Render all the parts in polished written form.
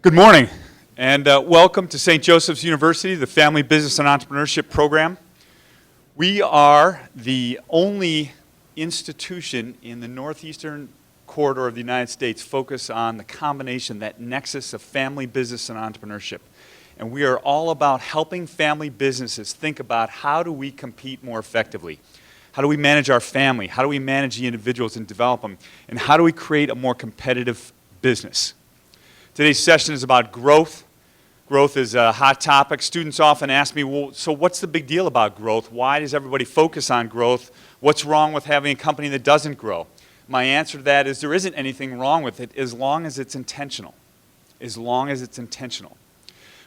Good morning, and welcome to St. Joseph's University, the Family Business and Entrepreneurship Program. We are the only institution in the northeastern corridor of the United States focused on the combination, that nexus of family business and entrepreneurship. And we are all about helping family businesses think about how do we compete more effectively. How do we manage our family? How do we manage the individuals and develop them? And how do we create a more competitive business? Today's session is about growth. Growth is a hot topic. Students often ask me, well, so what's the big deal about growth? Why does everybody focus on growth? What's wrong with having a company that doesn't grow? My answer to that is there isn't anything wrong with it as long as it's intentional. As long as it's intentional.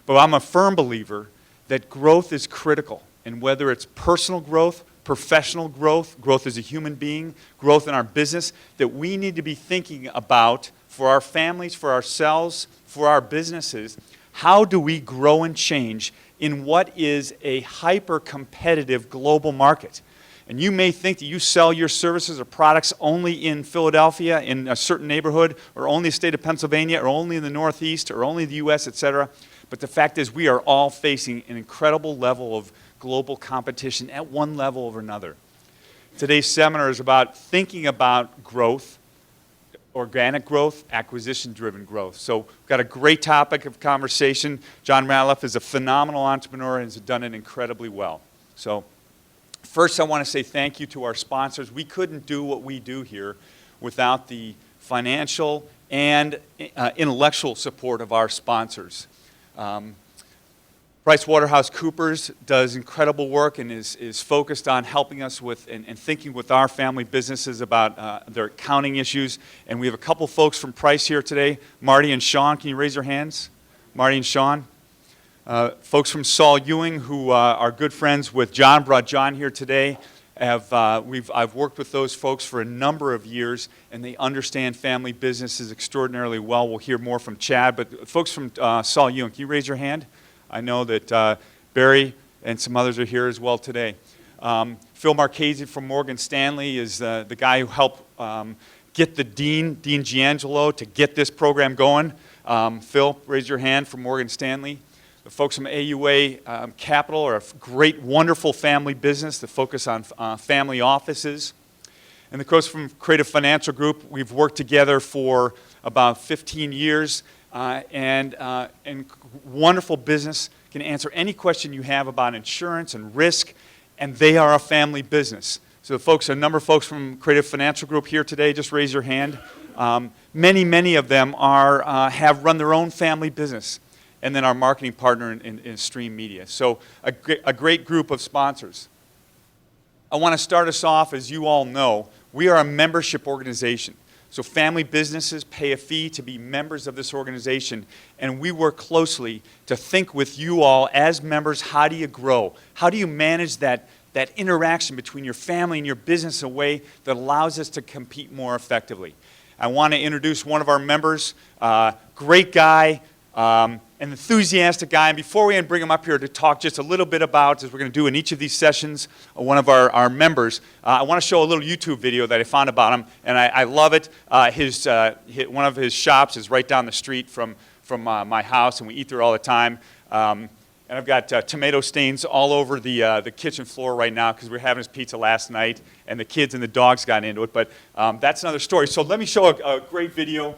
But I'm a firm believer that growth is critical. And whether it's personal growth, professional growth, growth as a human being, growth in our business, that we need to be thinking about for our families, for ourselves, for our businesses, how do we grow and change in what is a hyper-competitive global market? And you may think that you sell your services or products only in Philadelphia, in a certain neighborhood, or only the state of Pennsylvania, or only in the Northeast, or only the U.S., etc. But the fact is we are all facing an incredible level of global competition at one level or another. Today's seminar is about thinking about growth, organic growth, acquisition-driven growth. So we've got a great topic of conversation. John Ratliff is a phenomenal entrepreneur and has done it incredibly well. So first I want to say thank you to our sponsors. We couldn't do what we do here without the financial and intellectual support of our sponsors. PricewaterhouseCoopers does incredible work and is focused on helping us with and thinking with our family businesses about their accounting issues. And we have a couple folks from Price here today. Marty and Sean, can you raise your hands? Marty and Sean. Folks from Saul Ewing, who are good friends with John, brought John here today. I've worked with those folks for a number of years, and they understand family businesses extraordinarily well. We'll hear more from Chad, but folks from Saul Ewing, can you raise your hand? I know that Barry and some others are here as well today. Phil Marchese from Morgan Stanley is the guy who helped get the Dean Giangelo, to get this program going. Phil, raise your hand from Morgan Stanley. The folks from AUA Capital are a great, wonderful family business that focus on family offices. And the folks from Creative Financial Group, we've worked together for about 15 years. And wonderful business, can answer any question you have about insurance and risk, and they are a family business. So a number of folks from Creative Financial Group here today, just raise your hand. Many of them have run their own family business, and then our marketing partner in Stream Media. So a great group of sponsors. I want to start us off, as you all know, we are a membership organization. So family businesses pay a fee to be members of this organization, and we work closely to think with you all as members, how do you grow? How do you manage that interaction between your family and your business in a way that allows us to compete more effectively? I want to introduce one of our members, great guy, an enthusiastic guy. And before we bring him up here to talk just a little bit about, as we're going to do in each of these sessions, one of our members, I want to show a little YouTube video that I found about him, and I love it. One of his shops is right down the street from my house, and we eat there all the time. And I've got tomato stains all over the kitchen floor right now because we were having his pizza last night, and the kids and the dogs got into it. But that's another story. So let me show a great video.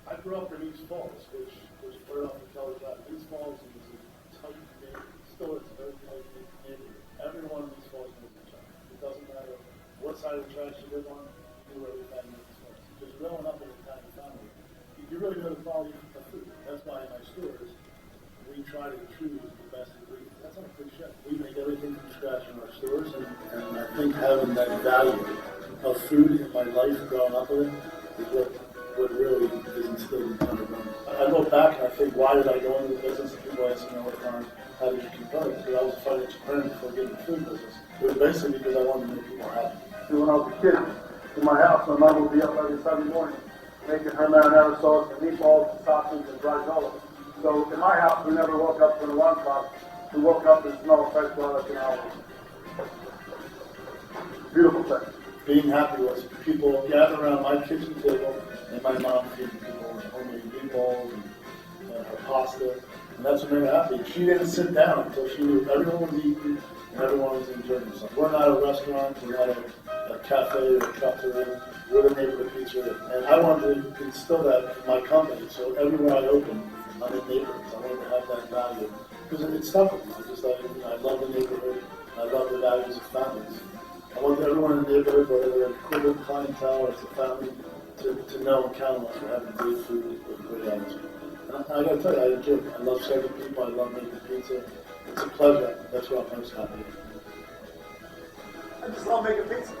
I grew up in East Falls, which was right off the Kelly Drive. East Falls is a tight neighborhood. Still is a very tight neighborhood. Everyone in East Falls knows each other. It doesn't matter what side of the tracks you live on, you know where every family is. Because growing up in a tiny family, you really know the quality of food. That's why in my stores, we try to choose the best ingredients. That's not a cliche. We make everything from scratch in our stores, and I think having that value of food in my life growing up with it is what really is instilled in everyone. I look back and I think, why did I go into the business? People ask me all the time, how did you keep going? Because I was a financial planner before getting the food business. It was basically because I wanted to make people happy. When I was a kid, in my house, my mom would be up every Sunday morning making her marinara sauce and meatballs and sausage and fried olives. So in my house, we never woke up from the lunch box. We woke up and smelled fresh garlic and olives. Beautiful thing. Being happy was people gather around my kitchen table and my mom feeding people homemade meatballs and her pasta, and that's what made her happy. She didn't sit down until she knew everyone was eating and everyone was enjoying themselves. We're not a restaurant, we're not a cafe or a trattoria, we're the neighborhood pizzeria. And I wanted to instill that in my company, so everywhere I open, I'm in neighborhoods. I wanted to have that value, because it stuck with me. I love the neighborhood, I love the values of families. I want everyone in the neighborhood, whether they're equivalent clientele or it's a family, to know and count on us for having great food with great attitude. And I gotta tell you, I enjoy it. I love serving people, I love making pizza. It's a pleasure. That's what I'm most happy with. I just love making pizza.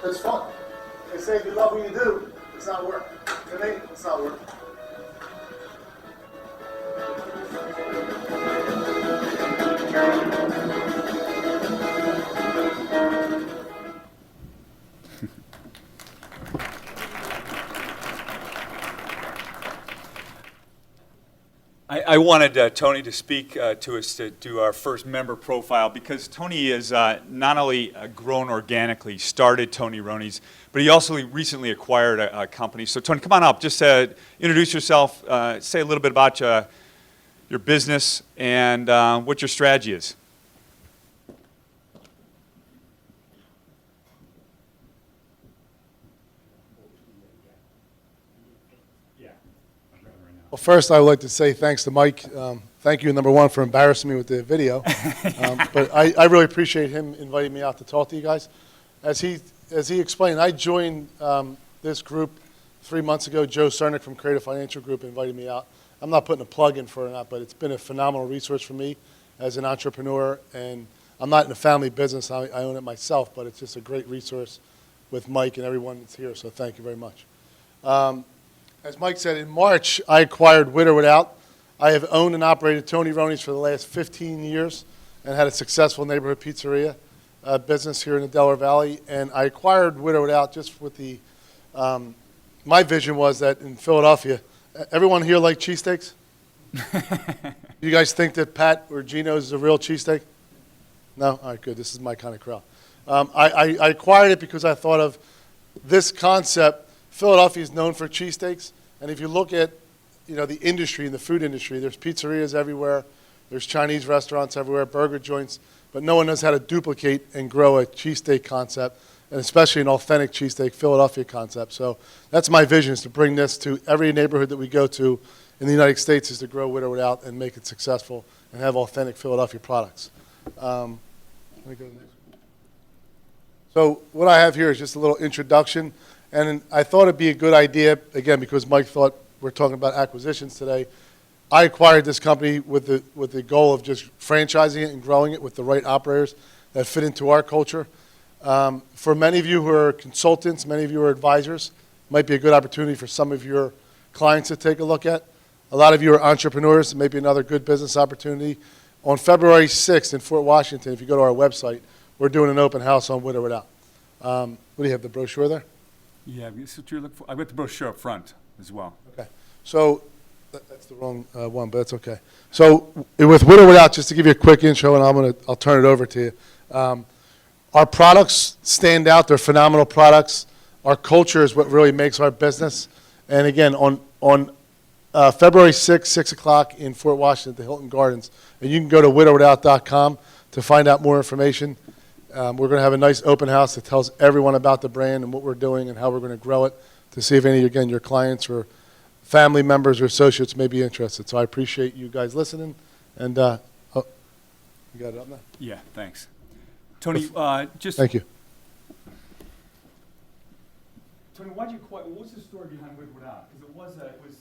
It's fun. They say if you love what you do, it's not work. To me, it's not work. I wanted Tony to speak to us to do our first member profile, because Tony is not only grown organically, started Tony Roney's, but he also recently acquired a company. So Tony, come on up, just introduce yourself, say a little bit about your business and what your strategy is. Well, first, I would like to say thanks to Mike. Thank you, number one, for embarrassing me with the video. But I really appreciate him inviting me out to talk to you guys. As he explained, I joined this group 3 months ago. Joe Cernick from Creative Financial Group invited me out. I'm not putting a plug in for it or not, but it's been a phenomenal resource for me as an entrepreneur. And I'm not in a family business. I own it myself, but it's just a great resource with Mike and everyone that's here. So thank you very much. As Mike said, in March, I acquired With or Without. I have owned and operated Tony Roney's for the last 15 years and had a successful neighborhood pizzeria business here in the Delaware Valley. And I acquired With or Without just with the, my vision was that in Philadelphia, everyone here like cheesesteaks? You guys think that Pat or Gino's is a real cheesesteak? No? All right, good. This is my kind of crowd. I acquired it because I thought of this concept. Philadelphia is known for cheesesteaks, and if you look at, the industry, in the food industry, there's pizzerias everywhere, there's Chinese restaurants everywhere, burger joints, but no one knows how to duplicate and grow a cheesesteak concept, and especially an authentic cheesesteak Philadelphia concept. So that's my vision, is to bring this to every neighborhood that we go to in the United States, is to grow With or Without and make it successful and have authentic Philadelphia products. Let me go to the next one. So what I have here is just a little introduction. And I thought it'd be a good idea, again, because Mike thought we're talking about acquisitions today. I acquired this company with the goal of just franchising it and growing it with the right operators that fit into our culture. For many of you who are consultants, many of you are advisors, might be a good opportunity for some of your clients to take a look at. A lot of you are entrepreneurs, maybe another good business opportunity. On February 6th in Fort Washington, if you go to our website, we're doing an open house on With or Without. What do you have, the brochure there? Yeah, this is what you're looking for. I got the brochure up front as well. Okay. So that's the wrong one, but that's okay. So with With or Without, just to give you a quick intro, and I'll turn it over to you. Our products stand out. They're phenomenal products. Our culture is what really makes our business. And again, on February 6th, 6 o'clock in Fort Washington at the Hilton Gardens, and you can go to withorwithout.com to find out more information. We're going to have a nice open house that tells everyone about the brand and what we're doing and how we're going to grow it, to see if any, again, your clients or family members or associates may be interested. So I appreciate you guys listening. And you got it up now? Yeah, thanks. Tony, just... Thank you. Tony, why'd you acquire, what was the story behind With or Without? Because it was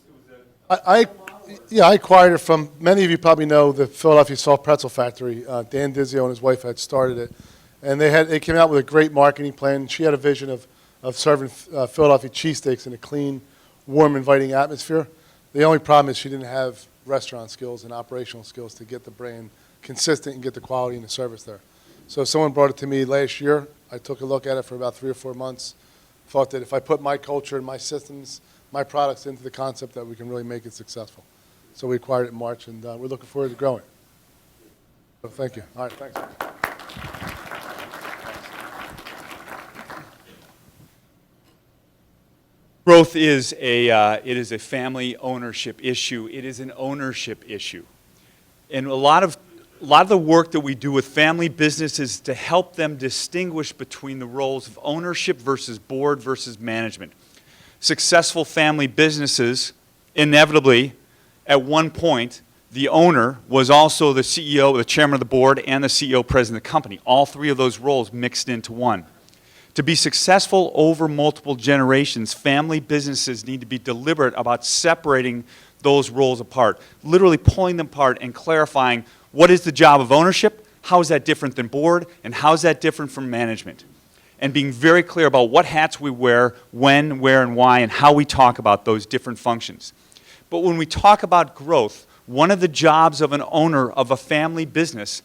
I acquired it from, many of you probably know the Philadelphia Soft Pretzel Factory. Dan Dizio and his wife had started it. And they came out with a great marketing plan. She had a vision of serving Philadelphia cheesesteaks in a clean, warm, inviting atmosphere. The only problem is she didn't have restaurant skills and operational skills to get the brand consistent and get the quality and the service there. So someone brought it to me last year. I took a look at it for about 3 or 4 months. Thought that if I put my culture and my systems, my products into the concept, that we can really make it successful. So we acquired it in March, and we're looking forward to growing. So thank you. All right, thanks. Growth is it is a family ownership issue. It is an ownership issue. And a lot of the work that we do with family businesses is to help them distinguish between the roles of ownership versus board versus management. Successful family businesses, inevitably, at one point, the owner was also the CEO, the chairman of the board, and the CEO, president of the company. All three of those roles mixed into one. To be successful over multiple generations, family businesses need to be deliberate about separating those roles apart, literally pulling them apart and clarifying what is the job of ownership, how is that different than board, and how is that different from management. And being very clear about what hats we wear, when, where, and why, and how we talk about those different functions. But when we talk about growth, one of the jobs of an owner of a family business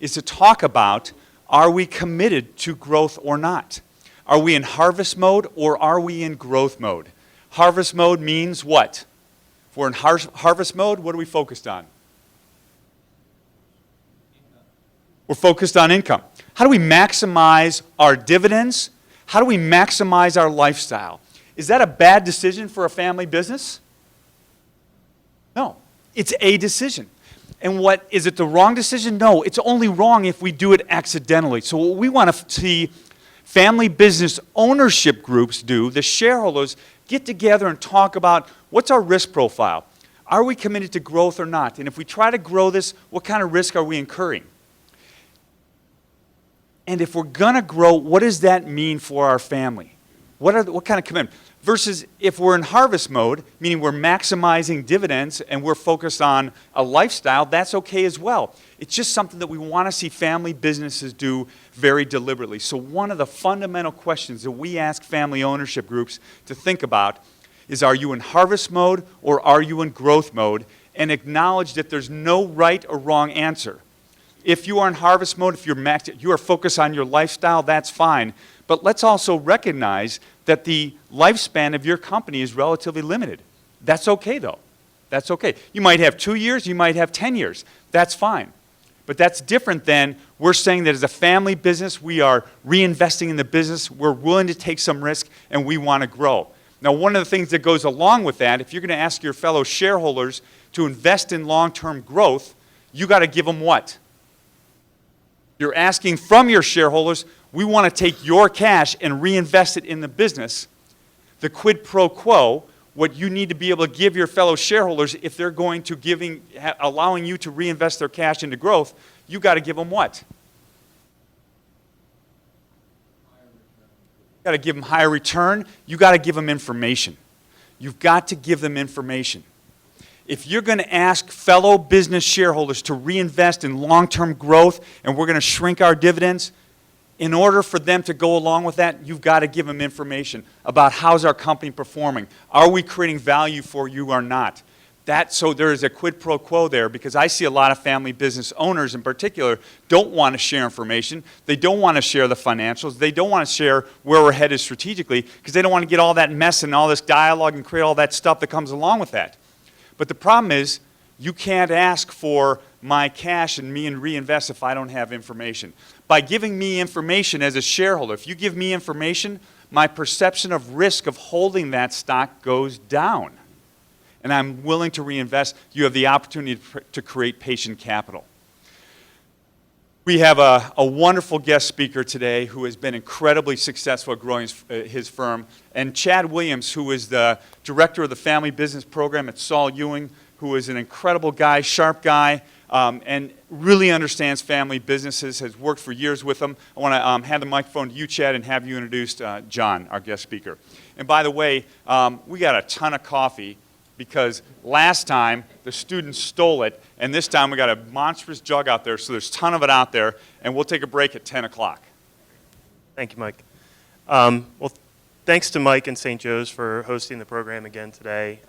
is to talk about, are we committed to growth or not? Are we in harvest mode or are we in growth mode? Harvest mode means what? If we're in harvest mode, what are we focused on? We're focused on income. How do we maximize our dividends? How do we maximize our lifestyle? Is that a bad decision for a family business? No, it's a decision. And what, is it the wrong decision? No, it's only wrong if we do it accidentally. So what we want to see family business ownership groups do, the shareholders, get together and talk about what's our risk profile? Are we committed to growth or not? And if we try to grow this, what kind of risk are we incurring? And if we're going to grow, what does that mean for our family? What kind of commitment? Versus if we're in harvest mode, meaning we're maximizing dividends and we're focused on a lifestyle, that's okay as well. It's just something that we want to see family businesses do very deliberately. So one of the fundamental questions that we ask family ownership groups to think about is, are you in harvest mode or are you in growth mode? And acknowledge that there's no right or wrong answer. If you are in harvest mode, if you are focused on your lifestyle, that's fine. But let's also recognize that the lifespan of your company is relatively limited. That's okay, though. That's okay. You might have 2 years, you might have 10 years. That's fine. But that's different than we're saying that as a family business, we are reinvesting in the business, we're willing to take some risk, and we want to grow. Now, one of the things that goes along with that, if you're going to ask your fellow shareholders to invest in long-term growth, you got to give them what? You're asking from your shareholders, we want to take your cash and reinvest it in the business. The quid pro quo, what you need to be able to give your fellow shareholders if they're going to allowing you to reinvest their cash into growth, you got to give them what? You got to give them higher return. You got to give them information. You've got to give them information. If you're going to ask fellow business shareholders to reinvest in long-term growth and we're going to shrink our dividends, in order for them to go along with that, you've got to give them information about how's our company performing. Are we creating value for you or not? So there is a quid pro quo there, because I see a lot of family business owners in particular don't want to share information. They don't want to share the financials. They don't want to share where we're headed strategically because they don't want to get all that mess and all this dialogue and create all that stuff that comes along with that. But the problem is, you can't ask for my cash and me and reinvest if I don't have information. By giving me information as a shareholder, if you give me information, my perception of risk of holding that stock goes down. And I'm willing to reinvest. You have the opportunity to create patient capital. We have a wonderful guest speaker today who has been incredibly successful at growing his firm. And Chad Williams, who is the director of the family business program at Saul Ewing, who is an incredible guy, sharp guy, and really understands family businesses, has worked for years with them. I want to hand the microphone to you, Chad, and have you introduce John, our guest speaker. And by the way, we got a ton of coffee because last time the students stole it, and this time we got a monstrous jug out there, so there's a ton of it out there, and we'll take a break at 10 o'clock. Thank you, Mike. Well, thanks to Mike and St. Joe's for hosting the program again today.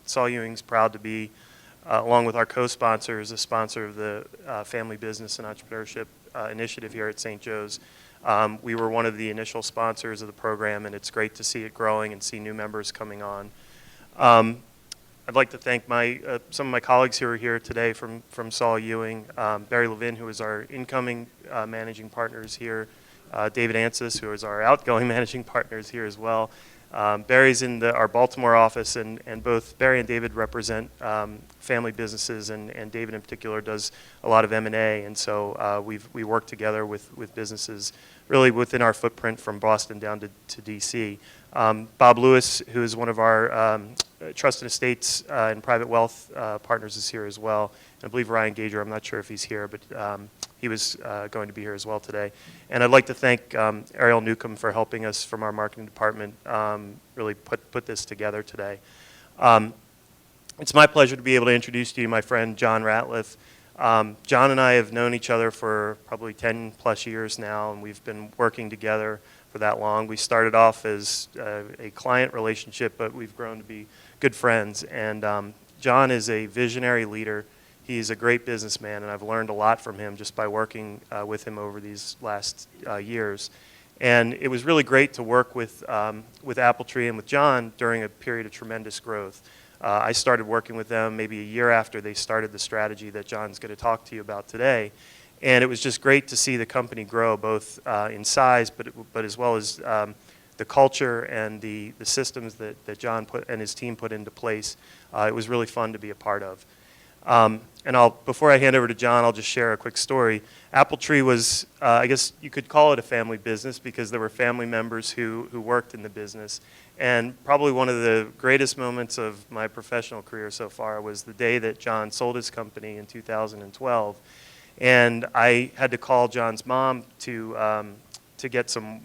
Saul Ewing's proud to be, along with our co-sponsors, a sponsor of the Family Business and Entrepreneurship Initiative here at St. Joe's. We were one of the initial sponsors of the program, and it's great to see it growing and see new members coming on. I'd like to thank some of my colleagues who are here today from Saul Ewing, Barry Levin, who is our incoming managing partners here, David Ansis, who is our outgoing managing partners here as well, Barry's in our Baltimore office, and both Barry and David represent family businesses, and David in particular does a lot of M&A, and so we work together with businesses really within our footprint from Boston down to D.C. Bob Lewis, who is one of our trust and estates and private wealth partners, is here as well. And I believe Ryan Gager, I'm not sure if he's here, but he was going to be here as well today. And I'd like to thank Ariel Newcomb for helping us from our marketing department really put this together today. It's my pleasure to be able to introduce to you my friend John Ratliff. John and I have known each other for probably 10 plus years now, and we've been working together for that long. We started off as a client relationship, but we've grown to be good friends. And John is a visionary leader. He's a great businessman, and I've learned a lot from him just by working with him over these last years. And it was really great to work with Appletree and with John during a period of tremendous growth. I started working with them maybe a year after they started the strategy that John's going to talk to you about today. And it was just great to see the company grow, both in size, but as well as the culture and the systems that John and his team put into place. It was really fun to be a part of. And before I hand over to John, I'll just share a quick story. Appletree was, I guess you could call it a family business because there were family members who worked in the business. And probably one of the greatest moments of my professional career so far was the day that John sold his company in 2012. And I had to call John's mom to get some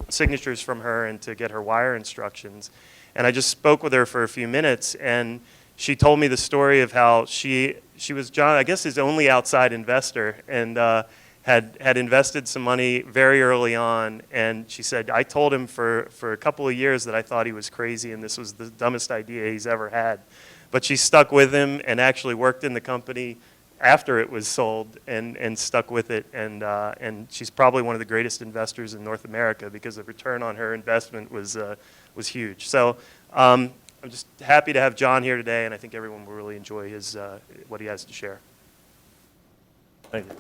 signatures from her and to get her wire instructions. And I just spoke with her for a few minutes, and she told me the story of how she was John, I guess, his only outside investor, and had invested some money very early on. And she said, I told him for a couple of years that I thought he was crazy and this was the dumbest idea he's ever had. But she stuck with him and actually worked in the company after it was sold and stuck with it. And she's probably one of the greatest investors in North America because the return on her investment was huge. So I'm just happy to have John here today, and I think everyone will really enjoy what he has to share. Thank you.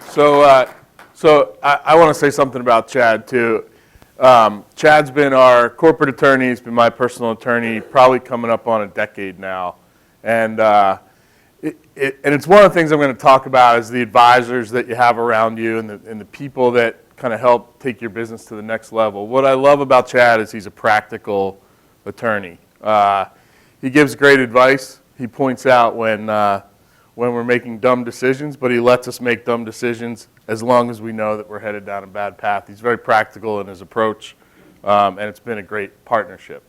So I want to say something about Chad, too. Chad's been our corporate attorney. He's been my personal attorney probably coming up on a decade now. And it's one of the things I'm going to talk about is the advisors that you have around you and the people that kind of help take your business to the next level. What I love about Chad is he's a practical attorney. He gives great advice. He points out when we're making dumb decisions, but he lets us make dumb decisions as long as we know that we're headed down a bad path. He's very practical in his approach, and it's been a great partnership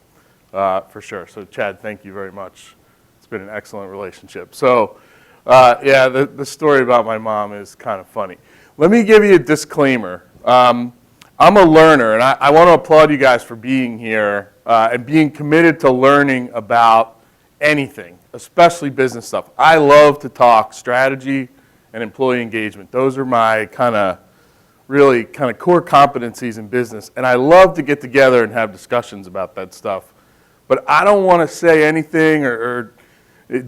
for sure. So Chad, thank you very much. It's been an excellent relationship. So yeah, the story about my mom is kind of funny. Let me give you a disclaimer. I'm a learner, and I want to applaud you guys for being here and being committed to learning about anything, especially business stuff. I love to talk strategy and employee engagement. Those are my kind of core competencies in business, and I love to get together and have discussions about that stuff. But I don't want to say anything or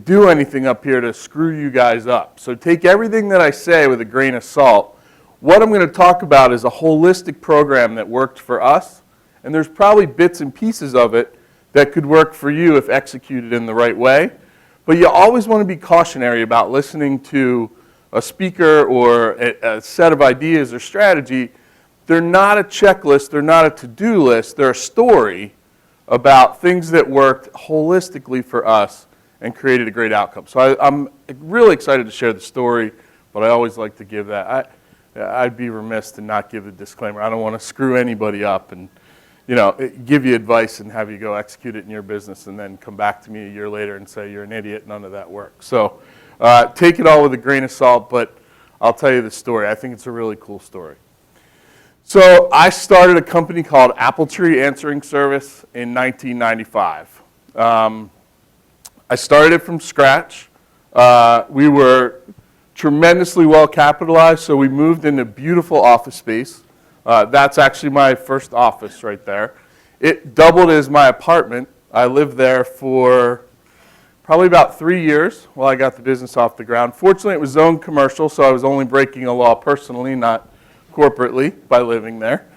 do anything up here to screw you guys up. So take everything that I say with a grain of salt. What I'm going to talk about is a holistic program that worked for us, and there's probably bits and pieces of it that could work for you if executed in the right way. But you always want to be cautionary about listening to a speaker or a set of ideas or strategy. They're not a checklist, they're not a to-do list, they're a story about things that worked holistically for us and created a great outcome. So I'm really excited to share the story, but I always like to give that. I'd be remiss to not give the disclaimer. I don't want to screw anybody up and give you advice and have you go execute it in your business and then come back to me a year later and say you're an idiot, none of that works. So take it all with a grain of salt, but I'll tell you the story. I think it's a really cool story. So I started a company called Appletree Answering Service in 1995. I started it from scratch. We were tremendously well capitalized, so we moved into beautiful office space. That's actually my first office right there. It doubled as my apartment. I lived there for probably about 3 years while I got the business off the ground. Fortunately, it was zoned commercial, so I was only breaking a law personally, not corporately, by living there.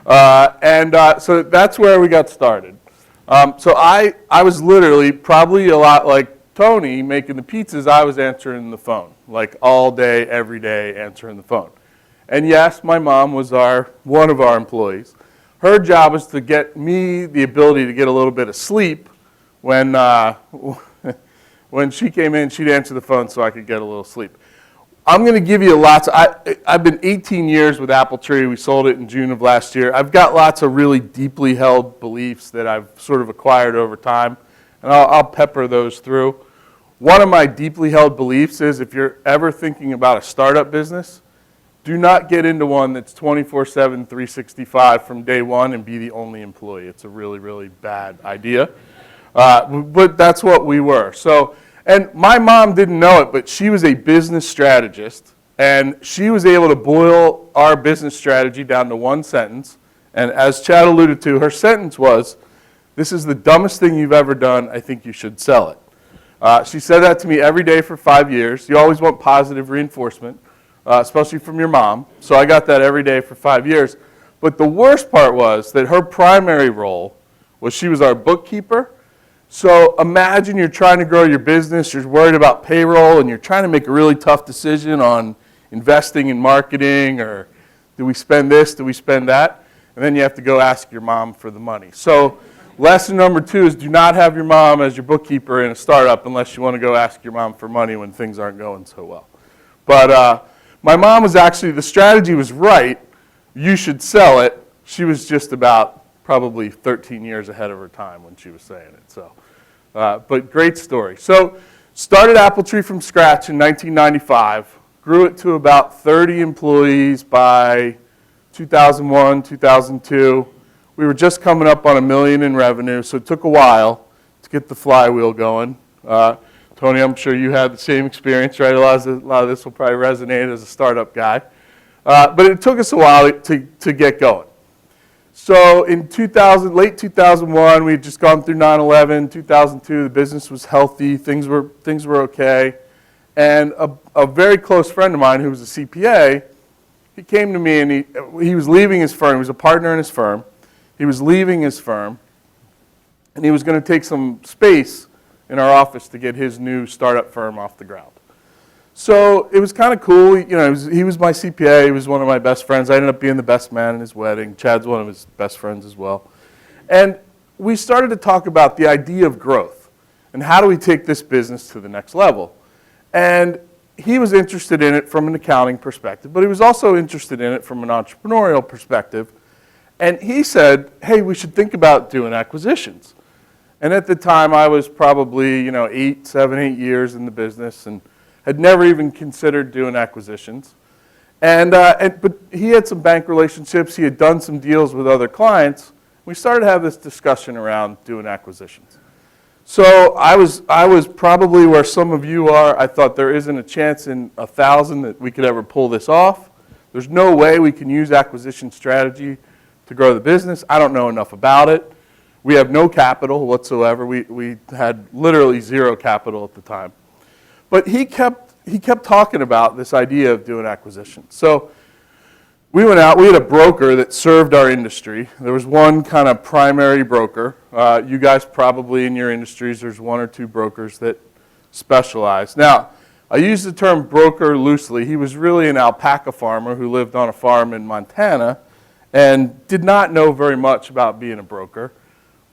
So that's where we got started. So I was literally probably a lot like Tony making the pizzas. I was answering the phone, like all day, every day, answering the phone. And yes, my mom was one of our employees. Her job was to get me the ability to get a little bit of sleep when when she came in. She'd answer the phone so I could get a little sleep. I'm going to give you lots. I've been 18 years with Appletree. We sold it in June of last year. I've got lots of really deeply held beliefs that I've sort of acquired over time, and I'll pepper those through. One of my deeply held beliefs is if you're ever thinking about a startup business, do not get into one that's 24/7, 365 from day one and be the only employee. It's a really, really bad idea. But that's what we were. And my mom didn't know it, but she was a business strategist, and she was able to boil our business strategy down to one sentence. And as Chad alluded to, her sentence was, "This is the dumbest thing you've ever done. I think you should sell it." She said that to me every day for 5 years. You always want positive reinforcement, especially from your mom. So I got that every day for 5 years. But the worst part was that her primary role was she was our bookkeeper. So imagine you're trying to grow your business, you're worried about payroll, and you're trying to make a really tough decision on investing in marketing, or do we spend this, do we spend that? And then you have to go ask your mom for the money. So lesson number 2 is do not have your mom as your bookkeeper in a startup unless you want to go ask your mom for money when things aren't going so well. But my mom was actually, the strategy was right. You should sell it. She was just about probably 13 years ahead of her time when she was saying it. So, but great story. So started Appletree from scratch in 1995, grew it to about 30 employees by 2001, 2002. We were just coming up on $1 million in revenue, so it took a while to get the flywheel going. Tony, I'm sure you had the same experience, right? A lot of this will probably resonate as a startup guy. But it took us a while to get going. So in late 2001, we had just gone through 9/11. 2002, the business was healthy. Things were okay. And a very close friend of mine who was a CPA, he came to me and he was leaving his firm. He was a partner in his firm. He was leaving his firm, and he was going to take some space in our office to get his new startup firm off the ground. So it was kind of cool. You know, he was my CPA. He was one of my best friends. I ended up being the best man in his wedding. Chad's one of his best friends as well. And we started to talk about the idea of growth and how do we take this business to the next level. And he was interested in it from an accounting perspective, but he was also interested in it from an entrepreneurial perspective. And he said, hey, we should think about doing acquisitions. And at the time, I was probably 7, 8 years in the business and had never even considered doing acquisitions. But he had some bank relationships. He had done some deals with other clients. We started to have this discussion around doing acquisitions. So I was probably where some of you are. I thought there isn't a chance in 1,000 that we could ever pull this off. There's no way we can use acquisition strategy to grow the business. I don't know enough about it. We have no capital whatsoever. We had literally zero capital at the time. But he kept talking about this idea of doing acquisitions. So we went out. We had a broker that served our industry. There was one kind of primary broker. You guys probably in your industries, there's 1 or 2 brokers that specialize. Now, I use the term broker loosely. He was really an alpaca farmer who lived on a farm in Montana and did not know very much about being a broker.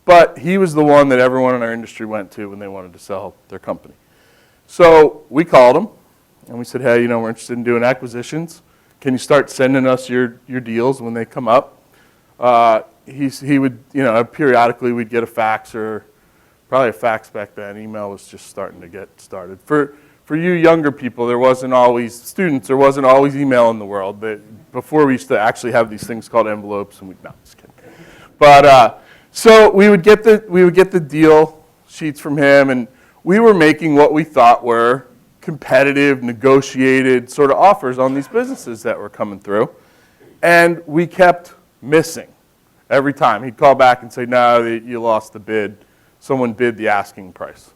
But he was the one that everyone in our industry went to when they wanted to sell their company. So we called him, and we said, hey, we're interested in doing acquisitions. Can you start sending us your deals when they come up? He would, periodically we'd get a fax, or probably a fax back then. Email was just starting to get started. For you younger people, there wasn't always email in the world. Before we used to actually have these things called envelopes, and no, just kidding. But so we would get the deal sheets from him, and we were making what we thought were competitive, negotiated sort of offers on these businesses that were coming through. And we kept missing every time. He'd call back and say, no, you lost the bid. Someone bid the asking price.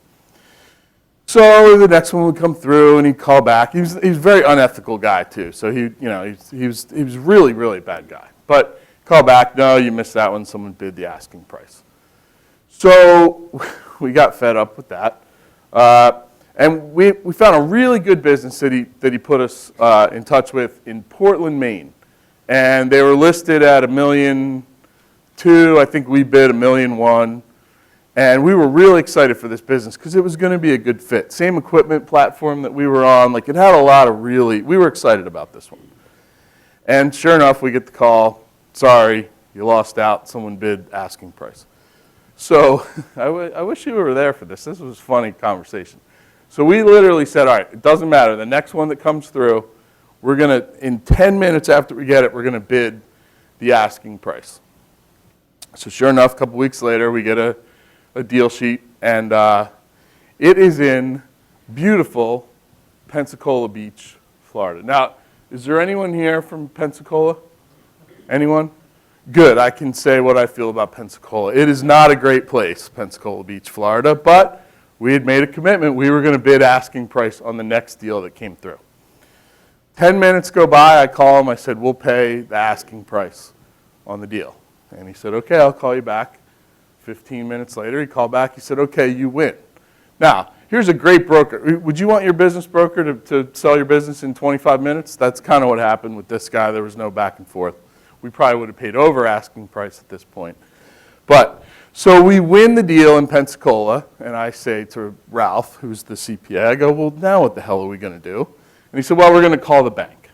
So the next one would come through, and he'd call back. He was a very unethical guy, too. So he was really, really bad guy. But Call back, no, you missed that one, someone bid the asking price. So we got fed up with that. And we found a really good business that he put us in touch with in Portland, Maine. And they were listed at $1.2 million. I think we bid $1.1 million. And we were really excited for this business because it was going to be a good fit. Same equipment platform that we were on. Like, it had a lot of we were excited about this one. And sure enough, we get the call, sorry, you lost out. Someone bid asking price. So I wish you were there for this. This was a funny conversation. So we literally said, all right, it doesn't matter. The next one that comes through, we're going to, in 10 minutes after we get it, we're going to bid the asking price. So sure enough, a couple weeks later, we get a deal sheet, and it is in beautiful Pensacola Beach, Florida. Now, is there anyone here from Pensacola? Anyone? Good, I can say what I feel about Pensacola. It is not a great place, Pensacola Beach, Florida, but we had made a commitment. We were going to bid asking price on the next deal that came through. 10 minutes go by, I call him, I said, we'll pay the asking price on the deal. And he said, okay, I'll call you back. 15 minutes later, he called back, he said, okay, you win. Now, here's a great broker. Would you want your business broker to sell your business in 25 minutes? That's kind of what happened with this guy. There was no back and forth. We probably would have paid over asking price at this point. But, so we win the deal in Pensacola, and I say to Ralph, who's the CPA, I go, well, now what the hell are we going to do? And he said, well, we're going to call the bank.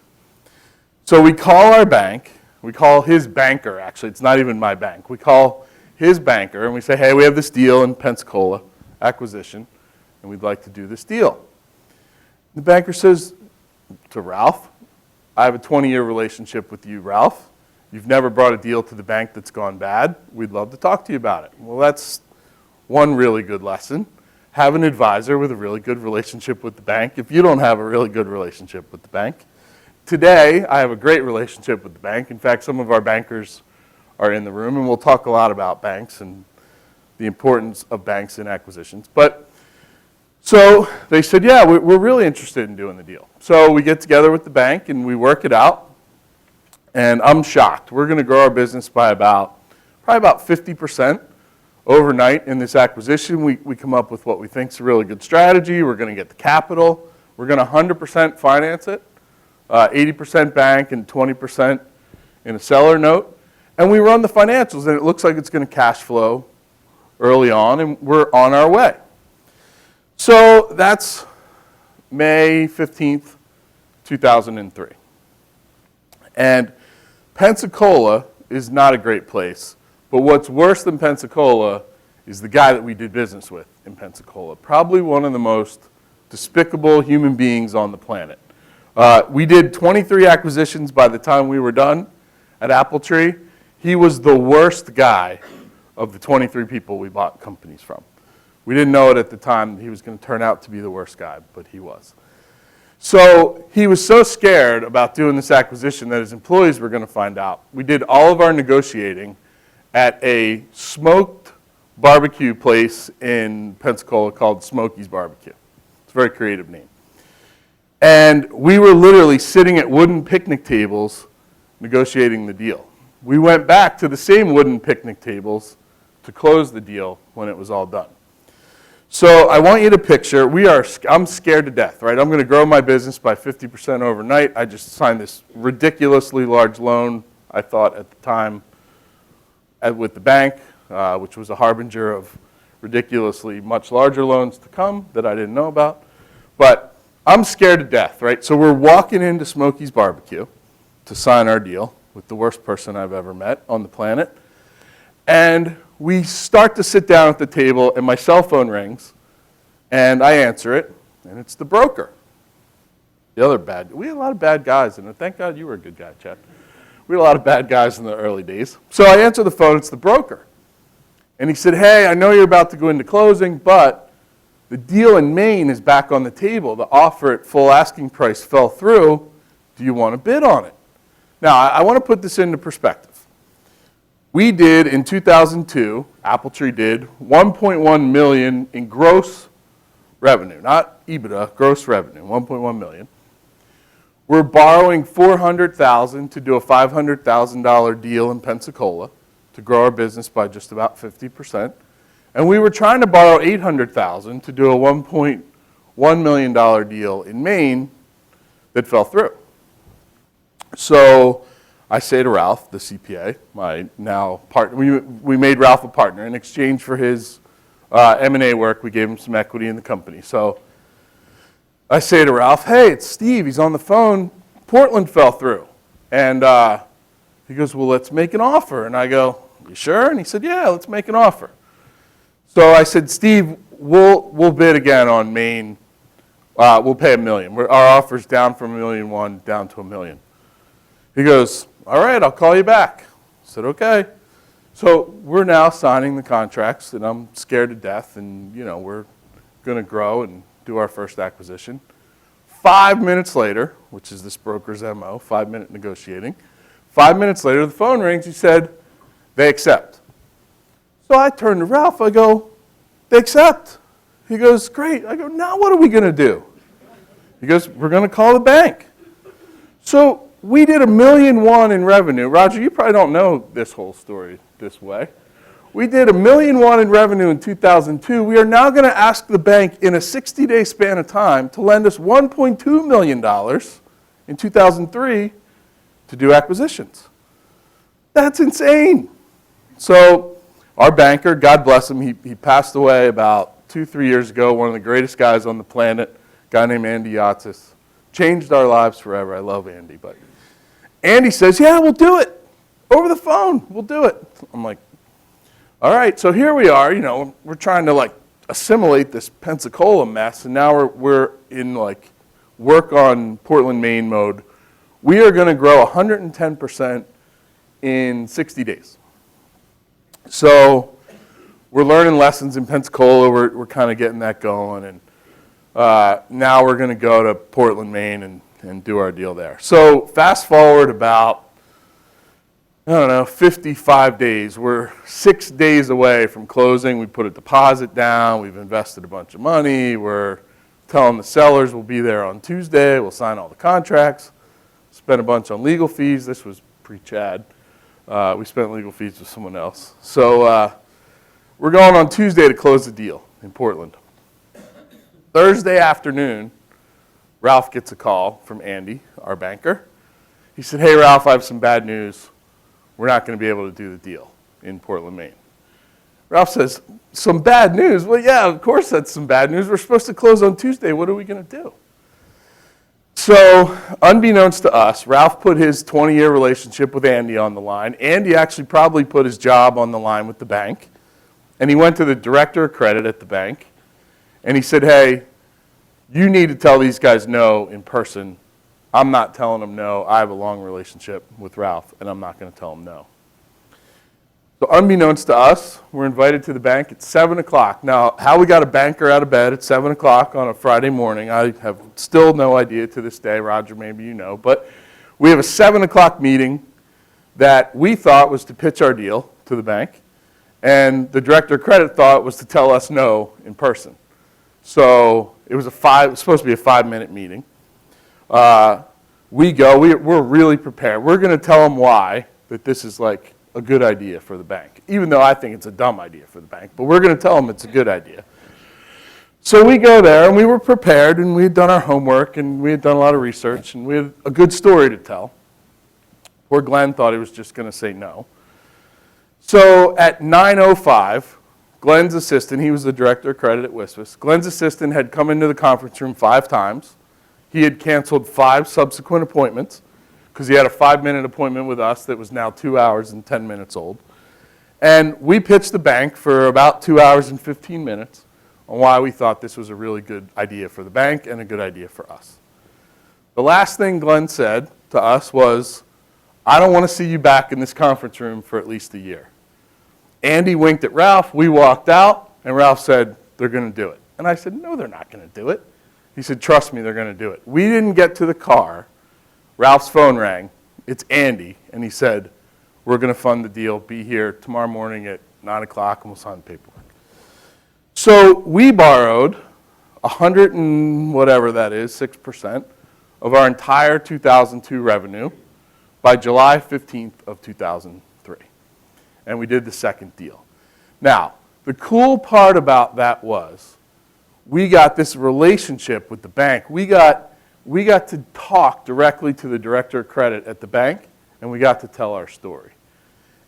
So we call our bank. We call his banker, actually. It's not even my bank. We call his banker, and we say, hey, we have this deal in Pensacola, acquisition, and we'd like to do this deal. The banker says to Ralph, I have a 20-year relationship with you, Ralph. You've never brought a deal to the bank that's gone bad. We'd love to talk to you about it. Well, that's one really good lesson. Have an advisor with a really good relationship with the bank if you don't have a really good relationship with the bank. Today, I have a great relationship with the bank. In fact, some of our bankers are in the room, and we'll talk a lot about banks and the importance of banks in acquisitions. But so they said, yeah, we're really interested in doing the deal. So we get together with the bank and we work it out, and I'm shocked. We're going to grow our business by probably about 50% overnight in this acquisition. We come up with what we think is a really good strategy. We're going to get the capital. We're going to 100% finance it, 80% bank and 20% in a seller note. And we run the financials, and it looks like it's going to cash flow early on, and we're on our way. So that's May 15th, 2003. And Pensacola is not a great place, but what's worse than Pensacola is the guy that we did business with in Pensacola. Probably one of the most despicable human beings on the planet. We did 23 acquisitions by the time we were done at Appletree. He was the worst guy of the 23 people we bought companies from. We didn't know it at the time that he was going to turn out to be the worst guy, but he was. So he was so scared about doing this acquisition that his employees were going to find out. We did all of our negotiating at a smoked barbecue place in Pensacola called Smokey's Barbecue. It's a very creative name. And we were literally sitting at wooden picnic tables negotiating the deal. We went back to the same wooden picnic tables to close the deal when it was all done. So I want you to picture, I'm scared to death, right? I'm going to grow my business by 50% overnight. I just signed this ridiculously large loan, I thought at the time, with the bank, which was a harbinger of ridiculously much larger loans to come that I didn't know about. But I'm scared to death, right? So we're walking into Smokey's Barbecue to sign our deal with the worst person I've ever met on the planet. And we start to sit down at the table, and my cell phone rings, and I answer it, and it's the broker. We had a lot of bad guys, and thank God you were a good guy, Chad. We had a lot of bad guys in the early days. So I answer the phone, it's the broker. And he said, hey, I know you're about to go into closing, but the deal in Maine is back on the table. The offer at full asking price fell through. Do you want to bid on it? Now, I want to put this into perspective. We did, in 2002, Appletree did $1.1 million in gross revenue, not EBITDA, gross revenue, $1.1 million. We're borrowing $400,000 to do a $500,000 deal in Pensacola to grow our business by just about 50%. And we were trying to borrow $800,000 to do a $1.1 million deal in Maine that fell through. So I say to Ralph, the CPA, my now partner, we made Ralph a partner. In exchange for his M&A work, we gave him some equity in the company. So I say to Ralph, hey, it's Steve. He's on the phone. Portland fell through. And he goes, well, let's make an offer. And I go, you sure? And he said, yeah, let's make an offer. So I said, Steve, we'll bid again on Maine. We'll pay $1 million. Our offer's down from $1.1 million down to $1 million. He goes, all right, I'll call you back. I said, okay. So we're now signing the contracts, and I'm scared to death, and we're going to grow and do our first acquisition. 5 minutes later, which is this broker's MO, 5-minute negotiating. 5 minutes later, the phone rings. He said, they accept. So I turned to Ralph. I go, they accept. He goes, great. I go, now what are we going to do? He goes, we're going to call the bank. So we did $1.1 million in revenue. Roger, you probably don't know this whole story this way. We did $1.1 million in revenue in 2002. We are now going to ask the bank in a 60-day span of time to lend us $1.2 million in 2003 to do acquisitions. That's insane. So our banker, God bless him, he passed away about 2-3 years ago, one of the greatest guys on the planet, a guy named Andy Yatsis. Changed our lives forever. I love Andy. But Andy says, yeah, we'll do it. Over the phone, we'll do it. I'm like, all right, so here we are, we're trying to assimilate this Pensacola mess, and now we're in work on Portland, Maine mode. We are going to grow 110% in 60 days. So we're learning lessons in Pensacola. We're kind of getting that going, and now we're going to go to Portland, Maine, and do our deal there. So fast forward about 55 days. We're 6 days away from closing. We put a deposit down. We've invested a bunch of money. We're telling the sellers we'll be there on Tuesday. We'll sign all the contracts. Spent a bunch on legal fees. This was pre-Chad. We spent legal fees with someone else. So we're going on Tuesday to close the deal in Portland. Thursday afternoon, Ralph gets a call from Andy, our banker. He said, hey, Ralph, I have some bad news. We're not going to be able to do the deal in Portland, Maine. Ralph says, some bad news? Well, yeah, of course that's some bad news. We're supposed to close on Tuesday. What are we going to do? So, unbeknownst to us, Ralph put his 20-year relationship with Andy on the line. Andy actually probably put his job on the line with the bank. And he went to the director of credit at the bank. And he said, hey, you need to tell these guys no in person. I'm not telling them no. I have a long relationship with Ralph, and I'm not going to tell them no. So unbeknownst to us, we're invited to the bank at 7 o'clock. Now, how we got a banker out of bed at 7 o'clock on a Friday morning, I have still no idea to this day. Roger, maybe you know. But we have a 7 o'clock meeting that we thought was to pitch our deal to the bank, and the director of credit thought was to tell us no in person. So it was supposed to be a 5-minute meeting. We go, we're really prepared. We're going to tell them why, that this is a good idea for the bank, even though I think it's a dumb idea for the bank, but we're going to tell them it's a good idea. So we go there, and we were prepared, and we had done our homework, and we had done a lot of research, and we had a good story to tell. Poor Glenn thought he was just going to say no. So at 9:05, Glenn's assistant, he was the director of credit at WSFS, Glenn's assistant had come into the conference room 5 times. He had canceled 5 subsequent appointments because he had a 5-minute appointment with us that was now 2 hours and 10 minutes old. And we pitched the bank for about 2 hours and 15 minutes on why we thought this was a really good idea for the bank and a good idea for us. The last thing Glenn said to us was, I don't want to see you back in this conference room for at least a year. Andy winked at Ralph, we walked out, and Ralph said, they're going to do it. And I said, no, they're not going to do it. He said, trust me, they're going to do it. We didn't get to the car. Ralph's phone rang. It's Andy, and he said, we're going to fund the deal. Be here tomorrow morning at 9 o'clock, and we'll sign the paperwork. So we borrowed 100 and whatever that is, 6% of our entire 2002 revenue by July 15th of 2003. And we did the second deal. Now, the cool part about that was we got this relationship with the bank. We got to talk directly to the director of credit at the bank, and we got to tell our story.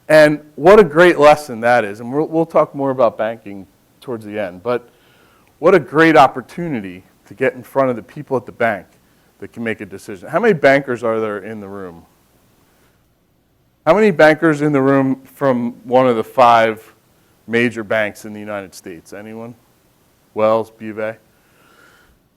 And what a great lesson that is. And we'll talk more about banking towards the end. But what a great opportunity to get in front of the people at the bank that can make a decision. How many bankers are there in the room? How many bankers in the room from one of the 5 major banks in the United States? Anyone? Wells, BofA?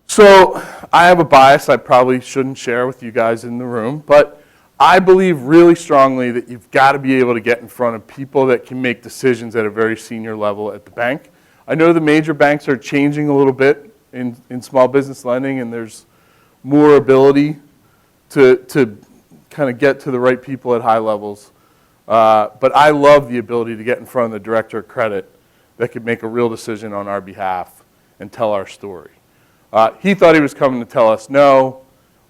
So I have a bias I probably shouldn't share with you guys in the room, but I believe really strongly that you've got to be able to get in front of people that can make decisions at a very senior level at the bank. I know the major banks are changing a little bit in small business lending, and there's more ability to kind of get to the right people at high levels. But I love the ability to get in front of the director of credit that could make a real decision on our behalf and tell our story. He thought he was coming to tell us no.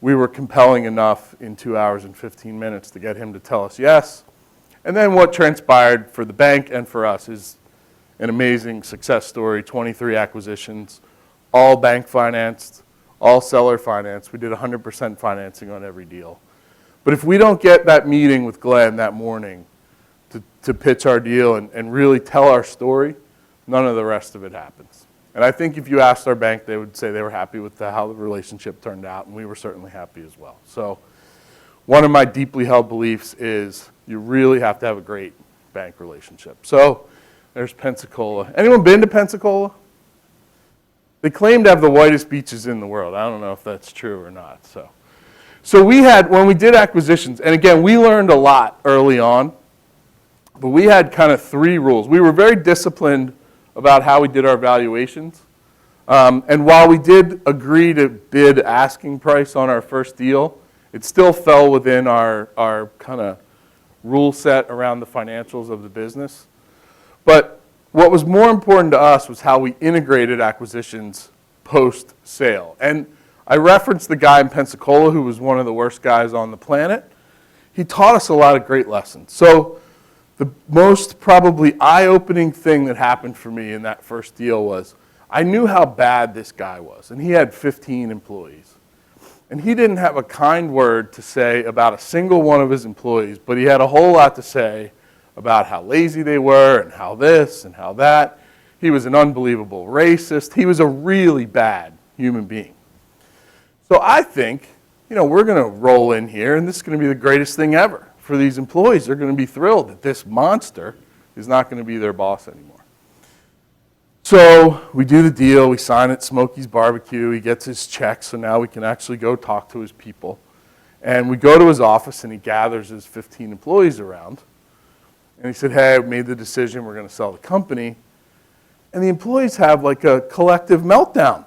We were compelling enough in 2 hours and 15 minutes to get him to tell us yes. And then what transpired for the bank and for us is an amazing success story, 23 acquisitions, all bank financed, all seller financed. We did 100% financing on every deal. But if we don't get that meeting with Glenn that morning to pitch our deal and really tell our story, none of the rest of it happens. And I think if you asked our bank, they would say they were happy with how the relationship turned out, and we were certainly happy as well. So one of my deeply held beliefs is you really have to have a great bank relationship. So there's Pensacola. Anyone been to Pensacola? They claim to have the whitest beaches in the world. I don't know if that's true or not. So we had, when we did acquisitions, and again, we learned a lot early on, but we had kind of 3 rules. We were very disciplined about how we did our valuations. And while we did agree to bid asking price on our first deal, it still fell within our kind of rule set around the financials of the business. But what was more important to us was how we integrated acquisitions post-sale. And I referenced the guy in Pensacola who was one of the worst guys on the planet. He taught us a lot of great lessons. So the most probably eye-opening thing that happened for me in that first deal was I knew how bad this guy was, and he had 15 employees. And he didn't have a kind word to say about a single one of his employees, but he had a whole lot to say about how lazy they were and how this and how that. He was an unbelievable racist. He was a really bad human being. So I think, we're going to roll in here, and this is going to be the greatest thing ever. For these employees, they're going to be thrilled that this monster is not going to be their boss anymore. So we do the deal, we sign at Smokey's Barbecue, he gets his check, so now we can actually go talk to his people. And we go to his office and he gathers his 15 employees around. And he said, hey, I made the decision, we're going to sell the company. And the employees have like a collective meltdown.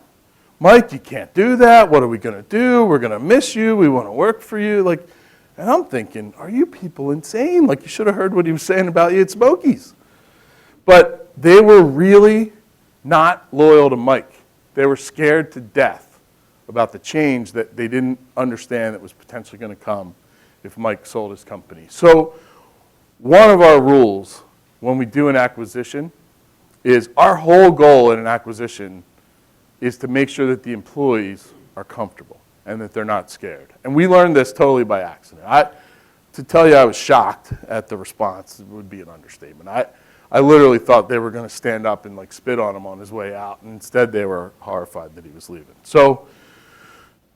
Mike, you can't do that, what are we going to do? We're going to miss you, we want to work for you. And I'm thinking, are you people insane? You should have heard what he was saying about you at Smokey's. But they were really not loyal to Mike. They were scared to death about the change that they didn't understand that was potentially going to come if Mike sold his company. So one of our rules when we do an acquisition is our whole goal in an acquisition is to make sure that the employees are comfortable and that they're not scared. And we learned this totally by accident. To tell you I was shocked at the response would be an understatement. I literally thought they were going to stand up and spit on him on his way out, and instead they were horrified that he was leaving. So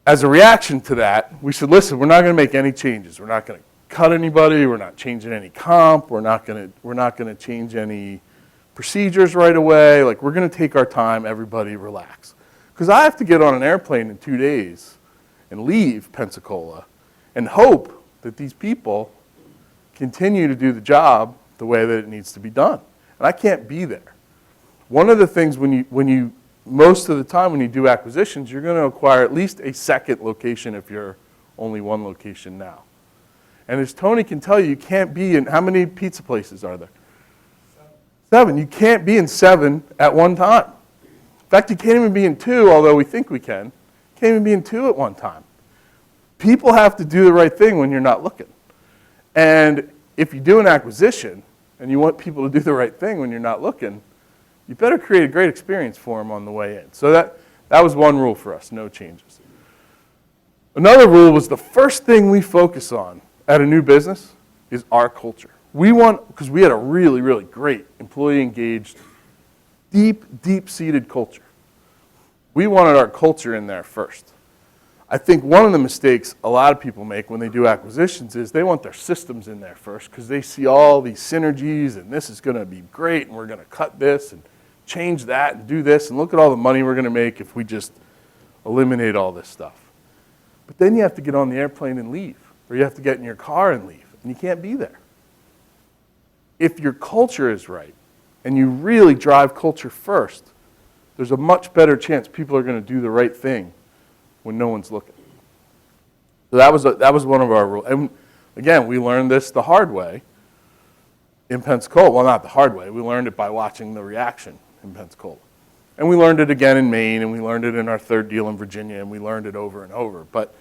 as a reaction to that, we said, listen, we're not going to make any changes. We're not going to cut anybody. We're not changing any comp. We're not going to change any procedures right away. We're going to take our time. Everybody relax. Because I have to get on an airplane in 2 days and leave Pensacola and hope that these people continue to do the job the way that it needs to be done. And I can't be there. One of the things most of the time when you do acquisitions, you're going to acquire at least a second location if you're only one location now. And as Tony can tell you, you can't be in, how many pizza places are there? 7. You can't be in 7 at one time. In fact, you can't even be in 2, although we think we can. You can't even be in 2 at one time. people have to do the right thing when you're not looking. And if you do an acquisition and you want people to do the right thing when you're not looking, you better create a great experience for them on the way in. So that was one rule for us, no changes. Another rule was the first thing we focus on at a new business is our culture. Because we had a really, really great employee engaged, deep-seated culture. We wanted our culture in there first. I think one of the mistakes a lot of people make when they do acquisitions is they want their systems in there first because they see all these synergies and this is going to be great and we're going to cut this and change that and do this and look at all the money we're going to make if we just eliminate all this stuff. But then you have to get on the airplane and leave, or you have to get in your car and leave, and you can't be there. If your culture is right and you really drive culture first, there's a much better chance people are going to do the right thing when no one's looking. So that was one of our rules. And again, we learned this the hard way in Pensacola. Well, not the hard way. We learned it by watching the reaction in Pensacola. And we learned it again in Maine, and we learned it in our third deal in Virginia, and we learned it over and over. But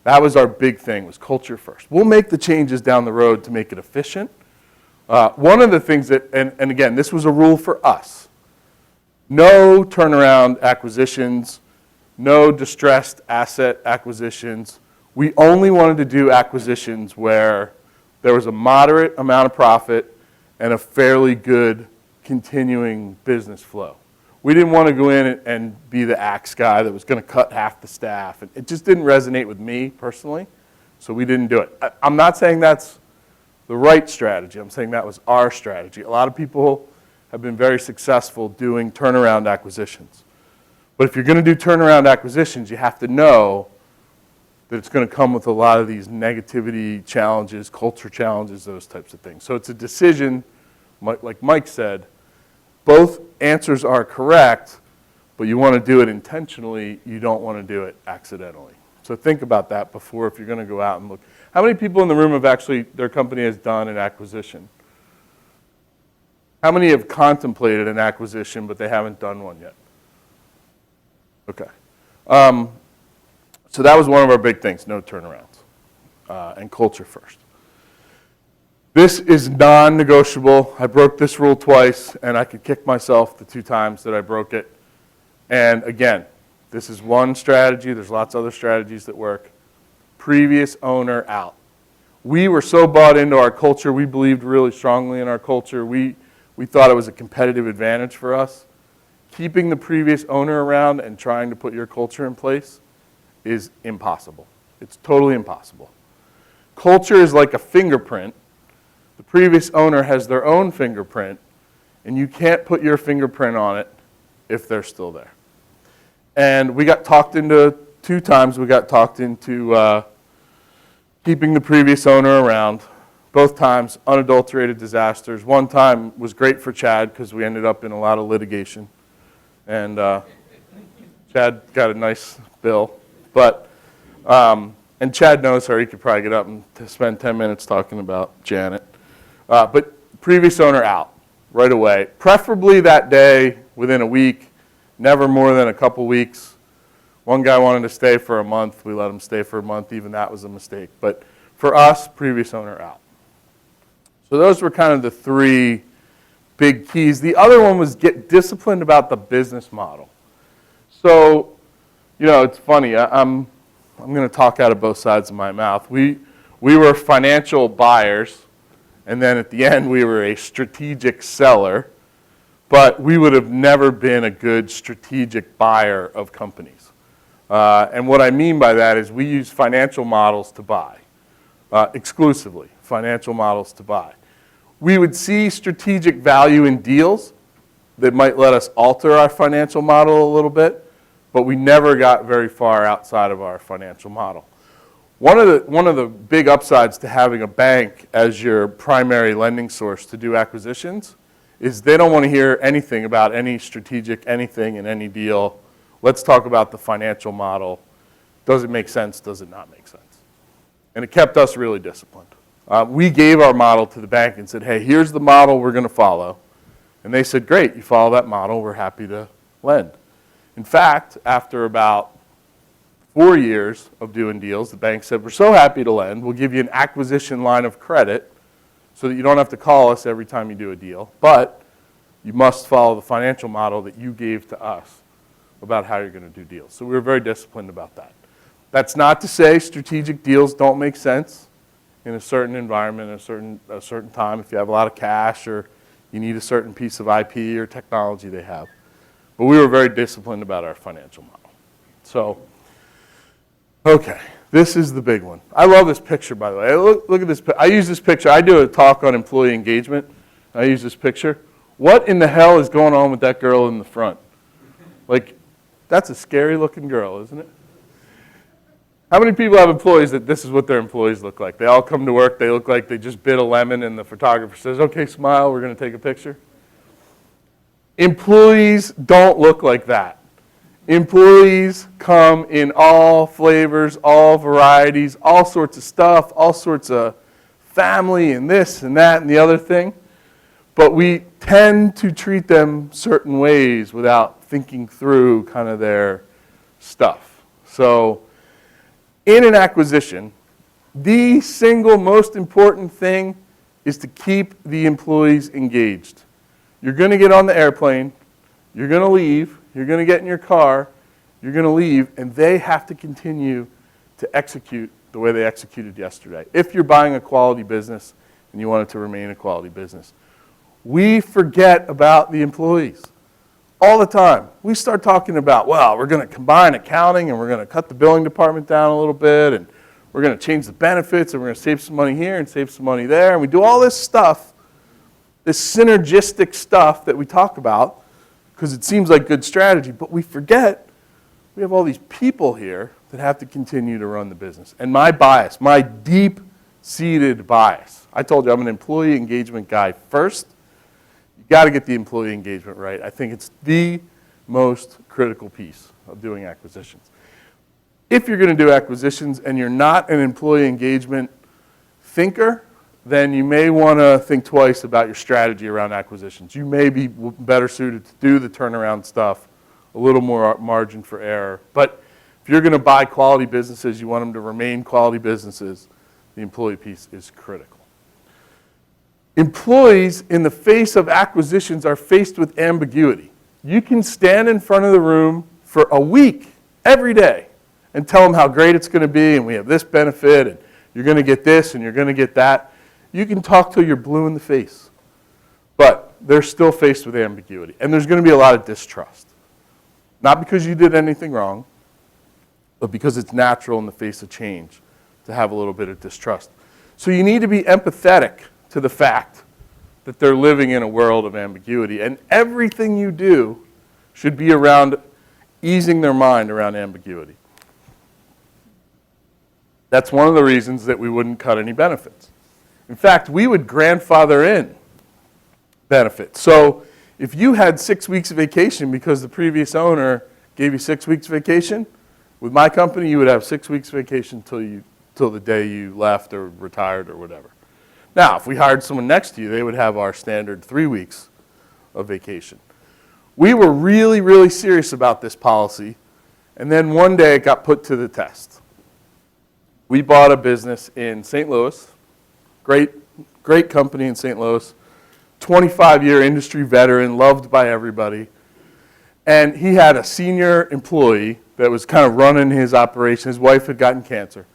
that was our big thing, was culture first. We'll make the changes down the road to make it efficient. One of the things that, and again, this was a rule for us, no turnaround acquisitions, no distressed asset acquisitions. We only wanted to do acquisitions where there was a moderate amount of profit and a fairly good continuing business flow. We didn't want to go in and be the axe guy that was going to cut half the staff. And it just didn't resonate with me personally, so we didn't do it. I'm not saying that's the right strategy. I'm saying that was our strategy. A lot of people have been very successful doing turnaround acquisitions. But if you're going to do turnaround acquisitions, you have to know that it's going to come with a lot of these negativity challenges, culture challenges, those types of things. So it's a decision, like Mike said, both answers are correct, but you want to do it intentionally. You don't want to do it accidentally. So think about that before if you're going to go out and look. How many people in the room have actually, their company has done an acquisition? How many have contemplated an acquisition, but they haven't done one yet? Okay. So that was one of our big things, no turnarounds, and culture first. This is non-negotiable. I broke this rule twice, and I could kick myself the 2 times that I broke it. And again, this is one strategy. There's lots of other strategies that work. Previous owner out. We were so bought into our culture. We believed really strongly in our culture. We thought it was a competitive advantage for us. Keeping the previous owner around and trying to put your culture in place is impossible. It's totally impossible. Culture is like a fingerprint. The previous owner has their own fingerprint, and you can't put your fingerprint on it if they're still there. And we got talked into 2 times, we got talked into keeping the previous owner around. Both times, unadulterated disasters. One time was great for Chad because we ended up in a lot of litigation. And Chad got a nice bill. But, and Chad knows her. He could probably get up and spend 10 minutes talking about Janet. But previous owner out right away. Preferably that day, within a week, never more than a couple weeks. One guy wanted to stay for a month. We let him stay for a month. Even that was a mistake. But for us, previous owner out. So those were kind of the 3 big keys. The other one was get disciplined about the business model. So, you know, it's funny. I'm going to talk out of both sides of my mouth. We were financial buyers. And then at the end, we were a strategic seller, but we would have never been a good strategic buyer of companies. And what I mean by that is we use financial models to buy, exclusively financial models to buy. We would see strategic value in deals that might let us alter our financial model a little bit, but we never got very far outside of our financial model. One of the big upsides to having a bank as your primary lending source to do acquisitions is they don't want to hear anything about any strategic anything in any deal. Let's talk about the financial model. Does it make sense? Does it not make sense? And it kept us really disciplined. We gave our model to the bank and said, hey, here's the model we're going to follow. And they said, great, you follow that model, we're happy to lend. In fact, after about 4 years of doing deals, the bank said, we're so happy to lend, we'll give you an acquisition line of credit so that you don't have to call us every time you do a deal, but you must follow the financial model that you gave to us about how you're going to do deals. So we were very disciplined about that. That's not to say strategic deals don't make sense in a certain environment, a certain time, if you have a lot of cash or you need a certain piece of IP or technology they have. But we were very disciplined about our financial model. So, okay, this is the big one. I love this picture, by the way. Look at this. I use this picture. I do a talk on employee engagement. I use this picture. What in the hell is going on with that girl in the front? Like, that's a scary looking girl, isn't it? How many people have employees that this is what their employees look like? They all come to work, they look like they just bit a lemon, and the photographer says, okay, smile, we're going to take a picture. Employees don't look like that. Employees come in all flavors, all varieties, all sorts of stuff, all sorts of family and this and that and the other thing. But we tend to treat them certain ways without thinking through kind of their stuff. So in an acquisition, the single most important thing is to keep the employees engaged. You're going to get on the airplane, you're going to leave, you're going to get in your car, you're going to leave, and they have to continue to execute the way they executed yesterday. If you're buying a quality business and you want it to remain a quality business. We forget about the employees all the time. We start talking about, well, we're going to combine accounting and we're going to cut the billing department down a little bit and we're going to change the benefits and we're going to save some money here and save some money there. And we do all this stuff, this synergistic stuff that we talk about because it seems like good strategy, but we forget we have all these people here that have to continue to run the business. And my bias, my deep-seated bias, I told you I'm an employee engagement guy first. Got to get the employee engagement right. I think it's the most critical piece of doing acquisitions. If you're going to do acquisitions and you're not an employee engagement thinker, then you may want to think twice about your strategy around acquisitions. You may be better suited to do the turnaround stuff, a little more margin for error. But if you're going to buy quality businesses, you want them to remain quality businesses, the employee piece is critical. Employees, in the face of acquisitions, are faced with ambiguity. You can stand in front of the room for a week, every day, and tell them how great it's going to be, and we have this benefit, and you're going to get this, and you're going to get that. You can talk till you're blue in the face. But they're still faced with ambiguity, and there's going to be a lot of distrust. Not because you did anything wrong, but because it's natural in the face of change to have a little bit of distrust. So you need to be empathetic to the fact that they're living in a world of ambiguity. And everything you do should be around easing their mind around ambiguity. That's one of the reasons that we wouldn't cut any benefits. In fact, we would grandfather in benefits. So if you had 6 weeks of vacation because the previous owner gave you 6 weeks vacation, with my company you would have 6 weeks vacation till the day you left or retired or whatever. Now, if we hired someone next to you, they would have our standard 3 weeks of vacation. We were really, really serious about this policy, and then one day it got put to the test. We bought a business in St. Louis, great company in St. Louis, 25-year industry veteran, loved by everybody, and he had a senior employee that was kind of running his operation. His wife had gotten cancer.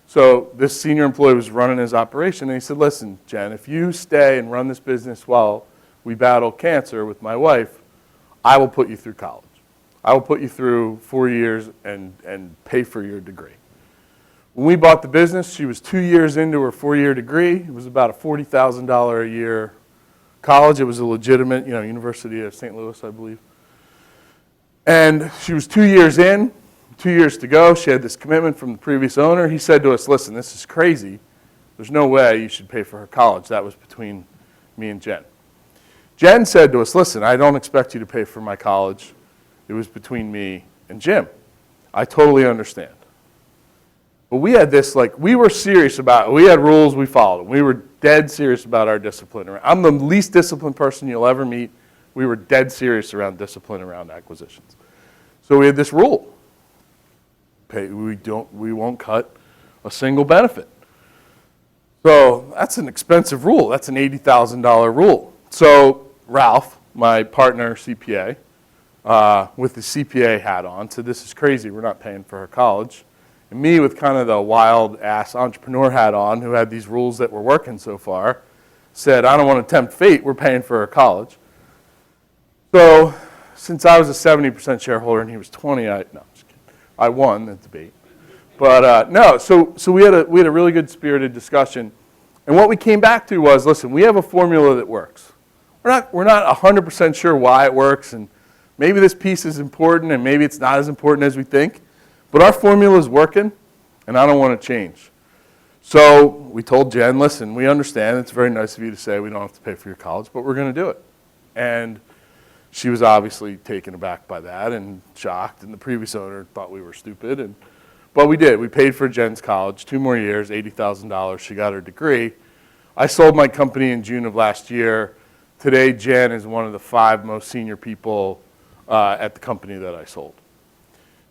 So this senior employee was running his operation, and he said, listen, Jen, if you stay and run this business while we battle cancer with my wife, I will put you through college. I will put you through 4 years and pay for your degree. When we bought the business, she was 2 years into her 4-year degree. It was about a $40,000 a year college. It was a legitimate, University of St. Louis, I believe. And she was 2 years in. 2 years to go, she had this commitment from the previous owner. He said to us, listen, this is crazy. There's no way you should pay for her college. That was between me and Jen. Jen said to us, listen, I don't expect you to pay for my college. It was between me and Jim. I totally understand. But we had this, we were serious about it. We had rules, we followed them. We were dead serious about our discipline. I'm the least disciplined person you'll ever meet. We were dead serious around discipline around acquisitions. So we had this rule. we won't cut a single benefit. So that's an expensive rule. That's an $80,000 rule. So Ralph, my partner CPA, with the CPA hat on, said, this is crazy, we're not paying for her college. And me with kind of the wild ass entrepreneur hat on, who had these rules that were working so far, said, I don't want to tempt fate, we're paying for her college. So since I was a 70% shareholder and he was 20, no, I'm just kidding. I won the debate. But no, so we had a really good spirited discussion. And what we came back to was, listen, we have a formula that works. We're not 100% sure why it works, and maybe this piece is important and maybe it's not as important as we think, but our formula is working and I don't want to change. So we told Jen, listen, we understand it's very nice of you to say we don't have to pay for your college, but we're going to do it. And she was obviously taken aback by that and shocked, and the previous owner thought we were stupid. But we did. We paid for Jen's college, 2 more years, $80,000. She got her degree. I sold my company in June of last year. Today, Jen is one of the 5 most senior people at the company that I sold.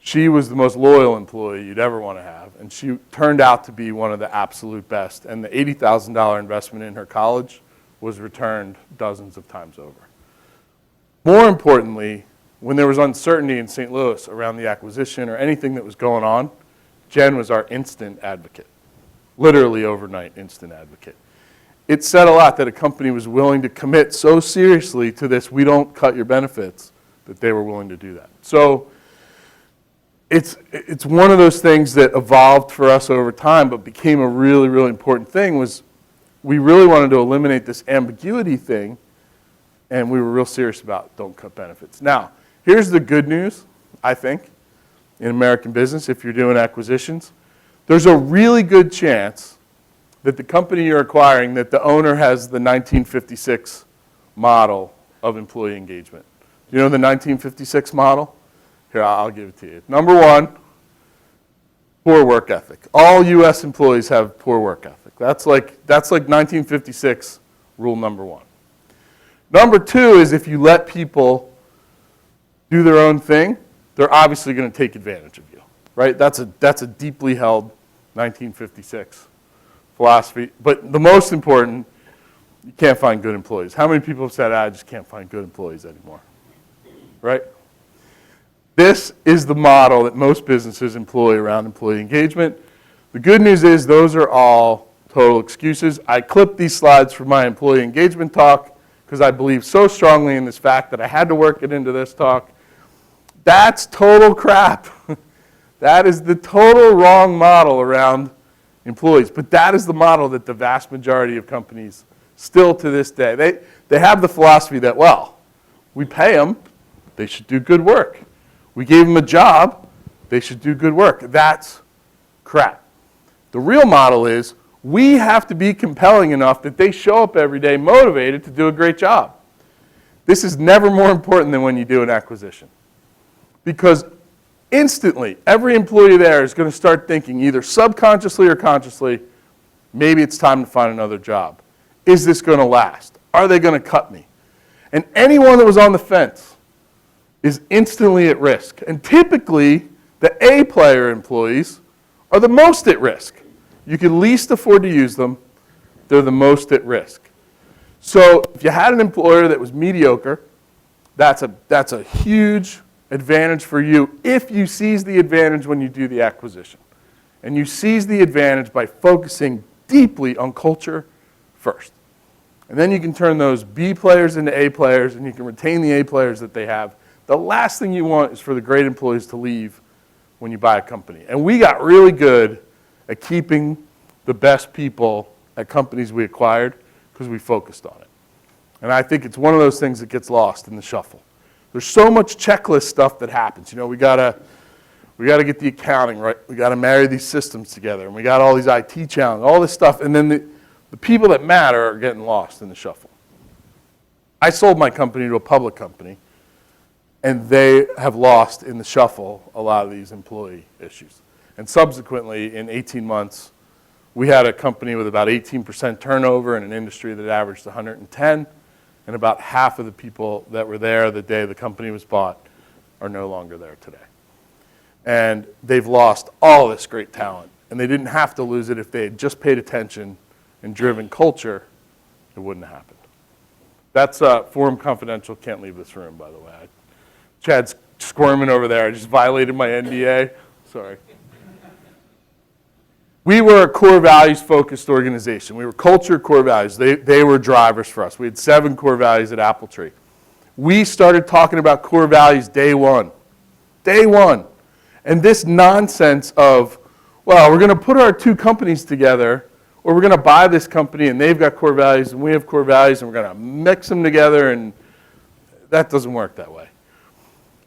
She was the most loyal employee you'd ever want to have, and she turned out to be one of the absolute best. And the $80,000 investment in her college was returned dozens of times over. More importantly, when there was uncertainty in St. Louis around the acquisition or anything that was going on, Jen was our instant advocate, literally overnight instant advocate. It said a lot that a company was willing to commit so seriously to this, we don't cut your benefits, that they were willing to do that. So it's one of those things that evolved for us over time, but became a really, really important thing. Was we really wanted to eliminate this ambiguity thing, and we were real serious about don't cut benefits. Now, here's the good news, I think, in American business, if you're doing acquisitions. There's a really good chance that the company you're acquiring, that the owner has the 1956 model of employee engagement. You know the 1956 model? Here, I'll give it to you. Number 1, poor work ethic. All U.S. employees have poor work ethic. That's like 1956 rule number 1. Number 2 is if you let people do their own thing, they're obviously going to take advantage of you, right? That's a deeply held 1956 philosophy. But the most important, you can't find good employees. How many people have said, I just can't find good employees anymore, right? This is the model that most businesses employ around employee engagement. The good news is those are all total excuses. I clipped these slides for my employee engagement talk because I believe so strongly in this fact that I had to work it into this talk. That's total crap. That is the total wrong model around employees. But that is the model that the vast majority of companies still to this day, they have the philosophy that, well, we pay them, they should do good work. We gave them a job, they should do good work. That's crap. The real model is we have to be compelling enough that they show up every day motivated to do a great job. This is never more important than when you do an acquisition. Because instantly, every employee there is going to start thinking, either subconsciously or consciously, maybe it's time to find another job. Is this going to last? Are they going to cut me? And anyone that was on the fence is instantly at risk. And typically, the A-player employees are the most at risk. You can least afford to use them. They're the most at risk. So if you had an employer that was mediocre, that's a huge advantage for you if you seize the advantage when you do the acquisition. And you seize the advantage by focusing deeply on culture first. And then you can turn those B players into A players, and you can retain the A players that they have. The last thing you want is for the great employees to leave when you buy a company. And we got really good at keeping the best people at companies we acquired because we focused on it. And I think it's one of those things that gets lost in the shuffle. There's so much checklist stuff that happens. You know, we gotta get the accounting right. We gotta marry these systems together, and we got all these IT challenges, all this stuff, and then the people that matter are getting lost in the shuffle. I sold my company to a public company, and they have lost in the shuffle a lot of these employee issues. And subsequently, in 18 months, we had a company with about 18% turnover in an industry that averaged 110, and about half of the people that were there the day the company was bought are no longer there today. and they've lost all this great talent. And they didn't have to lose it if they had just paid attention and driven culture. It wouldn't have happened. That's Forum Confidential. Can't leave this room, by the way. Chad's squirming over there. I just violated my NDA. Sorry. We were a core values-focused organization. We were culture, core values. They were drivers for us. We had 7 core values at Appletree. We started talking about core values day one. Day one. And this nonsense of, well, we're going to put our 2 companies together, or we're going to buy this company and they've got core values and we have core values and we're going to mix them together, and that doesn't work that way.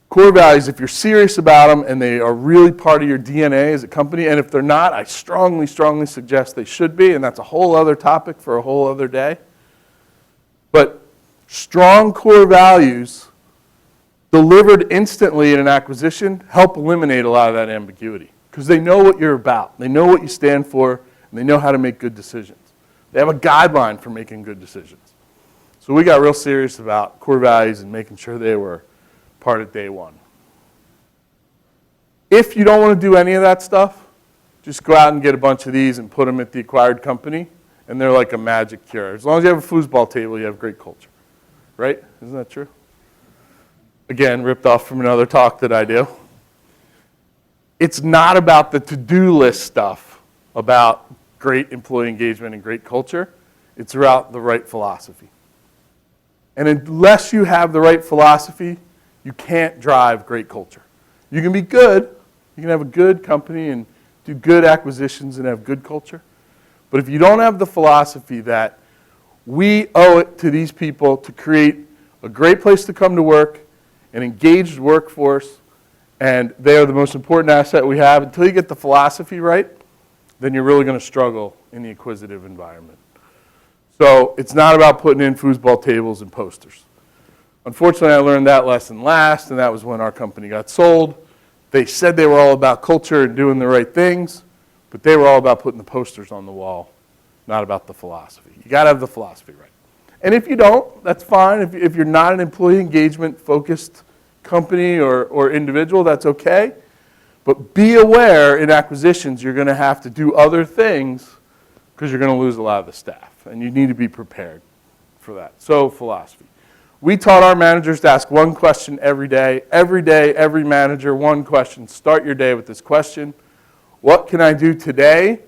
Core values, if you're serious about them and they are really part of your DNA as a company, and if they're not, I strongly, strongly suggest they should be, and that's a whole other topic for a whole other day. But strong core values delivered instantly in an acquisition help eliminate a lot of that ambiguity, because they know what you're about, they know what you stand for, and they know how to make good decisions. They have a guideline for making good decisions. So we got real serious about core values and making sure they were part of day one. If you don't want to do any of that stuff, just go out and get a bunch of these and put them at the acquired company, and they're like a magic cure. As long as you have a foosball table, you have great culture. Right? Isn't that true? Again, ripped off from another talk that I do. It's not about the to-do list stuff about great employee engagement and great culture. It's about the right philosophy. And unless you have the right philosophy, you can't drive great culture. You can be good, you can have a good company and do good acquisitions and have good culture. But if you don't have the philosophy that we owe it to these people to create a great place to come to work, an engaged workforce, and they are the most important asset we have, until you get the philosophy right, then you're really going to struggle in the acquisitive environment. So it's not about putting in foosball tables and posters. Unfortunately, I learned that lesson last, and that was when our company got sold. They said they were all about culture and doing the right things, but they were all about putting the posters on the wall, not about the philosophy. You got to have the philosophy right. And if you don't, that's fine. If you're not an employee engagement focused company or individual, that's okay. But be aware in acquisitions, you're going to have to do other things because you're going to lose a lot of the staff. And you need to be prepared for that. So philosophy. We taught our managers to ask one question every day. Every day, every manager, one question. Start your day with this question. What can I do today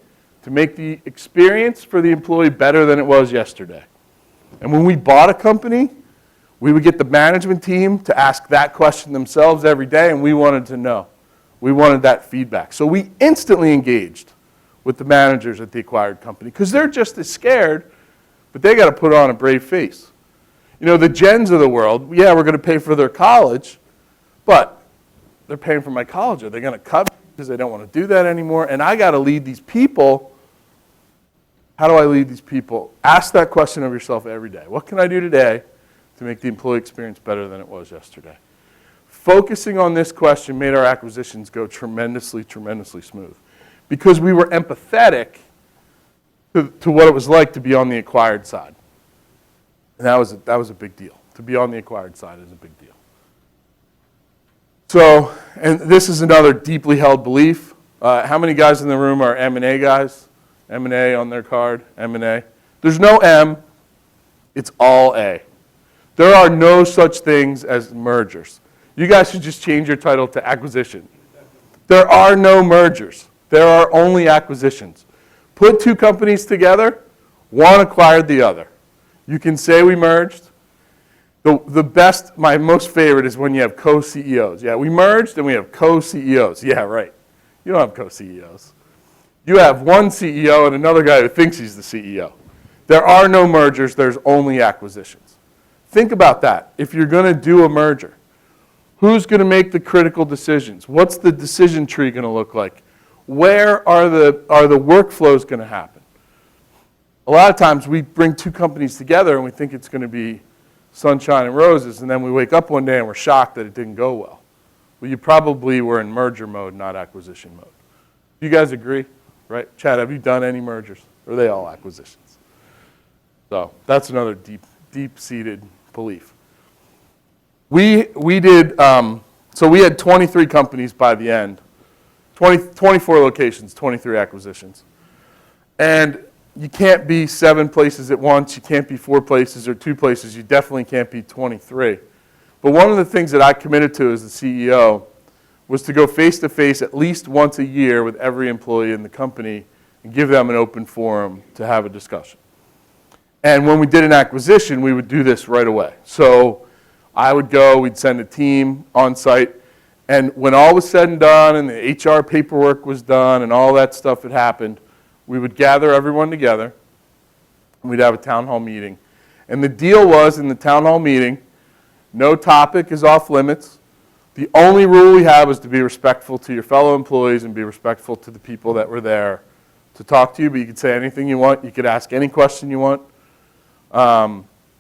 to make the experience for the employee better than it was yesterday? And when we bought a company, we would get the management team to ask that question themselves every day, and we wanted to know. We wanted that feedback. So we instantly engaged with the managers at the acquired company because they're just as scared, but they got to put on a brave face. You know, the Gens of the world, yeah, we're going to pay for their college, but they're paying for my college. Are they going to cut because they don't want to do that anymore? And I got to lead these people. How do I lead these people? Ask that question of yourself every day. What can I do today to make the employee experience better than it was yesterday? Focusing on this question made our acquisitions go tremendously, tremendously smooth because we were empathetic to what it was like to be on the acquired side. And that was a big deal. To be on the acquired side is a big deal. So, and this is another deeply held belief. How many guys in the room are M&A guys? M&A on their card, M&A. There's no M, it's all A. There are no such things as mergers. You guys should just change your title to acquisition. There are no mergers. There are only acquisitions. Put 2 companies together, one acquired the other. You can say we merged. The best, my most favorite is when you have co-CEOs. Yeah, we merged and we have co-CEOs. Yeah, right. You don't have co-CEOs. You have one CEO and another guy who thinks he's the CEO. There are no mergers, there's only acquisitions. Think about that. If you're going to do a merger, who's going to make the critical decisions? What's the decision tree going to look like? Where are the workflows going to happen? A lot of times we bring 2 companies together and we think it's going to be sunshine and roses, and then we wake up one day and we're shocked that it didn't go well. Well, you probably were in merger mode, not acquisition mode. Do you guys agree? Right? Chad, have you done any mergers? Or are they all acquisitions? So that's another deep-seated belief. We did, so we had 23 companies by the end 24 locations, 23 acquisitions. And you can't be 7 places at once. You can't be 4 places or 2 places. You definitely can't be 23. But one of the things that I committed to as the CEO was to go face-to-face at least once a year with every employee in the company and give them an open forum to have a discussion. And when we did an acquisition, we would do this right away. So I would go, we'd send a team on site, and when all was said and done and the HR paperwork was done and all that stuff had happened, we would gather everyone together, and we'd have a town hall meeting. And the deal was, in the town hall meeting, no topic is off limits. The only rule we had was to be respectful to your fellow employees and be respectful to the people that were there to talk to you, but you could say anything you want. You could ask any question you want.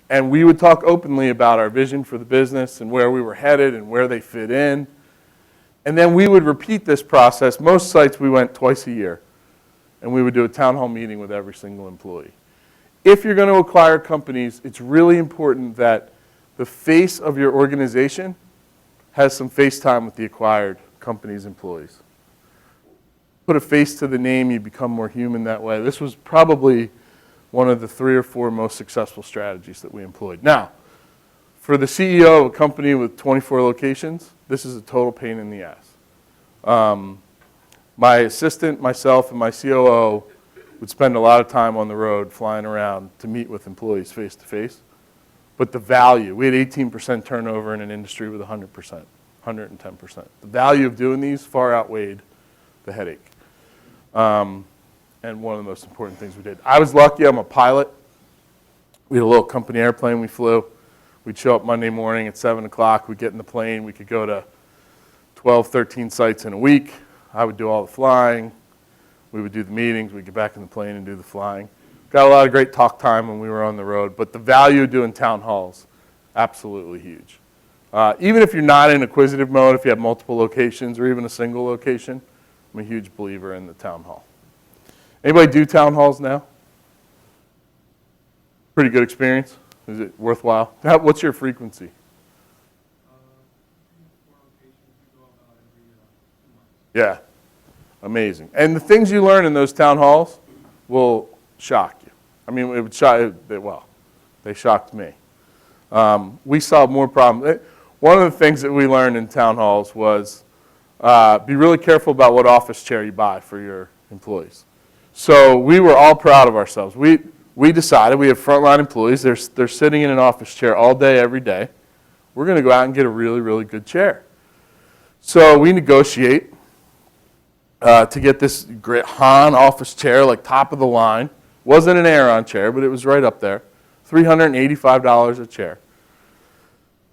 And we would talk openly about our vision for the business and where we were headed and where they fit in. And then we would repeat this process. Most sites we went twice a year. And we would do a town hall meeting with every single employee. If you're going to acquire companies, it's really important that the face of your organization has some face time with the acquired company's employees. Put a face to the name, you become more human that way. This was probably one of the 3 or 4 most successful strategies that we employed. Now, for the CEO of a company with 24 locations, this is a total pain in the ass. My assistant, myself, and my COO would spend a lot of time on the road flying around to meet with employees face to face. But the value, we had 18% turnover in an industry with 100%, 110%. The value of doing these far outweighed the headache. And one of the most important things we did. I was lucky, I'm a pilot. We had a little company airplane we flew. We'd show up Monday morning at 7 o'clock. We'd get in the plane. We could go to 12, 13 sites in a week. I would do all the flying. We would do the meetings. We'd get back in the plane and do the flying. Got a lot of great talk time when we were on the road. But the value of doing town halls, absolutely huge. Even if you're not in acquisitive mode, if you have multiple locations or even a single location, I'm a huge believer in the town hall. Anybody do town halls now? Pretty good experience? Is it worthwhile? What's your frequency? Yeah, amazing. And the things you learn in those town halls will shock you. I mean, it would shock, well, they shocked me. We solved more problems. One of the things that we learned in town halls was be really careful about what office chair you buy for your employees. So we were all proud of ourselves. We decided, we have frontline employees, they're sitting in an office chair all day, every day. We're going to go out and get a really, really good chair. So we negotiate to get this great Han office chair, like top of the line. Wasn't an Aeron chair, but it was right up there. $385 a chair.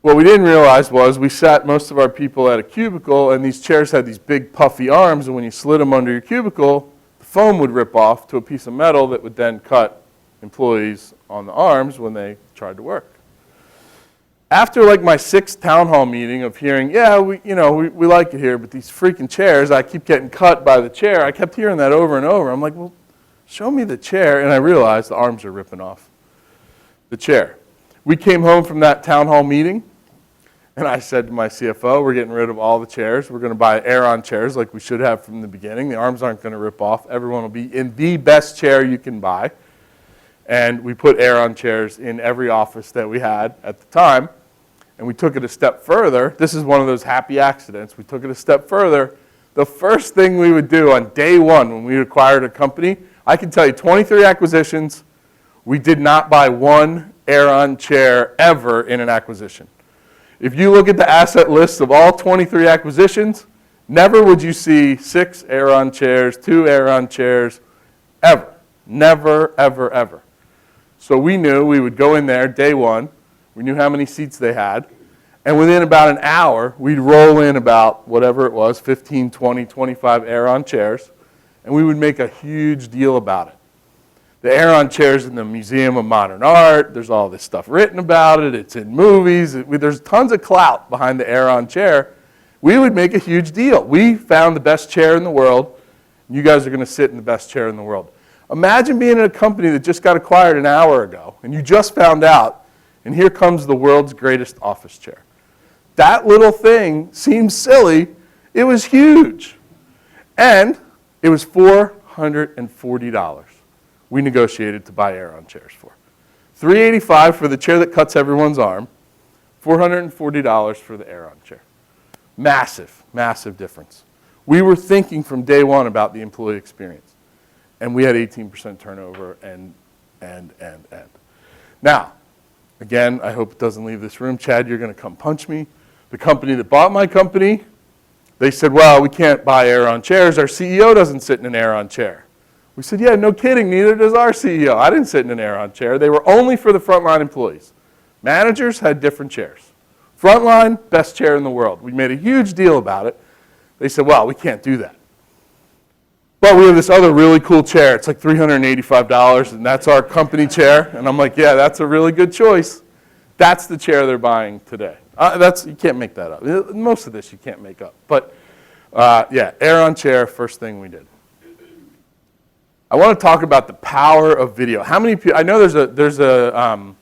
What we didn't realize was we sat most of our people at a cubicle, and these chairs had these big puffy arms, and when you slid them under your cubicle, the foam would rip off to a piece of metal that would then cut employees on the arms when they tried to work. After like my 6th town hall meeting of hearing, yeah, we like it here, but these freaking chairs, I keep getting cut by the chair. I kept hearing that over and over. I'm like, well, show me the chair. And I realized the arms are ripping off the chair. We came home from that town hall meeting, and I said to my CFO, we're getting rid of all the chairs. We're going to buy Aeron chairs like we should have from the beginning. The arms aren't going to rip off. Everyone will be in the best chair you can buy. And we put Aeron chairs in every office that we had at the time. And we took it a step further. This is one of those happy accidents. We took it a step further. The first thing we would do on day one when we acquired a company, I can tell you 23 acquisitions, we did not buy one Aeron chair ever in an acquisition. If you look at the asset list of all 23 acquisitions, never would you see 6 Aeron chairs, 2 Aeron chairs, ever. Never, ever, ever. So we knew we would go in there day one. We knew how many seats they had. And within about an hour, we'd roll in about whatever it was, 15, 20, 25 Aeron chairs, and we would make a huge deal about it. The Aeron chair's in the Museum of Modern Art. There's all this stuff written about it. It's in movies. There's tons of clout behind the Aeron chair. We would make a huge deal. We found the best chair in the world. You guys are going to sit in the best chair in the world. Imagine being in a company that just got acquired an hour ago, and you just found out, and here comes the world's greatest office chair. That little thing seems silly. It was huge. And it was $440 we negotiated to buy Aeron chairs for. $385 for the chair that cuts everyone's arm, $440 for the Aeron chair. Massive, massive difference. We were thinking from day one about the employee experience, and we had 18% turnover and. Now, again, I hope it doesn't leave this room. Chad, you're going to come punch me. The company that bought my company, they said, well, we can't buy Aeron chairs. Our CEO doesn't sit in an Aeron chair. We said, yeah, no kidding, neither does our CEO. I didn't sit in an Aeron chair. They were only for the frontline employees. Managers had different chairs. Frontline, best chair in the world. We made a huge deal about it. They said, well, we can't do that. But we have this other really cool chair. It's like $385, and that's our company chair. And I'm like, yeah, that's a really good choice. That's the chair they're buying today. You can't make that up. Most of this you can't make up. But yeah, Aeron chair, first thing we did. I want to talk about the power of video. How many people? I know there's a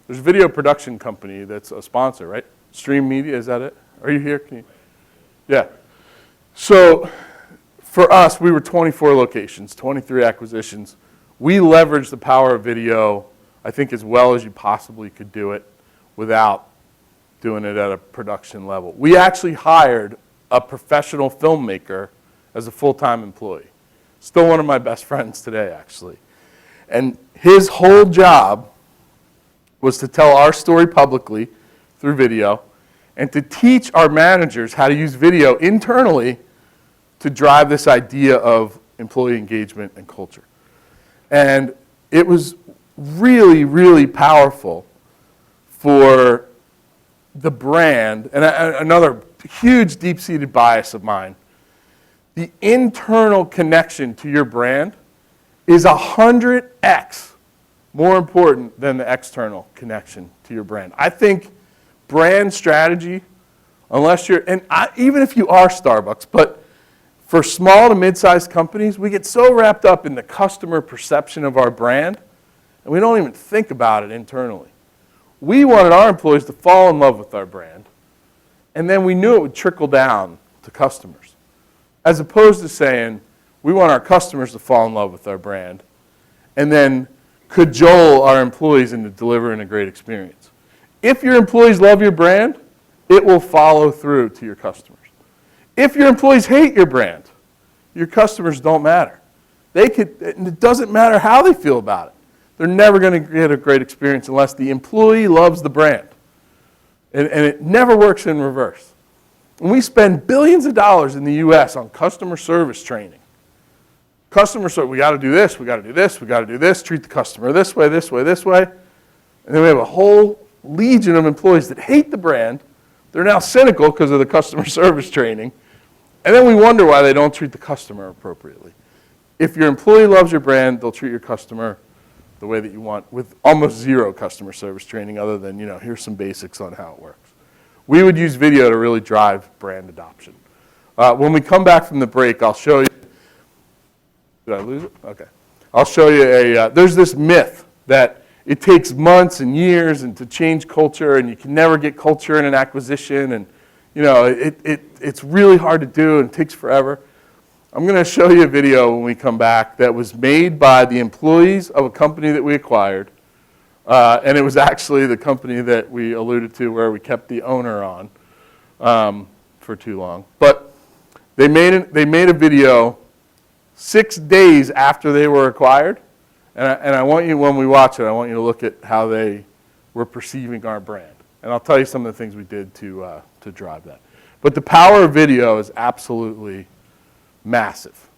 video production company that's a sponsor, right? Stream Media, is that it? Are you here? Yeah. So for us, we were 24 locations, 23 acquisitions. We leveraged the power of video, I think, as well as you possibly could do it without doing it at a production level. We actually hired a professional filmmaker as a full-time employee. Still one of my best friends today, actually. And his whole job was to tell our story publicly through video and to teach our managers how to use video internally to drive this idea of employee engagement and culture. And it was really, really powerful for the brand. And another huge deep-seated bias of mine, the internal connection to your brand is 100x more important than the external connection to your brand. I think brand strategy, unless you're, even if you are Starbucks, but for small to mid-sized companies, we get so wrapped up in the customer perception of our brand, and we don't even think about it internally. We wanted our employees to fall in love with our brand, and then we knew it would trickle down to customers. As opposed to saying, we want our customers to fall in love with our brand, and then cajole our employees into delivering a great experience. If your employees love your brand, it will follow through to your customers. If your employees hate your brand, your customers don't matter. It doesn't matter how they feel about it. They're never going to get a great experience unless the employee loves the brand. And it never works in reverse. And we spend billions of dollars in the US on customer service training. Customer service, we got to do this, we got to do this, we got to do this, treat the customer this way, this way, this way. And then we have a whole legion of employees that hate the brand. They're now cynical because of the customer service training. And then we wonder why they don't treat the customer appropriately. If your employee loves your brand, they'll treat your customer the way that you want with almost zero customer service training other than, here's some basics on how it works. We would use video to really drive brand adoption. When we come back from the break, I'll show you. Did I lose it? Okay. I'll show you there's this myth that it takes months and years and to change culture, and you can never get culture in an acquisition, and it's really hard to do and it takes forever. I'm going to show you a video when we come back that was made by the employees of a company that we acquired, and it was actually the company that we alluded to where we kept the owner on for too long. But they made a video 6 days after they were acquired, and I want you, when we watch it, I want you to look at how they were perceiving our brand. And I'll tell you some of the things we did to drive that. But the power of video is absolutely massive.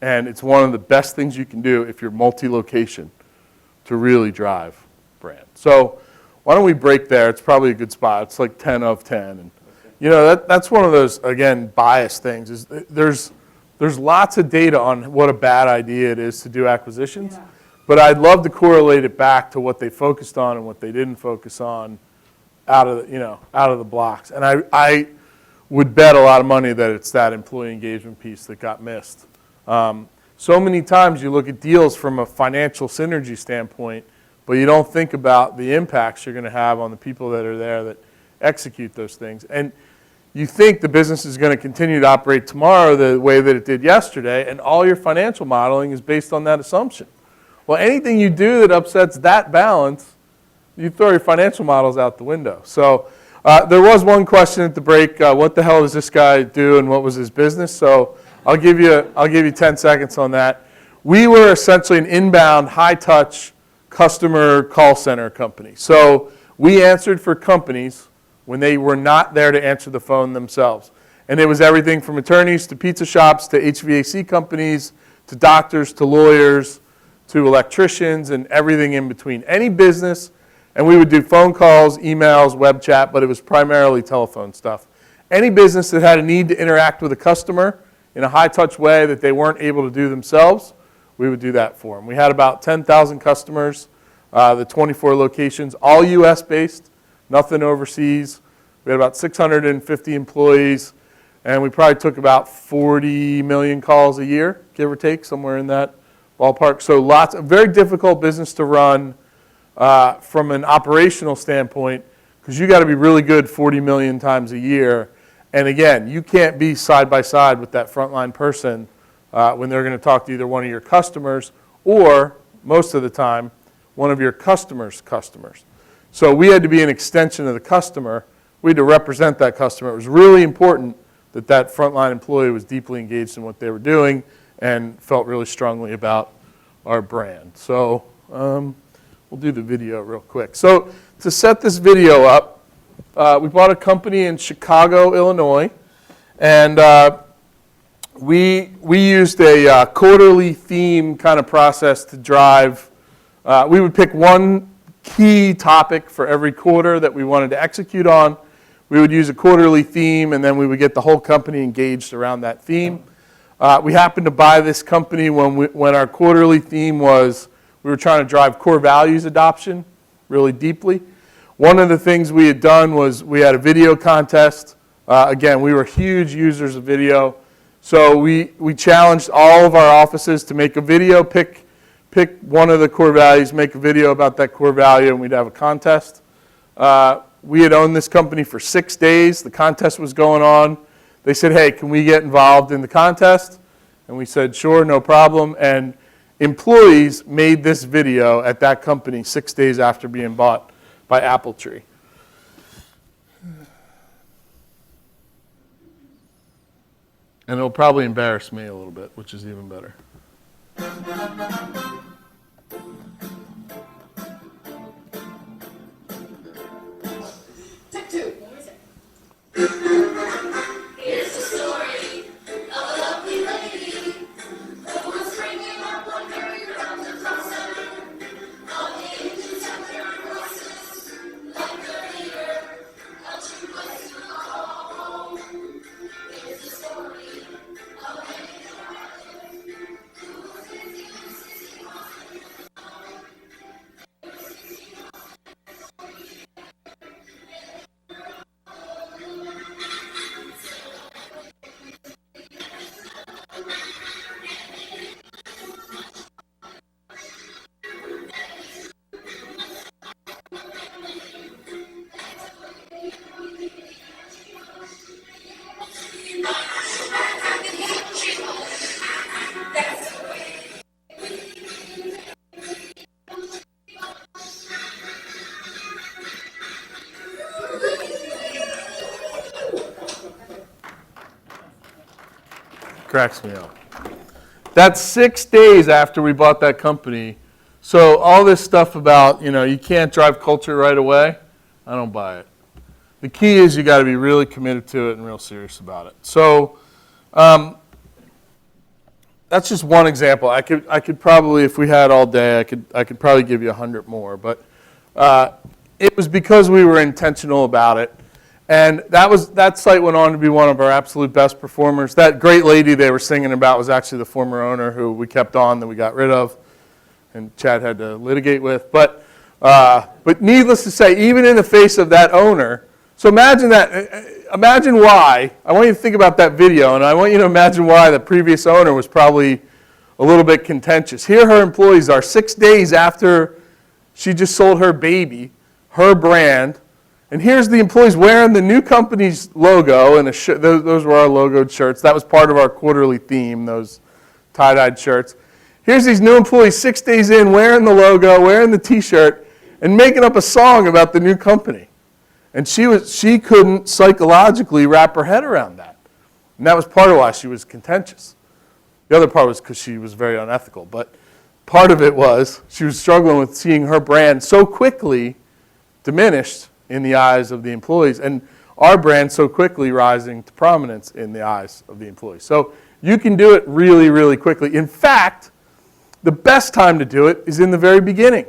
And it's one of the best things you can do if you're multi-location to really drive brand. So why don't we break there? It's probably a good spot. It's like 10 of 10. And that's one of those, again, bias things. Is there's lots of data on what a bad idea it is to do acquisitions. Yeah. But I'd love to correlate it back to what they focused on and what they didn't focus on out of the blocks. And I would bet a lot of money that it's that employee engagement piece that got missed. So many times you look at deals from a financial synergy standpoint, but you don't think about the impacts you're going to have on the people that are there that execute those things. And you think the business is going to continue to operate tomorrow the way that it did yesterday, and all your financial modeling is based on that assumption. Well, anything you do that upsets that balance, you throw your financial models out the window. So there was one question at the break, what the hell does this guy do and what was his business? So I'll give you 10 seconds on that. We were essentially an inbound, high-touch customer call center company. So we answered for companies when they were not there to answer the phone themselves. And it was everything from attorneys to pizza shops to HVAC companies to doctors to lawyers to electricians and everything in between. Any business, and we would do phone calls, emails, web chat, but it was primarily telephone stuff. Any business that had a need to interact with a customer in a high-touch way that they weren't able to do themselves, we would do that for them. We had about 10,000 customers, the 24 locations, all U.S.-based, nothing overseas. We had about 650 employees, and we probably took about 40 million calls a year, give or take, somewhere in that ballpark. So lots of very difficult business to run from an operational standpoint, because you got to be really good 40 million times a year. And again, you can't be side by side with that frontline person when they're going to talk to either one of your customers or, most of the time, one of your customers' customers. So we had to be an extension of the customer. We had to represent that customer. It was really important that that frontline employee was deeply engaged in what they were doing and felt really strongly about our brand. So we'll do the video real quick. So to set this video up, we bought a company in Chicago, Illinois, and we used a quarterly theme kind of process to drive. We would pick one key topic for every quarter that we wanted to execute on. We would use a quarterly theme, and then we would get the whole company engaged around that theme. We happened to buy this company when our quarterly theme was we were trying to drive core values adoption really deeply. One of the things we had done was we had a video contest. Again, we were huge users of video. So we challenged all of our offices to make a video, pick one of the core values, make a video about that core value, and we'd have a contest. We had owned this company for 6 days. The contest was going on. They said, hey, can we get involved in the contest? And we said, sure, no problem. And employees made this video at that company 6 days after being bought by Appletree. And it'll probably embarrass me a little bit, which is even better. Take two. Here's the story of a lovely lady who was bringing up one very round the closet. All the ages have their voices, like a leader, a true place to call home. Here's the story of a lady who was 50 or 60 miles Cracks me up. That's 6 days after we bought that company. So all this stuff about, you can't drive culture right away, I don't buy it. The key is you got to be really committed to it and real serious about it. So that's just one example. I could probably, if we had all day, I could probably give you 100 more. But it was because we were intentional about it. And that site went on to be one of our absolute best performers. That great lady they were singing about was actually the former owner who we kept on that we got rid of, and Chad had to litigate with. But needless to say, even in the face of that owner, so imagine that. Imagine why. I want you to think about that video, and I want you to imagine why the previous owner was probably a little bit contentious. Here her employees are 6 days after she just sold her baby, her brand, And here's the employees wearing the new company's logo, and those were our logoed shirts. That was part of our quarterly theme, those tie-dyed shirts. Here's these new employees 6 days in, wearing the logo, wearing the T-shirt, and making up a song about the new company. And she couldn't psychologically wrap her head around that. And that was part of why she was contentious. The other part was because she was very unethical. But part of it was she was struggling with seeing her brand so quickly diminished in the eyes of the employees, and our brand so quickly rising to prominence in the eyes of the employees. So you can do it really, really quickly. In fact, the best time to do it is in the very beginning.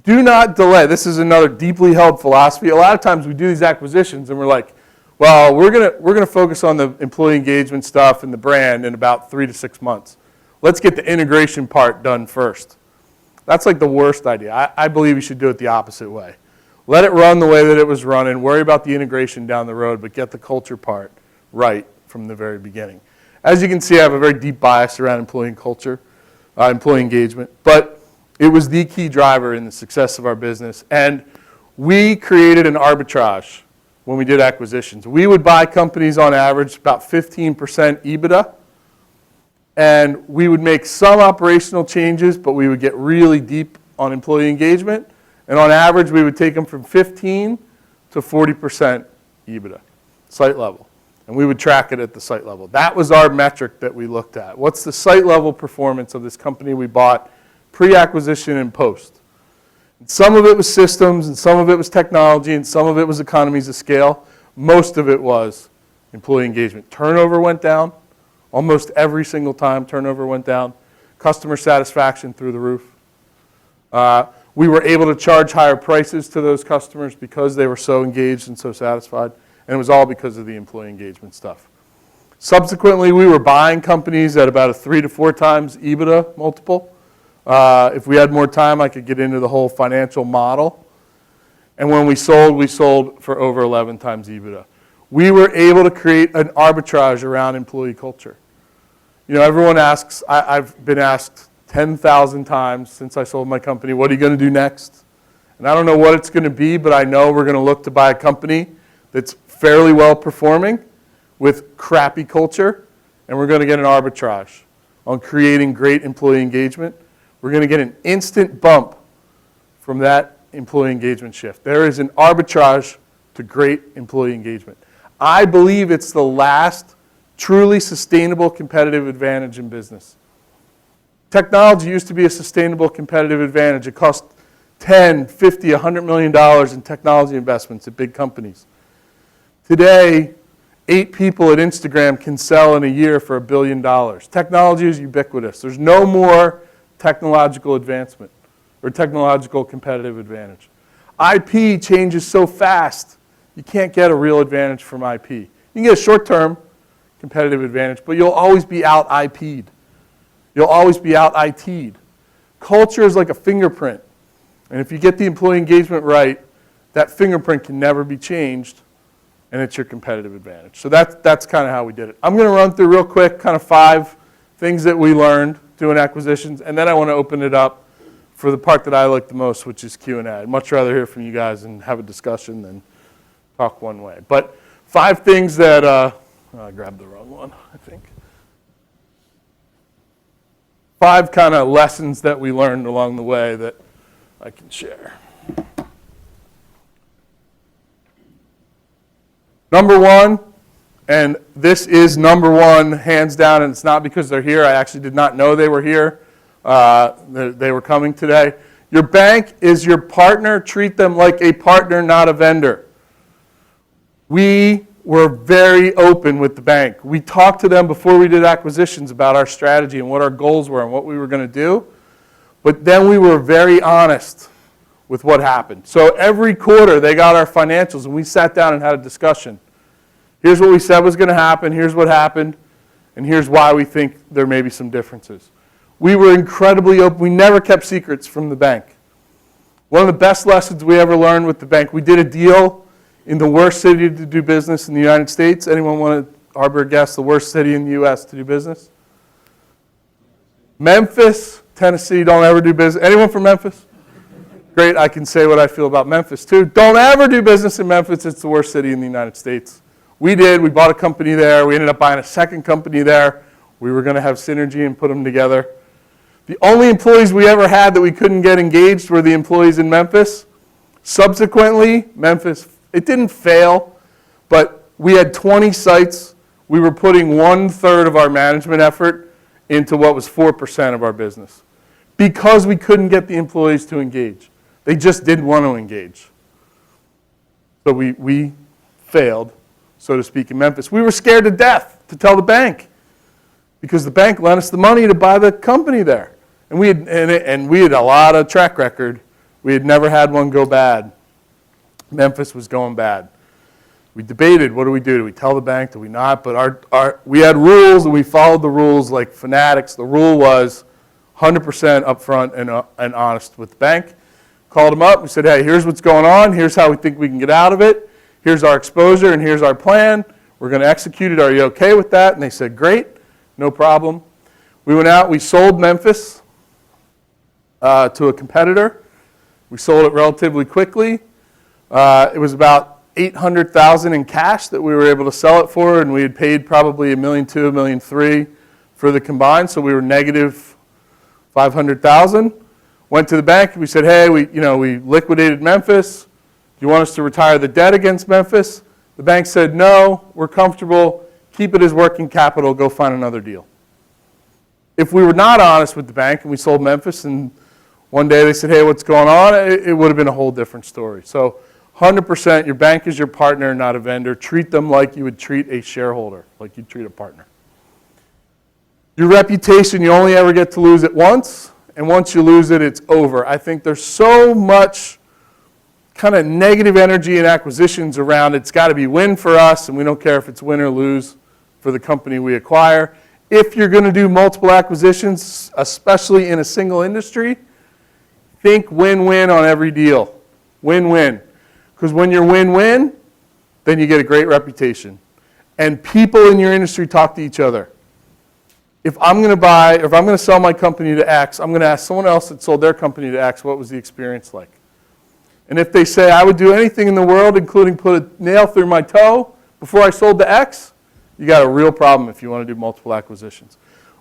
Do not delay. This is another deeply held philosophy. A lot of times we do these acquisitions and we're like, well, we're gonna focus on the employee engagement stuff and the brand in about 3 to 6 months. Let's get the integration part done first. That's like the worst idea. I believe you should do it the opposite way. Let it run the way that it was running. Worry about the integration down the road, but get the culture part right from the very beginning. As you can see, I have a very deep bias around employee culture, employee engagement, but it was the key driver in the success of our business. And we created an arbitrage when we did acquisitions. We would buy companies on average about 15% EBITDA, and we would make some operational changes, but we would get really deep on employee engagement. And on average, we would take them from 15 to 40% EBITDA, site level. And we would track it at the site level. That was our metric that we looked at. What's the site level performance of this company we bought pre-acquisition and post? And some of it was systems, and some of it was technology, and some of it was economies of scale. Most of it was employee engagement. Turnover went down. Almost every single time turnover went down. Customer satisfaction through the roof. We were able to charge higher prices to those customers because they were so engaged and so satisfied. And it was all because of the employee engagement stuff. Subsequently, we were buying companies at about a 3 to 4 times EBITDA multiple. If we had more time, I could get into the whole financial model. And when we sold for over 11 times EBITDA. We were able to create an arbitrage around employee culture. You know, everyone asks, I've been asked 10,000 times since I sold my company, what are you going to do next? And I don't know what it's going to be, but I know we're going to look to buy a company that's fairly well performing with crappy culture, and we're going to get an arbitrage on creating great employee engagement. We're going to get an instant bump from that employee engagement shift. There is an arbitrage to great employee engagement. I believe it's the last truly sustainable competitive advantage in business. Technology used to be a sustainable competitive advantage. It cost $10, $50, $100 million in technology investments at big companies. Today, 8 people at Instagram can sell in a year for $1 billion. Technology is ubiquitous. There's no more technological advancement or technological competitive advantage. IP changes so fast, you can't get a real advantage from IP. You can get a short-term competitive advantage, but you'll always be out-IP'd. You'll always be out-IT'd. Culture is like a fingerprint. And if you get the employee engagement right, that fingerprint can never be changed, and it's your competitive advantage. So that's kind of how we did it. I'm going to run through real quick kind of 5 things that we learned doing acquisitions, and then I want to open it up for the part that I like the most, which is Q&A. I'd much rather hear from you guys and have a discussion than talk one way. But 5 things that, I grabbed the wrong one, I think. 5 kind of lessons that we learned along the way that I can share. Number 1, and this is number 1 hands down, and it's not because they're here. I actually did not know they were here. They were coming today. Your bank is your partner. Treat them like a partner, not a vendor. We were very open with the bank. We talked to them before we did acquisitions about our strategy and what our goals were and what we were going to do. But then we were very honest with what happened. So every quarter they got our financials and we sat down and had a discussion. Here's what we said was going to happen, here's what happened, and here's why we think there may be some differences. We were incredibly open. We never kept secrets from the bank. One of the best lessons we ever learned with the bank, we did a deal in the worst city to do business in the United States. Anyone want to harbor a guess the worst city in the U.S. to do business? Memphis, Tennessee, don't ever do business. Anyone from Memphis? Great, I can say what I feel about Memphis too. Don't ever do business in Memphis. It's the worst city in the United States. We did. We bought a company there. We ended up buying a second company there. We were going to have synergy and put them together. The only employees we ever had that we couldn't get engaged were the employees in Memphis. Subsequently, Memphis, it didn't fail, but we had 20 sites. We were putting 1/3 of our management effort into what was 4% of our business because we couldn't get the employees to engage. They just didn't want to engage. So we failed, so to speak, in Memphis. We were scared to death to tell the bank because the bank lent us the money to buy the company there. And we had a lot of track record. We had never had one go bad. Memphis was going bad. We debated, what do we do? Do we tell the bank? Do we not? But we had rules, and we followed the rules like fanatics. The rule was 100% upfront and honest with the bank. Called them up. We said, hey, here's what's going on. Here's how we think we can get out of it. Here's our exposure, and here's our plan. We're going to execute it. Are you okay with that? And they said, great, no problem. We went out. We sold Memphis to a competitor. We sold it relatively quickly. It was about $800,000 in cash that we were able to sell it for, and we had paid probably $1.2 million, $1.3 million for the combined, so we were negative $500,000. Went to the bank, we said, hey, we liquidated Memphis. Do you want us to retire the debt against Memphis? The bank said, no, we're comfortable. Keep it as working capital. Go find another deal. If we were not honest with the bank and we sold Memphis and one day they said, hey, what's going on? It would have been a whole different story. So 100%, your bank is your partner, not a vendor. Treat them like you would treat a shareholder, like you'd treat a partner. Your reputation, you only ever get to lose it once. And once you lose it, it's over. I think there's so much kind of negative energy and acquisitions around it's got to be win for us, and we don't care if it's win or lose for the company we acquire. If you're going to do multiple acquisitions, especially in a single industry, think win-win on every deal. Win-win. Because when you're win-win, then you get a great reputation. And people in your industry talk to each other. If I'm going to sell my company to X, I'm going to ask someone else that sold their company to X, what was the experience like? And if they say, I would do anything in the world, including put a nail through my toe before I sold to X, you got a real problem if you want to do multiple acquisitions.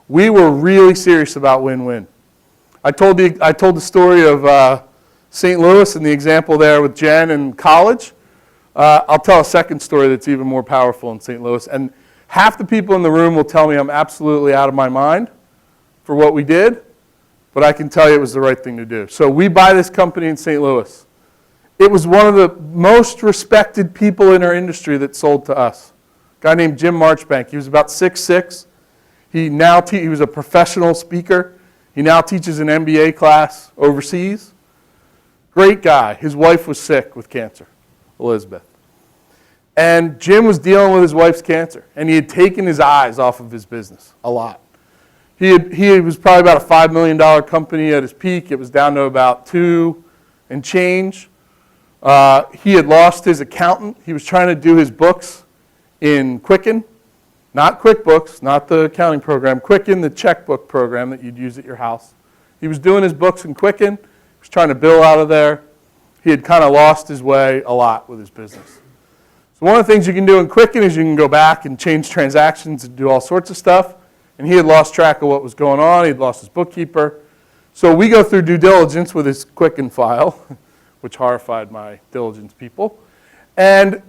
We were really serious about win-win. I told the story of St. Louis and the example there with Jen in college. I'll tell a second story that's even more powerful in St. Louis. And half the people in the room will tell me I'm absolutely out of my mind for what we did, but I can tell you it was the right thing to do. So we buy this company in St. Louis. It was one of the most respected people in our industry that sold to us. A guy named Jim Marchbank. He was about 6'6". He was a professional speaker. He now teaches an MBA class overseas. Great guy. His wife was sick with cancer, Elizabeth. And Jim was dealing with his wife's cancer, and he had taken his eyes off of his business a lot. He was probably about a $5 million company at his peak. It was down to about $2 and change. He had lost his accountant. He was trying to do his books in Quicken, not QuickBooks, not the accounting program, Quicken, the checkbook program that you'd use at your house. He was doing his books in Quicken. He was trying to bill out of there. He had kind of lost his way a lot with his business. So one of the things you can do in Quicken is you can go back and change transactions and do all sorts of stuff. And he had lost track of what was going on. He had lost his bookkeeper. So we go through due diligence with his Quicken file, which horrified my diligence people. And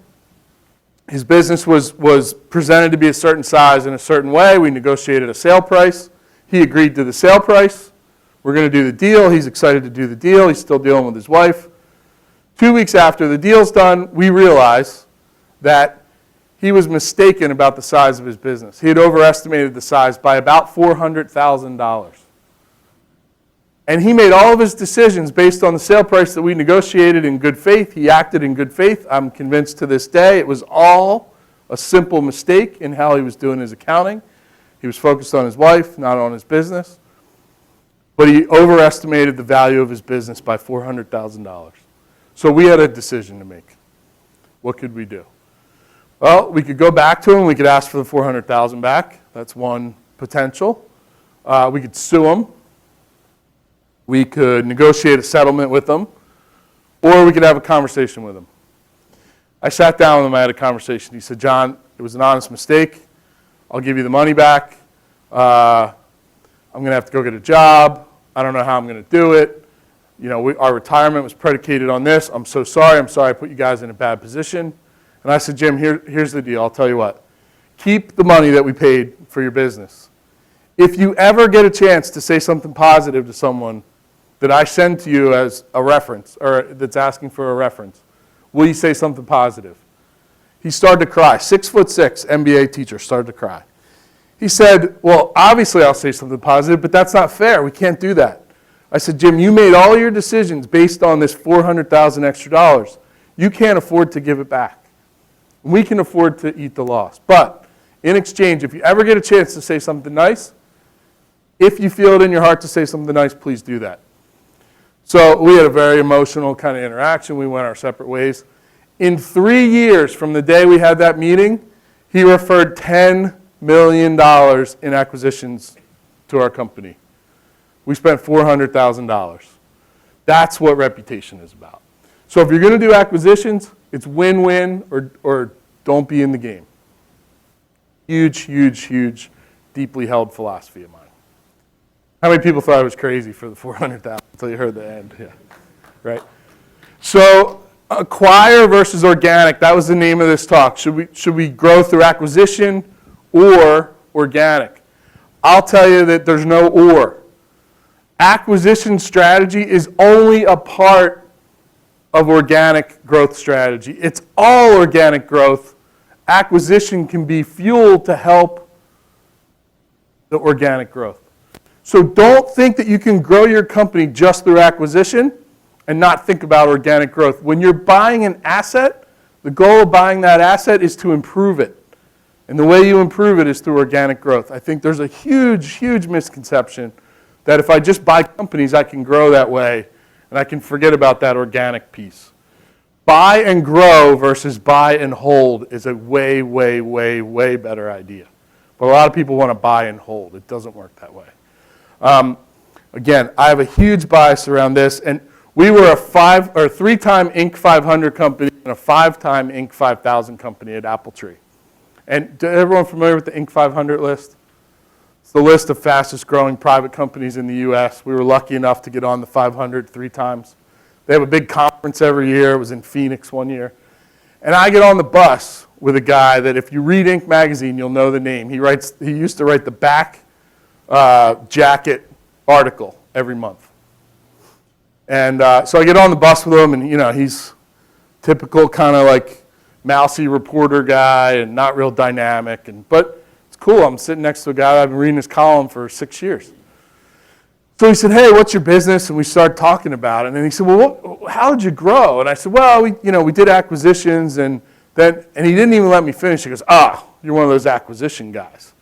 his business was presented to be a certain size in a certain way. We negotiated a sale price. He agreed to the sale price. We're going to do the deal. He's excited to do the deal. He's still dealing with his wife. 2 weeks after the deal's done, we realize that he was mistaken about the size of his business. He had overestimated the size by about $400,000. And he made all of his decisions based on the sale price that we negotiated in good faith. He acted in good faith. I'm convinced to this day it was all a simple mistake in how he was doing his accounting. He was focused on his wife, not on his business. But he overestimated the value of his business by $400,000. So we had a decision to make. What could we do? Well, we could go back to him. We could ask for the $400,000 back. That's one potential. We could sue him. We could negotiate a settlement with him. or we could have a conversation with him. I sat down with him, I had a conversation. He said, John, it was an honest mistake. I'll give you the money back. I'm going to have to go get a job. I don't know how I'm going to do it. You know, our retirement was predicated on this. I'm so sorry. I'm sorry I put you guys in a bad position. And I said, Jim, here's the deal. I'll tell you what. Keep the money that we paid for your business. If you ever get a chance to say something positive to someone that I send to you as a reference, or that's asking for a reference, will you say something positive? He started to cry. 6'6", MBA teacher, started to cry. He said, well, obviously I'll say something positive, but that's not fair. We can't do that. I said, Jim, you made all your decisions based on this $400,000 extra dollars. You can't afford to give it back. We can afford to eat the loss. But in exchange, if you ever get a chance to say something nice, if you feel it in your heart to say something nice, please do that. So we had a very emotional kind of interaction. We went our separate ways. In 3 years from the day we had that meeting, he referred $10 million in acquisitions to our company. We spent $400,000. That's what reputation is about. So if you're going to do acquisitions, it's win-win or don't be in the game. Huge, huge, huge, deeply held philosophy of mine. How many people thought I was crazy for the $400,000 until you heard the end? Yeah, right. So acquire versus organic, that was the name of this talk. Should we grow through acquisition or organic? I'll tell you that there's no or. Acquisition strategy is only a part of organic growth strategy. It's all organic growth. Acquisition can be fuel to help the organic growth. So don't think that you can grow your company just through acquisition and not think about organic growth. When you're buying an asset, the goal of buying that asset is to improve it. And the way you improve it is through organic growth. I think there's a huge, huge misconception that if I just buy companies, I can grow that way, and I can forget about that organic piece. Buy and grow versus buy and hold is a way, way, way, way better idea. But a lot of people want to buy and hold. It doesn't work that way. Again, I have a huge bias around this, and we were a 3-time Inc. 500 company and a 5-time Inc. 5000 company at Appletree. And is everyone familiar with the Inc. 500 list? It's the list of fastest growing private companies in the U.S. We were lucky enough to get on the 500 3 times. They have a big conference every year. It was in Phoenix one year. And I get on the bus with a guy that if you read Inc. magazine, you'll know the name. He used to write the back jacket article every month. And so I get on the bus with him, and he's typical kind of like mousy reporter guy and not real dynamic. But it's cool. I'm sitting next to a guy that I've been reading his column for 6 years. So he said, hey, what's your business? And we started talking about it. And he said, well, how did you grow? And I said, well, we did acquisitions. And he didn't even let me finish. He goes, you're one of those acquisition guys.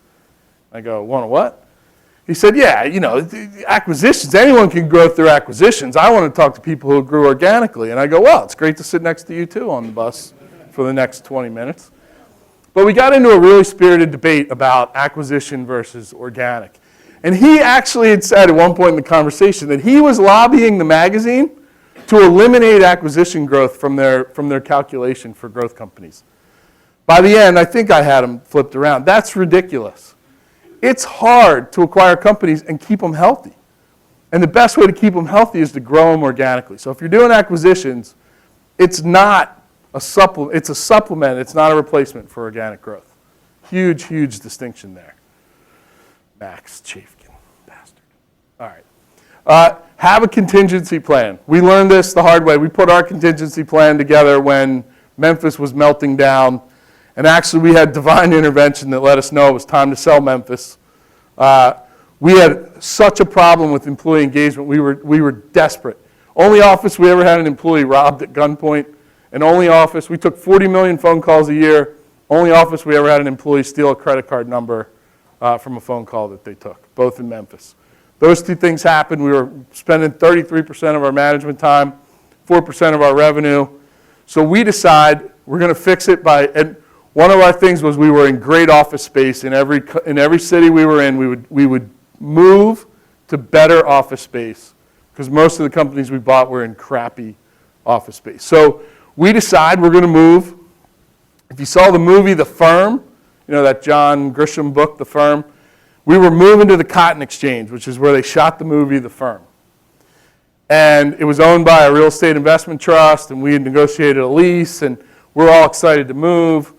I go, one of what? He said, yeah, acquisitions, anyone can grow through acquisitions. I want to talk to people who grew organically. And I go, well, it's great to sit next to you too on the bus for the next 20 minutes. But we got into a really spirited debate about acquisition versus organic. And he actually had said at one point in the conversation that he was lobbying the magazine to eliminate acquisition growth from their calculation for growth companies. By the end, I think I had him flipped around. That's ridiculous. It's hard to acquire companies and keep them healthy. And the best way to keep them healthy is to grow them organically. So if you're doing acquisitions, it's not a supplement. It's a supplement. It's not a replacement for organic growth. Huge, huge distinction there. Max Chafkin, bastard. All right. Have a contingency plan. We learned this the hard way. We put our contingency plan together when Memphis was melting down. And actually, we had divine intervention that let us know it was time to sell Memphis. We had such a problem with employee engagement. We were desperate. Only office we ever had an employee robbed at gunpoint. And only office, we took 40 million phone calls a year. Only office we ever had an employee steal a credit card number from a phone call that they took, both in Memphis. Those two things happened. We were spending 33% of our management time, 4% of our revenue. So we decide we're going to fix it by, and one of our things was we were in great office space in every city we were in. We would move to better office space because most of the companies we bought were in crappy office space. So we decide we're going to move. If you saw the movie The Firm, you know that John Grisham book, The Firm, we were moving to the Cotton Exchange, which is where they shot the movie The Firm. And it was owned by a real estate investment trust, and we had negotiated a lease, and we're all excited to move.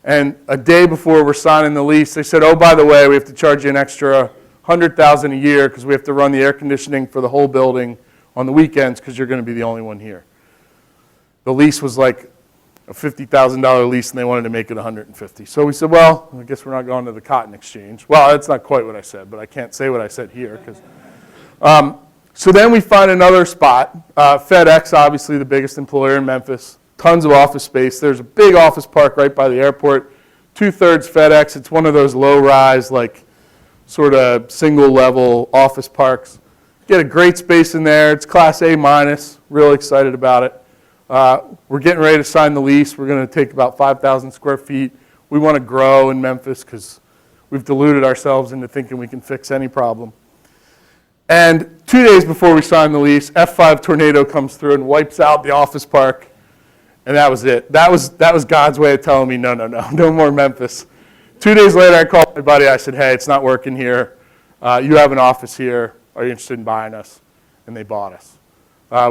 And a day before we're signing the lease, they said, oh, by the way, we have to charge you an extra $100,000 a year because we have to run the air conditioning for the whole building on the weekends because you're going to be the only one here. The lease was like a $50,000 lease, and they wanted to make it $150,000. So we said, well, I guess we're not going to the Cotton Exchange. Well, that's not quite what I said, but I can't say what I said here. So then we find another spot. FedEx, obviously the biggest employer in Memphis. Tons of office space. There's a big office park right by the airport. 2/3 FedEx. It's one of those low-rise, like sort of single-level office parks. Get a great space in there. It's Class A minus. Really excited about it. We're getting ready to sign the lease. We're going to take about 5,000 square feet. We want to grow in Memphis because we've deluded ourselves into thinking we can fix any problem. And 2 days before we sign the lease, F5 tornado comes through and wipes out the office park. And that was it. That was God's way of telling me, no more Memphis. 2 days later, I called my buddy. I said, hey, it's not working here. You have an office here. Are you interested in buying us? And they bought us.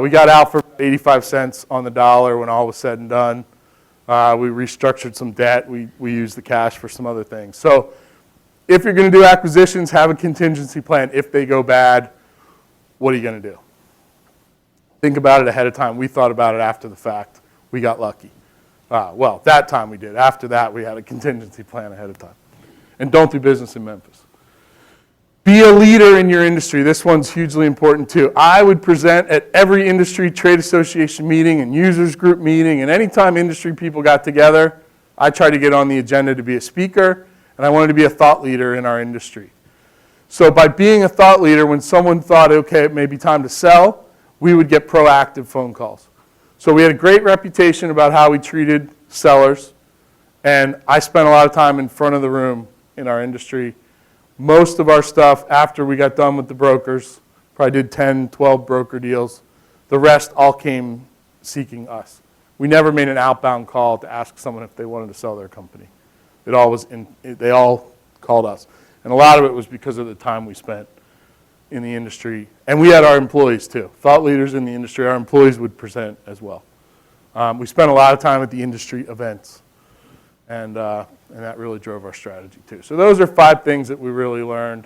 We got out for 85 cents on the dollar when all was said and done. We restructured some debt. We used the cash for some other things. So if you're going to do acquisitions, have a contingency plan. If they go bad, what are you going to do? Think about it ahead of time. We thought about it after the fact. We got lucky. Well, that time we did. After that, we had a contingency plan ahead of time. And don't do business in Memphis. Be a leader in your industry. This one's hugely important too. I would present at every industry trade association meeting and users group meeting, and anytime industry people got together, I tried to get on the agenda to be a speaker, and I wanted to be a thought leader in our industry. So by being a thought leader, when someone thought, okay, it may be time to sell, we would get proactive phone calls. So we had a great reputation about how we treated sellers, and I spent a lot of time in front of the room in our industry. Most of our stuff, after we got done with the brokers, probably did 10, 12 broker deals. The rest all came seeking us. We never made an outbound call to ask someone if they wanted to sell their company. They all called us. And a lot of it was because of the time we spent in the industry. And we had our employees too. Thought leaders in the industry, our employees would present as well. We spent a lot of time at the industry events. And that really drove our strategy too. So those are 5 things that we really learned.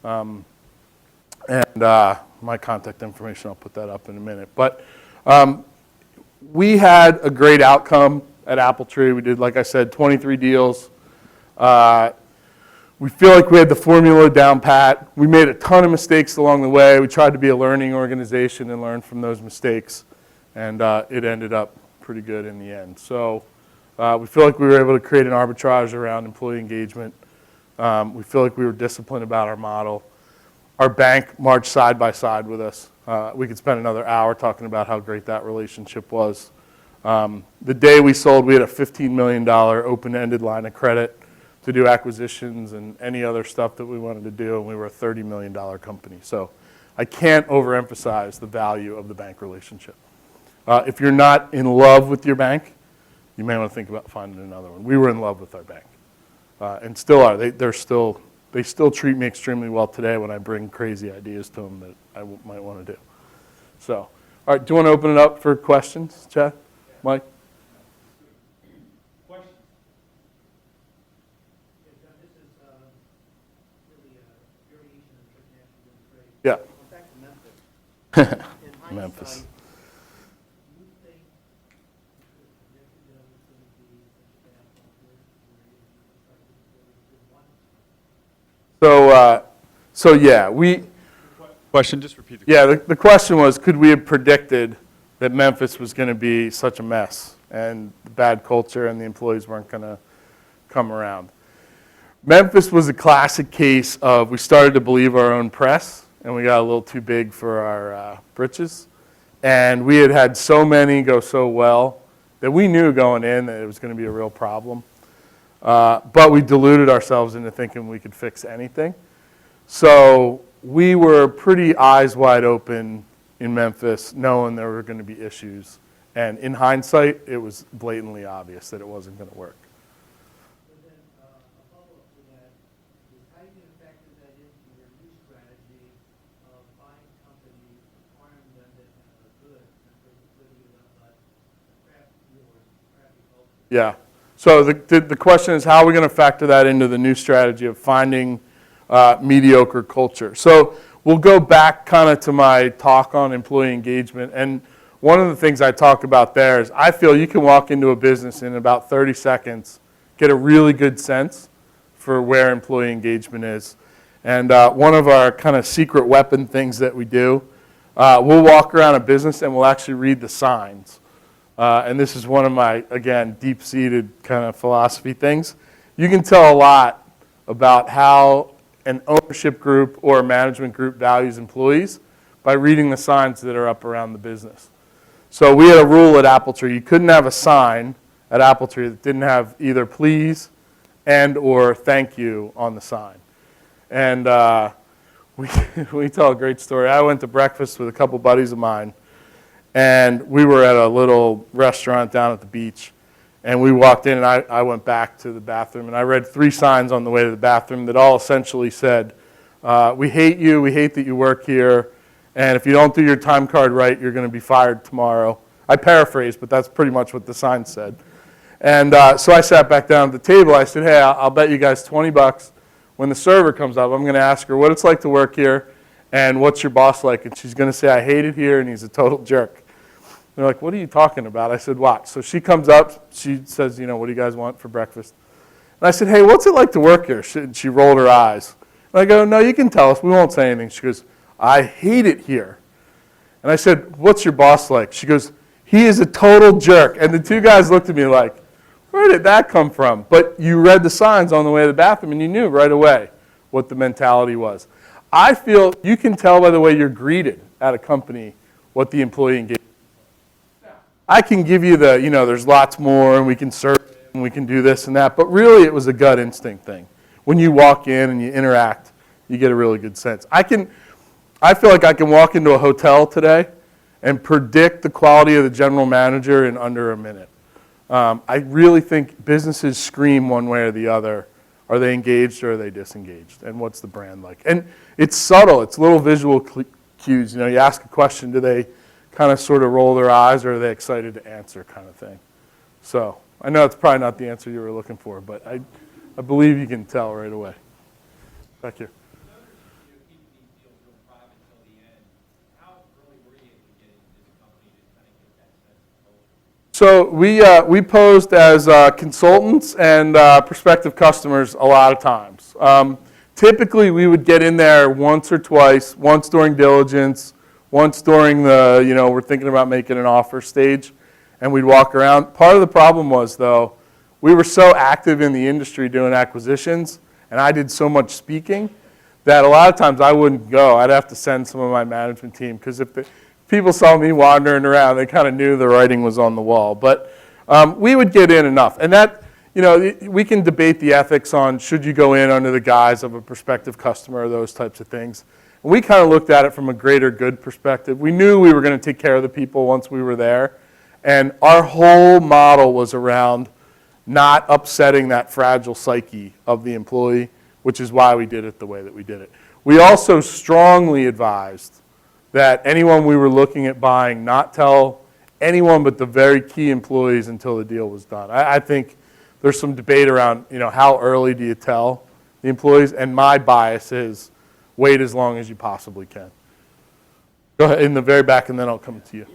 My contact information, I'll put that up in a minute. But we had a great outcome at Appletree. We did, like I said, 23 deals. We feel like we had the formula down pat. We made a ton of mistakes along the way. We tried to be a learning organization and learn from those mistakes. And it ended up pretty good in the end. So we feel like we were able to create an arbitrage around employee engagement. We feel like we were disciplined about our model. Our bank marched side by side with us. We could spend another hour talking about how great that relationship was. The day we sold, we had a $15 million open-ended line of credit to do acquisitions and any other stuff that we wanted to do, and we were a $30 million company. So I can't overemphasize the value of the bank relationship. If you're not in love with your bank, you may want to think about finding another one. We were in love with our bank, and still are. They still treat me extremely well today when I bring crazy ideas to them that I might want to do. So, all right, do you want to open it up for questions, Chad? Mike? Question. This is really a variation of the Yeah. Back to Memphis. In Memphis. hindsight, do you think you could have predicted that it was going to be such a bad bumper where you started to one? So yeah, Question, just repeat the yeah, the question was, could we have predicted that Memphis was going to be such a mess and the bad culture and the employees weren't going to come around? Memphis was a classic case of we started to believe our own press and we got a little too big for our britches. And we had so many go so well that we knew going in that it was going to be a real problem. But we deluded ourselves into thinking we could fix anything. So we were pretty eyes wide open in Memphis, knowing there were going to be issues. And in hindsight, it was blatantly obvious that it wasn't going to work. So then, a follow-up to that is how you can factor that into your new strategy of buying companies, acquiring them that are good, and bring liquidity to them, but crappy or crappy culture. Yeah. So the question is, how are we going to factor that into the new strategy of finding mediocre culture? So we'll go back kind of to my talk on employee engagement. And one of the things I talk about there is I feel you can walk into a business in about 30 seconds, get a really good sense for where employee engagement is. And one of our kind of secret weapon things that we do, we'll walk around a business and we'll actually read the signs. And this is one of my, again, deep-seated kind of philosophy things. You can tell a lot about how an ownership group or a management group values employees by reading the signs that are up around the business. So we had a rule at Appletree. You couldn't have a sign at Appletree that didn't have either please and or thank you on the sign. And we tell a great story. I went to breakfast with a couple buddies of mine, and we were at a little restaurant down at the beach. And we walked in, and I went back to the bathroom, and I read 3 signs on the way to the bathroom that all essentially said, we hate you, we hate that you work here, and if you don't do your time card right, you're going to be fired tomorrow. I paraphrase, but that's pretty much what the sign said. And so I sat back down at the table. I said, hey, I'll bet you guys $20 when the server comes up, I'm going to ask her what it's like to work here and what's your boss like. And she's going to say, I hate it here, and he's a total jerk. They're like, what are you talking about? I said, watch. So she comes up. She says, what do you guys want for breakfast? And I said, hey, what's it like to work here? She rolled her eyes. And I go, no, you can tell us. We won't say anything. She goes, I hate it here. And I said, what's your boss like? She goes, he is a total jerk. And the 2 guys looked at me like, where did that come from? But you read the signs on the way to the bathroom, and you knew right away what the mentality was. I feel you can tell by the way you're greeted at a company what the employee engagement is. I can give you the, there's lots more, and we can serve, and we can do this and that, but really it was a gut instinct thing. When you walk in and you interact, you get a really good sense. I feel like I can walk into a hotel today and predict the quality of the general manager in under a minute. I really think businesses scream one way or the other. Are they engaged or are they disengaged? And what's the brand like? And it's subtle. It's little visual cues. You ask a question, do they kind of sort of roll their eyes, or are they excited to answer kind of thing? So I know it's probably not the answer you were looking for, but I believe you can tell right away. Back here. So we posed as consultants and prospective customers a lot of times. Typically, we would get in there once or twice, once during diligence, once during the, we're thinking about making an offer stage, and we'd walk around. Part of the problem was, though, we were so active in the industry doing acquisitions, and I did so much speaking, that a lot of times I wouldn't go. I'd have to send some of my management team, because if people saw me wandering around, they kind of knew the writing was on the wall. But we would get in enough. And that, we can debate the ethics on should you go in under the guise of a prospective customer or those types of things. And we kind of looked at it from a greater good perspective. We knew we were going to take care of the people once we were there. And our whole model was around not upsetting that fragile psyche of the employee, which is why we did it the way that we did it. We also strongly advised that anyone we were looking at buying not tell anyone but the very key employees until the deal was done. I think there's some debate around, how early do you tell the employees? And my bias is wait as long as you possibly can. Go ahead in the very back, and then I'll come to you.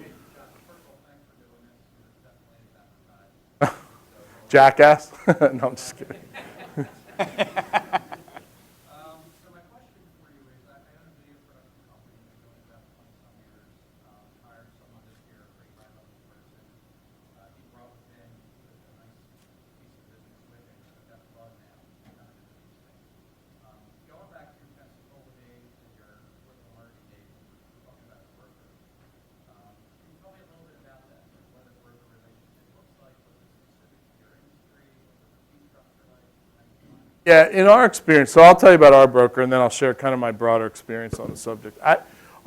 Jackass? No, I'm just kidding. Yeah, in our experience, so I'll tell you about our broker, and then I'll share kind of my broader experience on the subject.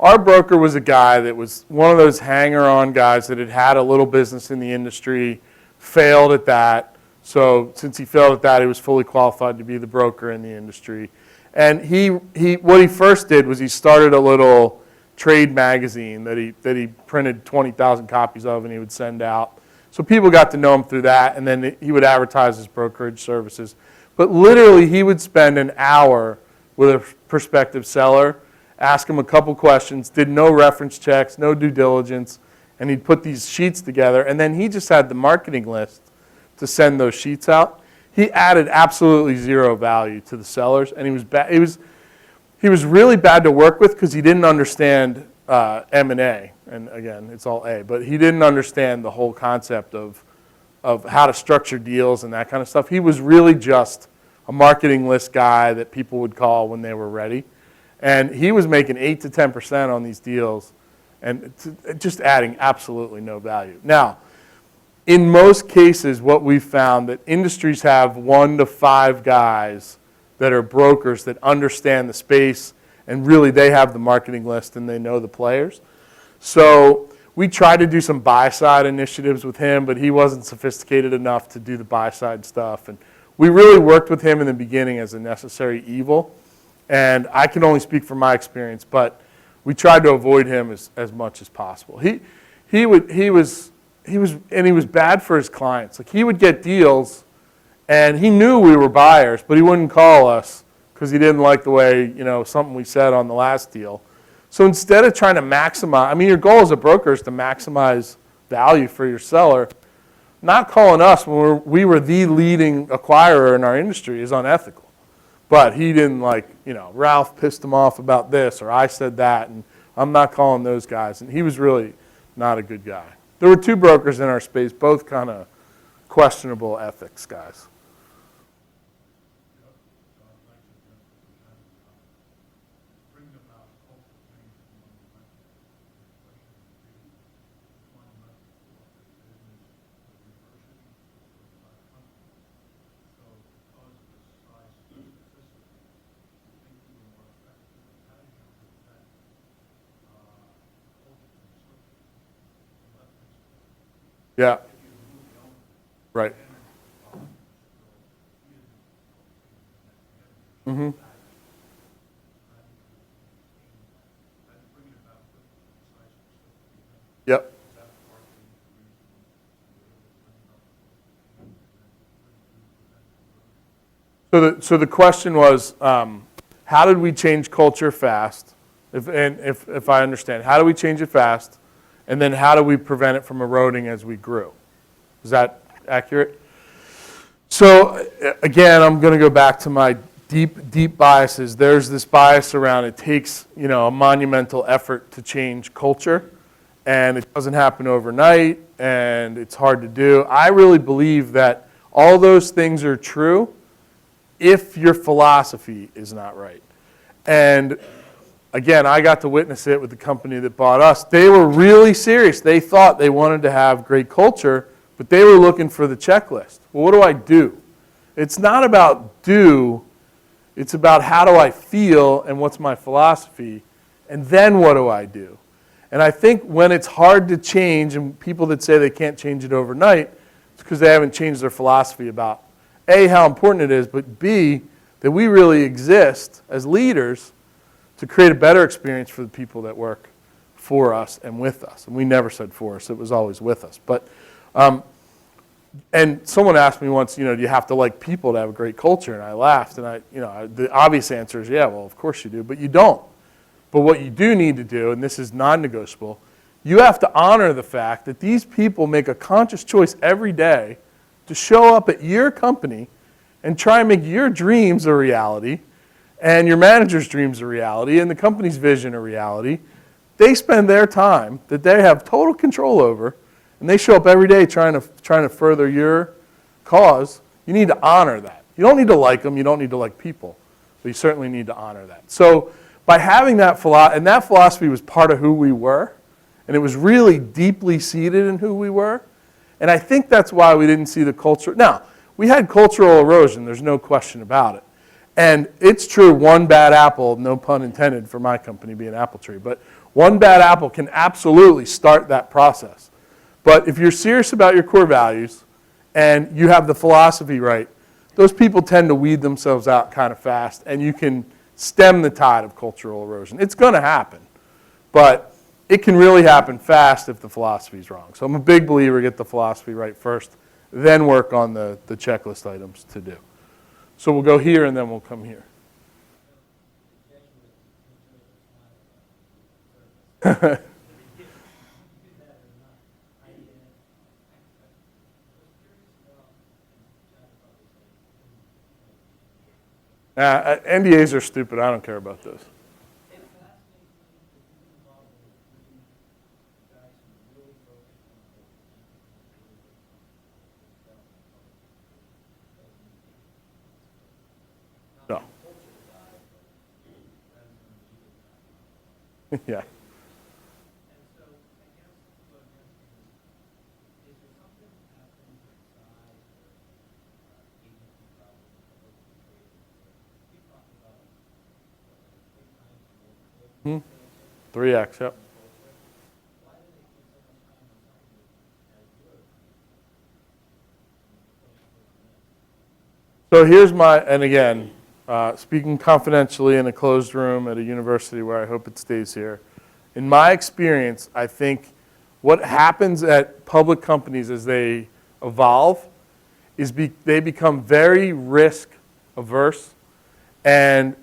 Our broker was a guy that was one of those hanger-on guys that had had a little business in the industry, failed at that. So since he failed at that, he was fully qualified to be the broker in the industry. And what he first did was he started a little trade magazine that he printed 20,000 copies of and he would send out. So people got to know him through that, and then he would advertise his brokerage services. But literally, he would spend an hour with a prospective seller, ask him a couple questions, did no reference checks, no due diligence, and he'd put these sheets together, and then he just had the marketing list to send those sheets out. He added absolutely zero value to the sellers, and he was really bad to work with because he didn't understand M&A, and again, it's all A, but he didn't understand the whole concept of how to structure deals and that kind of stuff. He was really just a marketing list guy that people would call when they were ready. And he was making 8 to 10% on these deals and just adding absolutely no value. Now, in most cases, what we've found that industries have 1 to 5 guys that are brokers that understand the space, and really they have the marketing list and they know the players. So we tried to do some buy-side initiatives with him, but he wasn't sophisticated enough to do the buy-side stuff. And we really worked with him in the beginning as a necessary evil. And I can only speak from my experience, but we tried to avoid him as much as possible. He was bad for his clients. Like, he would get deals, and he knew we were buyers, but he wouldn't call us because he didn't like the way, something we said on the last deal. So instead of trying to maximize, your goal as a broker is to maximize value for your seller. Not calling us when we were the leading acquirer in our industry is unethical. But he didn't Ralph pissed him off about this, or I said that, and I'm not calling those guys. And he was really not a good guy. There were 2 brokers in our space, both kind of questionable ethics guys. Yeah. Right. Mm-hmm. Yep. So the question was, how did we change culture fast? If I understand, how do we change it fast? And then how do we prevent it from eroding as we grew? Is that accurate? So again, I'm going to go back to my deep biases. There's this bias around it takes, a monumental effort to change culture, and it doesn't happen overnight, and it's hard to do. I really believe that all those things are true if your philosophy is not right. And again, I got to witness it with the company that bought us. They were really serious. They thought they wanted to have great culture, but they were looking for the checklist. Well, what do I do? It's not about do. It's about how do I feel and what's my philosophy, and then what do I do? And I think when it's hard to change, and people that say they can't change it overnight, it's because they haven't changed their philosophy about A, how important it is, but B, that we really exist as leaders to create a better experience for the people that work for us and with us. And we never said for us, it was always with us. But, and someone asked me once, do you have to like people to have a great culture? And I laughed, and the obvious answer is, yeah, well, of course you do, but you don't. But what you do need to do, and this is non-negotiable, you have to honor the fact that these people make a conscious choice every day to show up at your company and try and make your dreams a reality, and your manager's dreams a reality, and the company's vision a reality. They spend their time that they have total control over, and they show up every day trying to further your cause. You need to honor that. You don't need to like them. You don't need to like people, but you certainly need to honor that. So by having that philosophy, and that philosophy was part of who we were, and it was really deeply seated in who we were, and I think that's why we didn't see the culture. Now, we had cultural erosion. There's no question about it. And it's true, one bad apple, no pun intended for my company being Appletree, but One bad apple can absolutely start that process. But if you're serious about your core values and you have the philosophy right, those people tend to weed themselves out kind of fast, and you can stem the tide of cultural erosion. It's going to happen, but it can really happen fast if the philosophy is wrong. So I'm a big believer, get the philosophy right first, then work on the checklist items to do. So we'll go here and then we'll come here. NDAs are stupid. I don't care about those. No. Yeah. Hmm. 3X, yep. So here's my, and again, speaking confidentially in a closed room at a university where I hope it stays here. In my experience, I think what happens at public companies as they evolve is they become very risk averse. And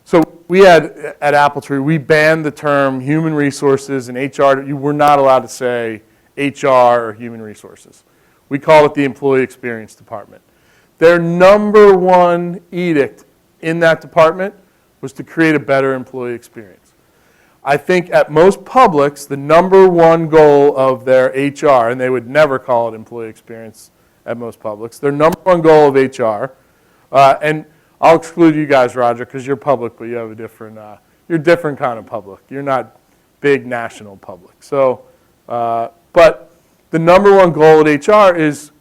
so we had, at Appletree, we banned the term human resources and HR. You were not allowed to say HR or human resources. We call it the employee experience department. Their number one edict in that department was to create a better employee experience. I think at most publics, the number one goal of their HR, and they would never call it employee experience at most publics, their number one goal of HR, and I'll exclude you guys, Roger, because you're public, but you have a different, you're a different kind of public. You're not big national public. So, but the number one goal at HR is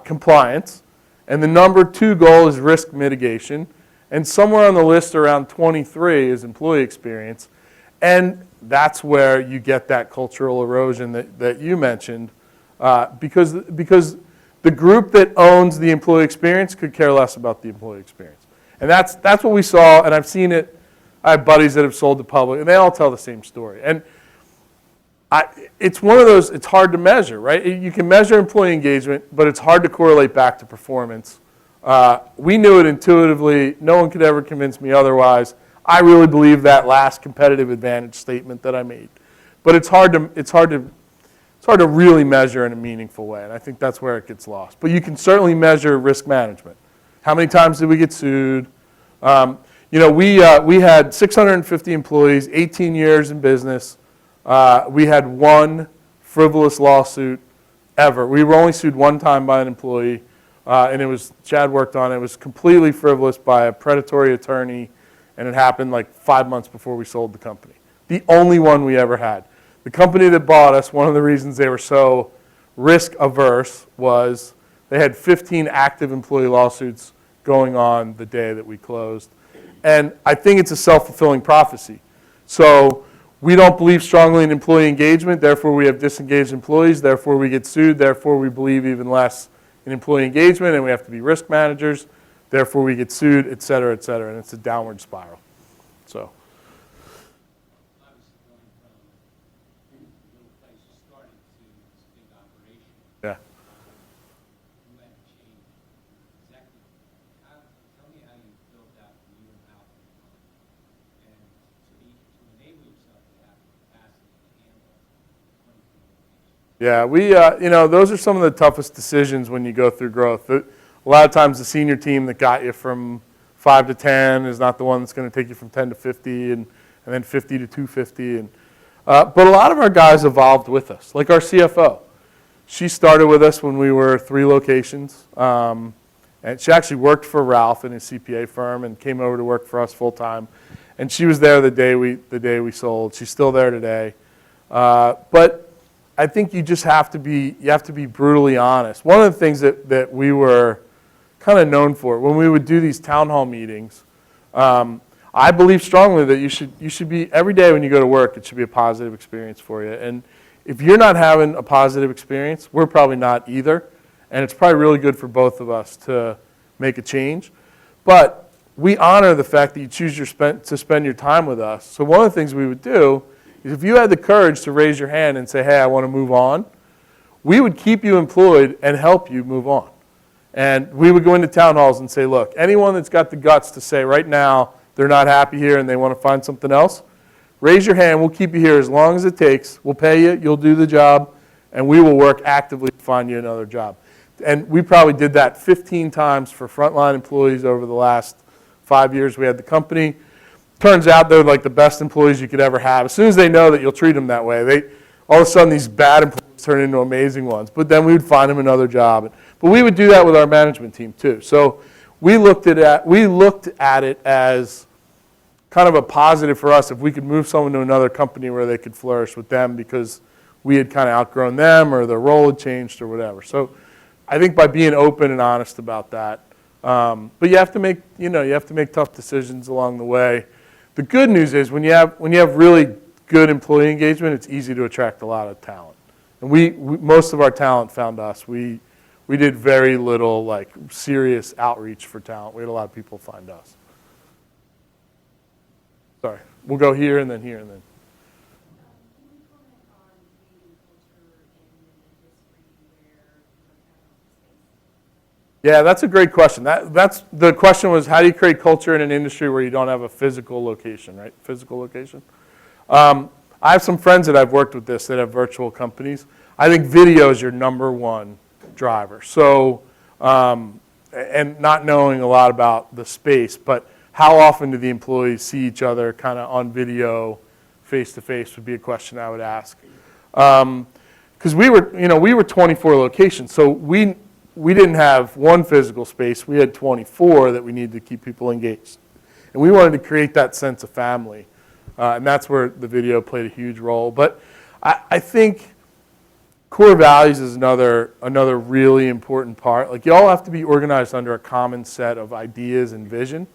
compliance, and the number two goal is risk mitigation, and somewhere on the list around 23 is employee experience, and that's where you get that cultural erosion that you mentioned, because the group that owns the employee experience could care less about the employee experience. And that's what we saw, and I've seen it. I have buddies that have sold to public, and they all tell the same story. And it's one of those, it's hard to measure, right? You can measure employee engagement, but it's hard to correlate back to performance. We knew it intuitively. No one could ever convince me otherwise. I really believe that last competitive advantage statement that I made. But it's hard to really measure in a meaningful way, and I think that's where it gets lost. But you can certainly measure risk management. How many times did we get sued? We had 650 employees, 18 years in business. We had one frivolous lawsuit ever. We were only sued one time by an employee, and it was, Chad worked on it. It was completely frivolous by a predatory attorney, and it happened like 5 months before we sold the company. The only one we ever had. The company that bought us, one of the reasons they were so risk averse was they had 15 active employee lawsuits going on the day that we closed. And I think it's a self-fulfilling prophecy. So we don't believe strongly in employee engagement, therefore we have disengaged employees, therefore we get sued, therefore we believe even less in employee engagement, and we have to be risk managers, therefore we get sued, et cetera, and it's a downward spiral. So. Yeah. Yeah, those are some of the toughest decisions when you go through growth. A lot of times the senior team that got you from 5 to 10 is not the one that's going to take you from 10 to 50 and then 50 to 250. But a lot of our guys evolved with us, like our CFO. She started with us when we were 3 locations. And she actually worked for Ralph in his CPA firm and came over to work for us full time. And she was there the day we sold. She's still there today. But I think you just have to be brutally honest. One of the things that we were kind of known for, when we would do these town hall meetings, I I believe strongly that you should be, every day when you go to work, it should be a positive experience for you. And if you're not having a positive experience, we're probably not either. And it's probably really good for both of us to make a change. But we honor the fact that you choose to spend your time with us. So one of the things we would do is if you had the courage to raise your hand and say, hey, I want to move on, we would keep you employed and help you move on. And we would go into town halls and say, look, anyone that's got the guts to say right now they're not happy here and they want to find something else, raise your hand. We'll keep you here as long as it takes. We'll pay you. You'll do the job. And we will work actively to find you another job. And we probably did that 15 times for frontline employees over the last 5 years we had the company. Turns out they're like the best employees you could ever have. As soon as they know that you'll treat them that way, all of a sudden these bad employees turn into amazing ones. But then we would find them another job. But we would do that with our management team too. So we looked at it as kind of a positive for us if we could move someone to another company where they could flourish with them because we had kind of outgrown them or their role had changed or whatever. So I think by being open and honest about that, but you have to make tough decisions along the way. The good news is when you have really good employee engagement, it's easy to attract a lot of talent. And we most of our talent found us. We did very little like serious outreach for talent. We had a lot of people find us. Sorry, we'll go here and then here and then. Can you comment on creating culture in an industry where you don't have space? Yeah, that's a great question. That's the question was, how do you create culture in an industry where you don't have a physical location, right? Physical location. I have some friends that I've worked with that have virtual companies. I think video is your number one driver. So, and not knowing a lot about the space, but how often do the employees see each other kind of on video, face to face would be a question I would ask. Because we were 24 locations, so we didn't have one physical space. We had 24 that we needed to keep people engaged. And we wanted to create that sense of family. And that's where the video played a huge role. But I think core values is another really important part. Like you all have to be organized under a common set of ideas and vision.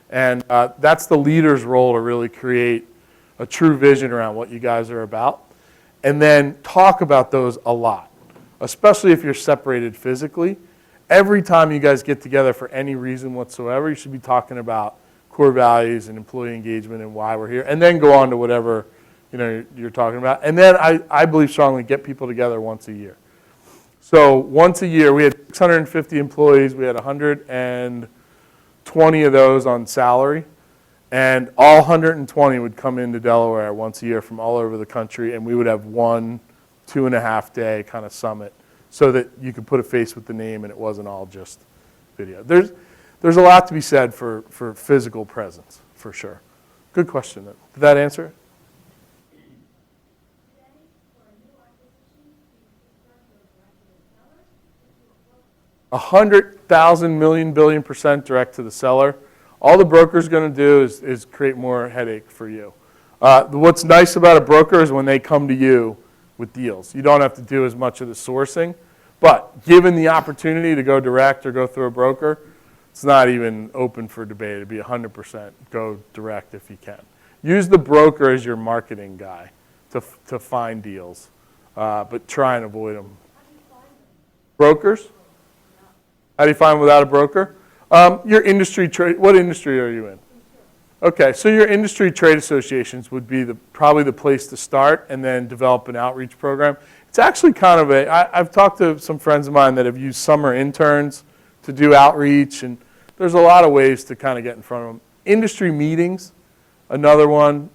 And that's the leader's role to really create a true vision around what you guys are about. And then talk about those a lot, especially if you're separated physically. Every time you guys get together for any reason whatsoever, you should be talking about core values and employee engagement and why we're here, and then go on to whatever you're talking about. And then I believe strongly get people together once a year. So once a year, we had 650 employees. We had 120 of those on salary, and all 120 would come into Delaware once a year from all over the country, and we would have 1 2.5 day kind of summit so that you could put a face with the name and it wasn't all just video. There's a lot to be said for physical presence, for sure. Good question. Did that answer it? Today, for a new acquisition, do you prefer to go direct to the seller or to a broker? 100,000 million billion % direct to the seller. All the broker's going to do is create more headache for you. What's nice about a broker is when they come to you with deals. You don't have to do as much of the sourcing, but given the opportunity to go direct or go through a broker, it's not even open for debate. It'd be 100% go direct if you can. Use the broker as your marketing guy to find deals, but try and avoid them. Brokers? How do you find them without a broker? Your industry trade. What industry are you in? Okay, so your industry trade associations would be probably the place to start, and then develop an outreach program. It's actually kind of I've talked to some friends of mine that have used summer interns to do outreach, and there's a lot of ways to kind of get in front of them. Industry meetings, another one.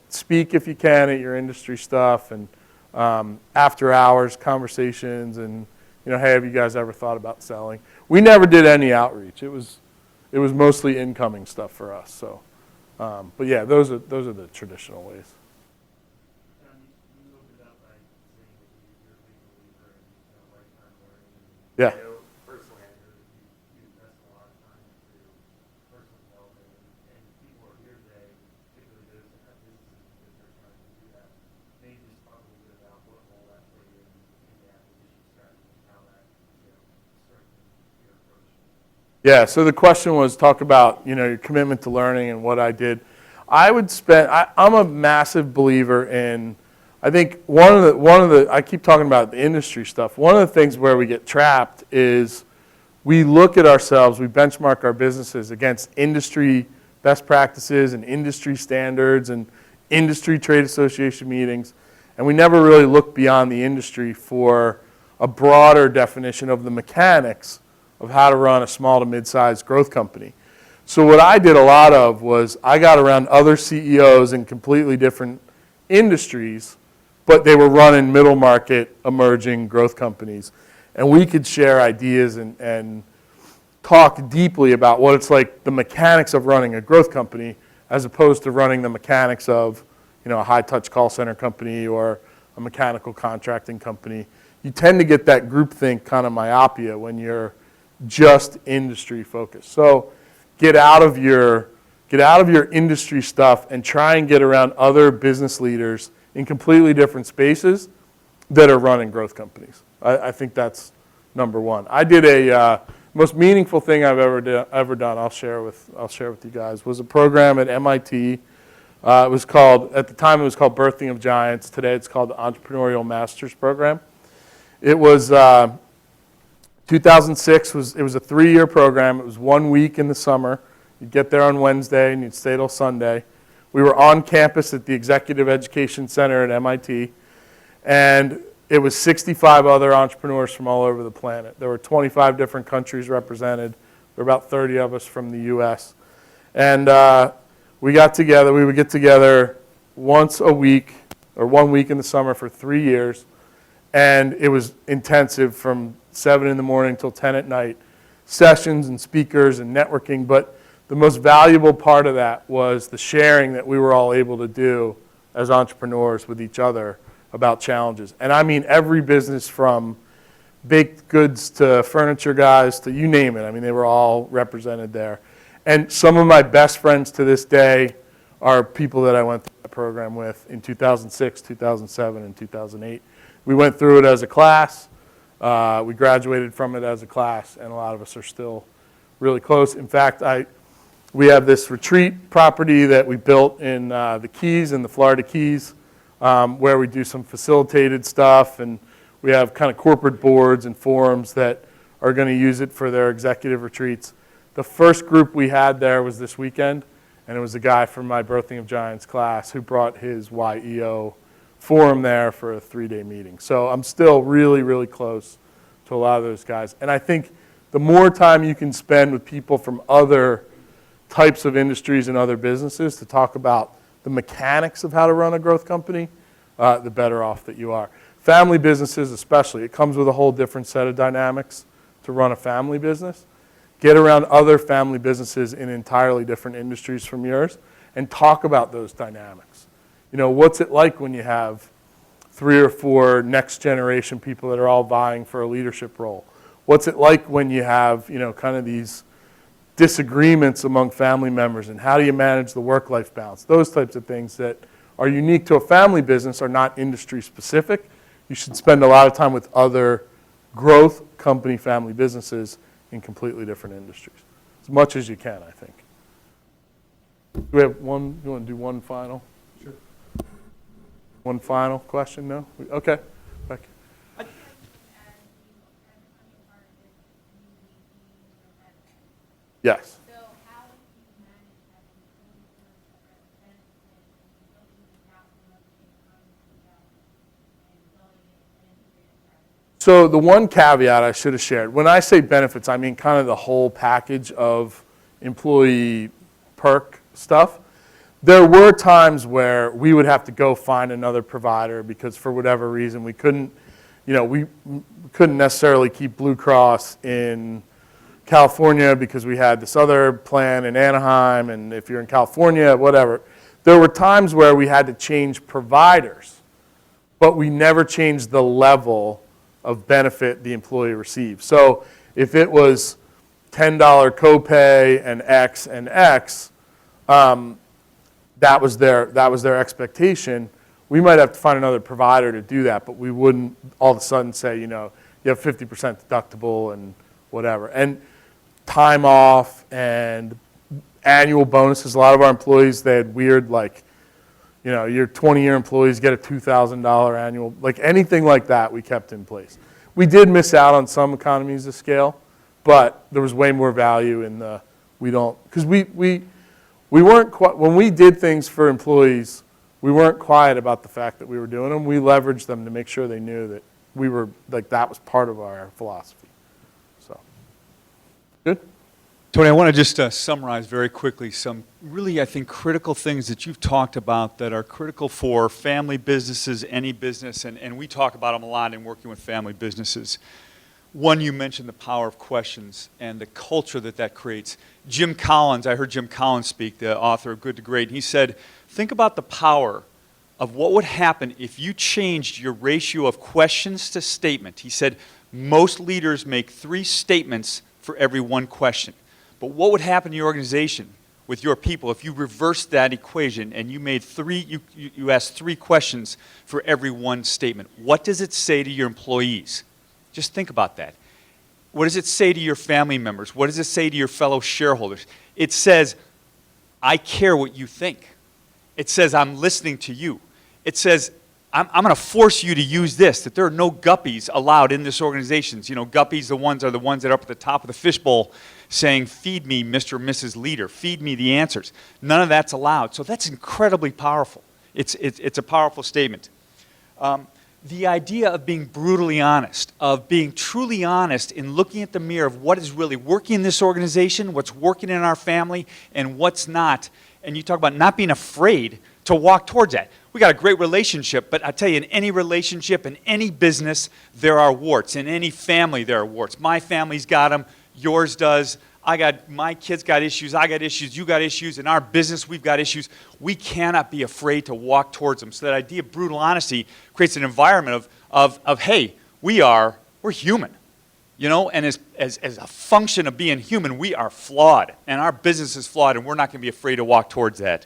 Speak if you can at your industry stuff, and after hours conversations, and hey, have you guys ever thought about selling? We never did any outreach. It was mostly incoming stuff for us. So, but yeah, those are the traditional ways. John, you opened up by saying that you're a big believer in lifetime learning. Yeah. I know personally, I know that you invest a lot of time into personal development, and people are here today, particularly those that have businesses because they're trying to do that. Maybe just talk a little bit about what role that played in the acquisition strategy and how that strengthened your approach. Yeah, so the question was talk about your commitment to learning and what I did. I would spend, I'm a massive believer in, I think one of the, I keep talking about the industry stuff. One of the things where we get trapped is we look at ourselves, we benchmark our businesses against industry best practices and industry standards and industry trade association meetings, and we never really look beyond the industry for a broader definition of the mechanics of how to run a small to mid-sized growth company. So what I did a lot of was I got around other CEOs in completely different industries, but they were running middle market emerging growth companies. And we could share ideas and talk deeply about what it's like, the mechanics of running a growth company, as opposed to running the mechanics of, a high-touch call center company or a mechanical contracting company. You tend to get that groupthink kind of myopia when you're just industry focused. So get out of your industry stuff and try and get around other business leaders in completely different spaces that are running growth companies. I think that's number one. I did a most meaningful thing I've ever done. I'll share with you guys. Was a program at MIT. It was called, at the time it was called Birthing of Giants. Today it's called the Entrepreneurial Masters Program. It was 2006. It was a 3-year program. It was 1 week in the summer. You'd get there on Wednesday and you'd stay till Sunday. We were on campus at the Executive Education Center at MIT, and it was 65 other entrepreneurs from all over the planet. There were 25 different countries represented. There were about 30 of us from the U.S. And we got together. We would get together once a week or 1 week in the summer for 3 years, and it was intensive from 7 in the morning till 10 at night, sessions and speakers and networking. But the most valuable part of that was the sharing that we were all able to do as entrepreneurs with each other about challenges. And I mean every business, from baked goods to furniture guys to you name it. I mean, they were all represented there. And some of my best friends to this day are people that I went through that program with in 2006, 2007, and 2008. We went through it as a class. We graduated from it as a class, and a lot of us are still really close. In fact, we have this retreat property that we built in the Keys, in the Florida Keys, where we do some facilitated stuff, and we have kind of corporate boards and forums that are going to use it for their executive retreats. The first group we had there was this weekend, and it was a guy from my Birthing of Giants class who brought his YEO forum there for a 3-day meeting. So I'm still really, really close to a lot of those guys. And I think the more time you can spend with people from other types of industries and other businesses to talk about the mechanics of how to run a growth company, the better off that you are. Family businesses especially, it comes with a whole different set of dynamics to run a family business. Get around other family businesses in entirely different industries from yours and talk about those dynamics. What's it like when you have 3 or 4 next generation people that are all vying for a leadership role? What's it like when you have, kind of these disagreements among family members, and how do you manage the work-life balance? Those types of things that are unique to a family business are not industry specific. You should spend a lot of time with other growth company family businesses in completely different industries, as much as you can, I think. Do we have one? You want to do one final? Sure. One final question? No? Okay. Becky. Yes. So how do you manage that benefit and building the capital and building an integrated strategy? So the one caveat I should have shared, when I say benefits, I mean kind of the whole package of employee perk stuff. There were times where we would have to go find another provider because for whatever reason we couldn't, we couldn't necessarily keep Blue Cross in California because we had this other plan in Anaheim, and if you're in California, whatever. There were times where we had to change providers, but we never changed the level of benefit the employee receives. So if it was $10 copay and X, that was their expectation. We might have to find another provider to do that, but we wouldn't all of a sudden say, you have 50% deductible and whatever. And time off and annual bonuses. A lot of our employees, they had weird, like, you know, your 20-year employees get a $2,000 annual, like anything like that we kept in place. We did miss out on some economies of scale, but there was way more value in the, because we weren't, when we did things for employees, we weren't quiet about the fact that we were doing them. We leveraged them to make sure they knew that we were, like, that was part of our philosophy. So, good? Tony, I want to just summarize very quickly some really, I think, critical things that you've talked about that are critical for family businesses, any business, and we talk about them a lot in working with family businesses. One, you mentioned the power of questions and the culture that that creates. Jim Collins, I heard Jim Collins speak, the author of Good to Great, and he said, think about the power of what would happen if you changed your ratio of questions to statement. He said, most leaders make 3 statements for every 1 question. But what would happen in your organization with your people if you reversed that equation and you made you asked 3 questions for every 1 statement? What does it say to your employees? Just think about that. What does it say to your family members? What does it say to your fellow shareholders? It says, I care what you think. It says, I'm listening to you. It says, I'm going to force you to use this, that there are no guppies allowed in this organization. You know, guppies are the ones that are up at the top of the fishbowl saying, feed me, Mr. or Mrs. Leader, feed me the answers. None of that's allowed. So that's incredibly powerful. It's a powerful statement. The idea of being brutally honest, of being truly honest in looking at the mirror of what is really working in this organization, what's working in our family, and what's not. And you talk about not being afraid to walk towards that. We got a great relationship, but I tell you, in any relationship, in any business, there are warts. In any family, there are warts. My family's got them. Yours does. My kids got issues. I got issues. You got issues. In our business, we've got issues. We cannot be afraid to walk towards them. So that idea of brutal honesty creates an environment of hey, we're human. You know, and as a function of being human, we are flawed. And our business is flawed, and we're not going to be afraid to walk towards that.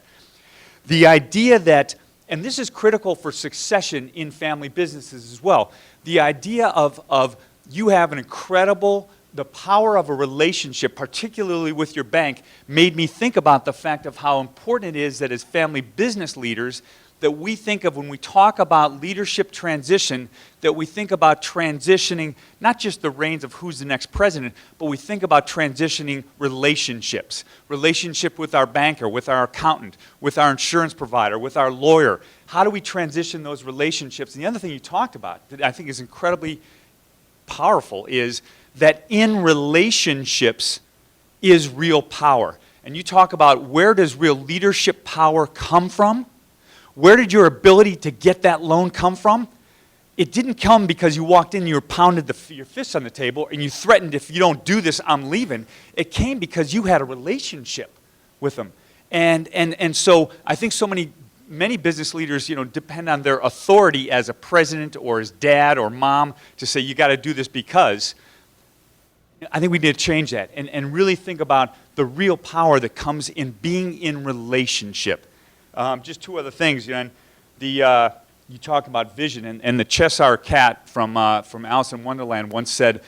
The idea that, and this is critical for succession in family businesses as well, the idea of you have an incredible, the power of a relationship, particularly with your bank, made me think about the fact of how important it is that as family business leaders, that we think of when we talk about leadership transition, that we think about transitioning not just the reins of who's the next president, but we think about transitioning relationships. Relationship with our banker, with our accountant, with our insurance provider, with our lawyer. How do we transition those relationships? And the other thing you talked about that I think is incredibly powerful is that in relationships is real power. And you talk about where does real leadership power come from? Where did your ability to get that loan come from? It didn't come because you walked in and you pounded your fists on the table and you threatened, if you don't do this, I'm leaving. It came because you had a relationship with them. And so I think many business leaders, depend on their authority as a president or as dad or mom to say, you got to do this because. I think we need to change that and really think about the real power that comes in being in relationship. Just 2 other things, you talk about vision, and the Cheshire Cat from Alice in Wonderland once said,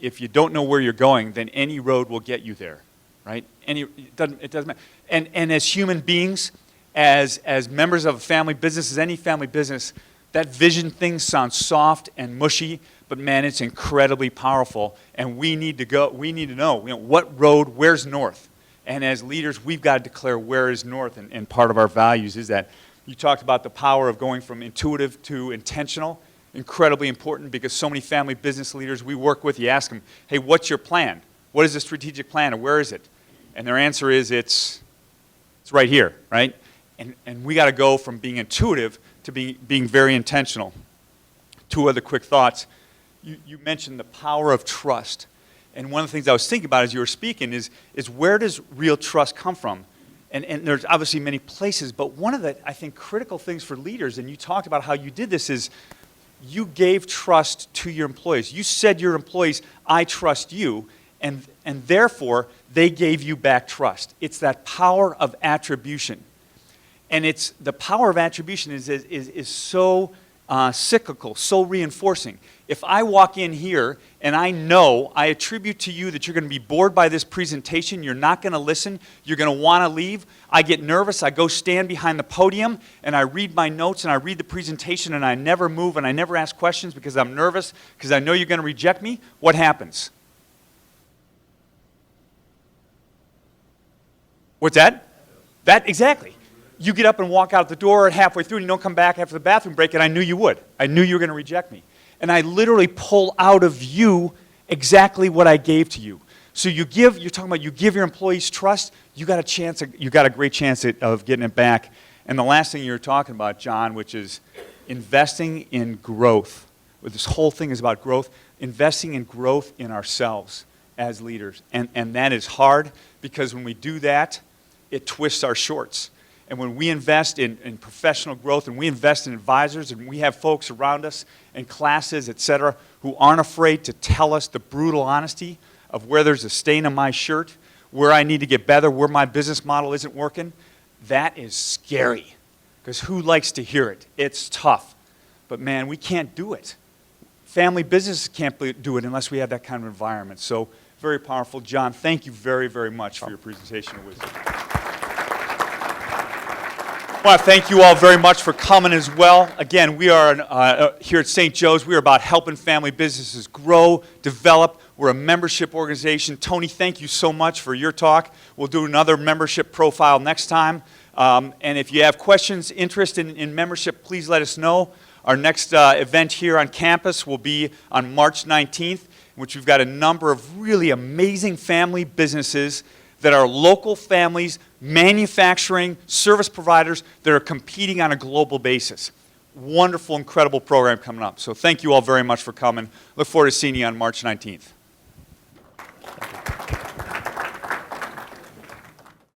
if you don't know where you're going, then any road will get you there, right? It doesn't matter. And as human beings, as members of a family business, as any family business, that vision thing sounds soft and mushy, but man, it's incredibly powerful, and we need to know, what road, where's north? And as leaders, we've got to declare where is north, and part of our values is that. You talked about the power of going from intuitive to intentional, incredibly important because so many family business leaders we work with, you ask them, hey, what's your plan? What is the strategic plan, and where is it? And their answer is, it's right here, right? And we got to go from being intuitive to being very intentional. 2 other quick thoughts. You mentioned the power of trust. And one of the things I was thinking about as you were speaking is where does real trust come from? And there's obviously many places, but one of the, I think, critical things for leaders, and you talked about how you did this, is you gave trust to your employees. You said to your employees, I trust you, and therefore, they gave you back trust. It's that power of attribution. And it's the power of attribution is so cyclical, so reinforcing. If I walk in here and I attribute to you that you're going to be bored by this presentation, you're not going to listen, you're going to want to leave, I get nervous, I go stand behind the podium, and I read my notes, and I read the presentation, and I never move, and I never ask questions because I'm nervous, because I know you're going to reject me, what happens? What's that? Exactly. You get up and walk out the door halfway through, and you don't come back after the bathroom break, and I knew you would. I knew you were going to reject me. And I literally pull out of you exactly what I gave to you. So you're talking about you give your employees trust, you got a great chance of getting it back. And the last thing you're talking about, John, which is investing in growth. This whole thing is about growth, investing in growth in ourselves as leaders. And that is hard because when we do that, it twists our shorts. And when we invest in professional growth and we invest in advisors and we have folks around us and classes, et cetera, who aren't afraid to tell us the brutal honesty of where there's a stain on my shirt, where I need to get better, where my business model isn't working, that is scary. Because who likes to hear it? It's tough. But man, we can't do it. Family businesses can't do it unless we have that kind of environment. So very powerful. John, thank you very, very much for your presentation of wisdom. I want to thank you all very much for coming as well. Again, we are here at St. Joe's. We are about helping family businesses grow, develop. We're a membership organization. Tony, thank you so much for your talk. We'll do another membership profile next time. And if you have questions, interest in membership, please let us know. Our next event here on campus will be on March 19th, in which we've got a number of really amazing family businesses that are local families, manufacturing, service providers that are competing on a global basis. Wonderful, incredible program coming up. So thank you all very much for coming. Look forward to seeing you on March 19th.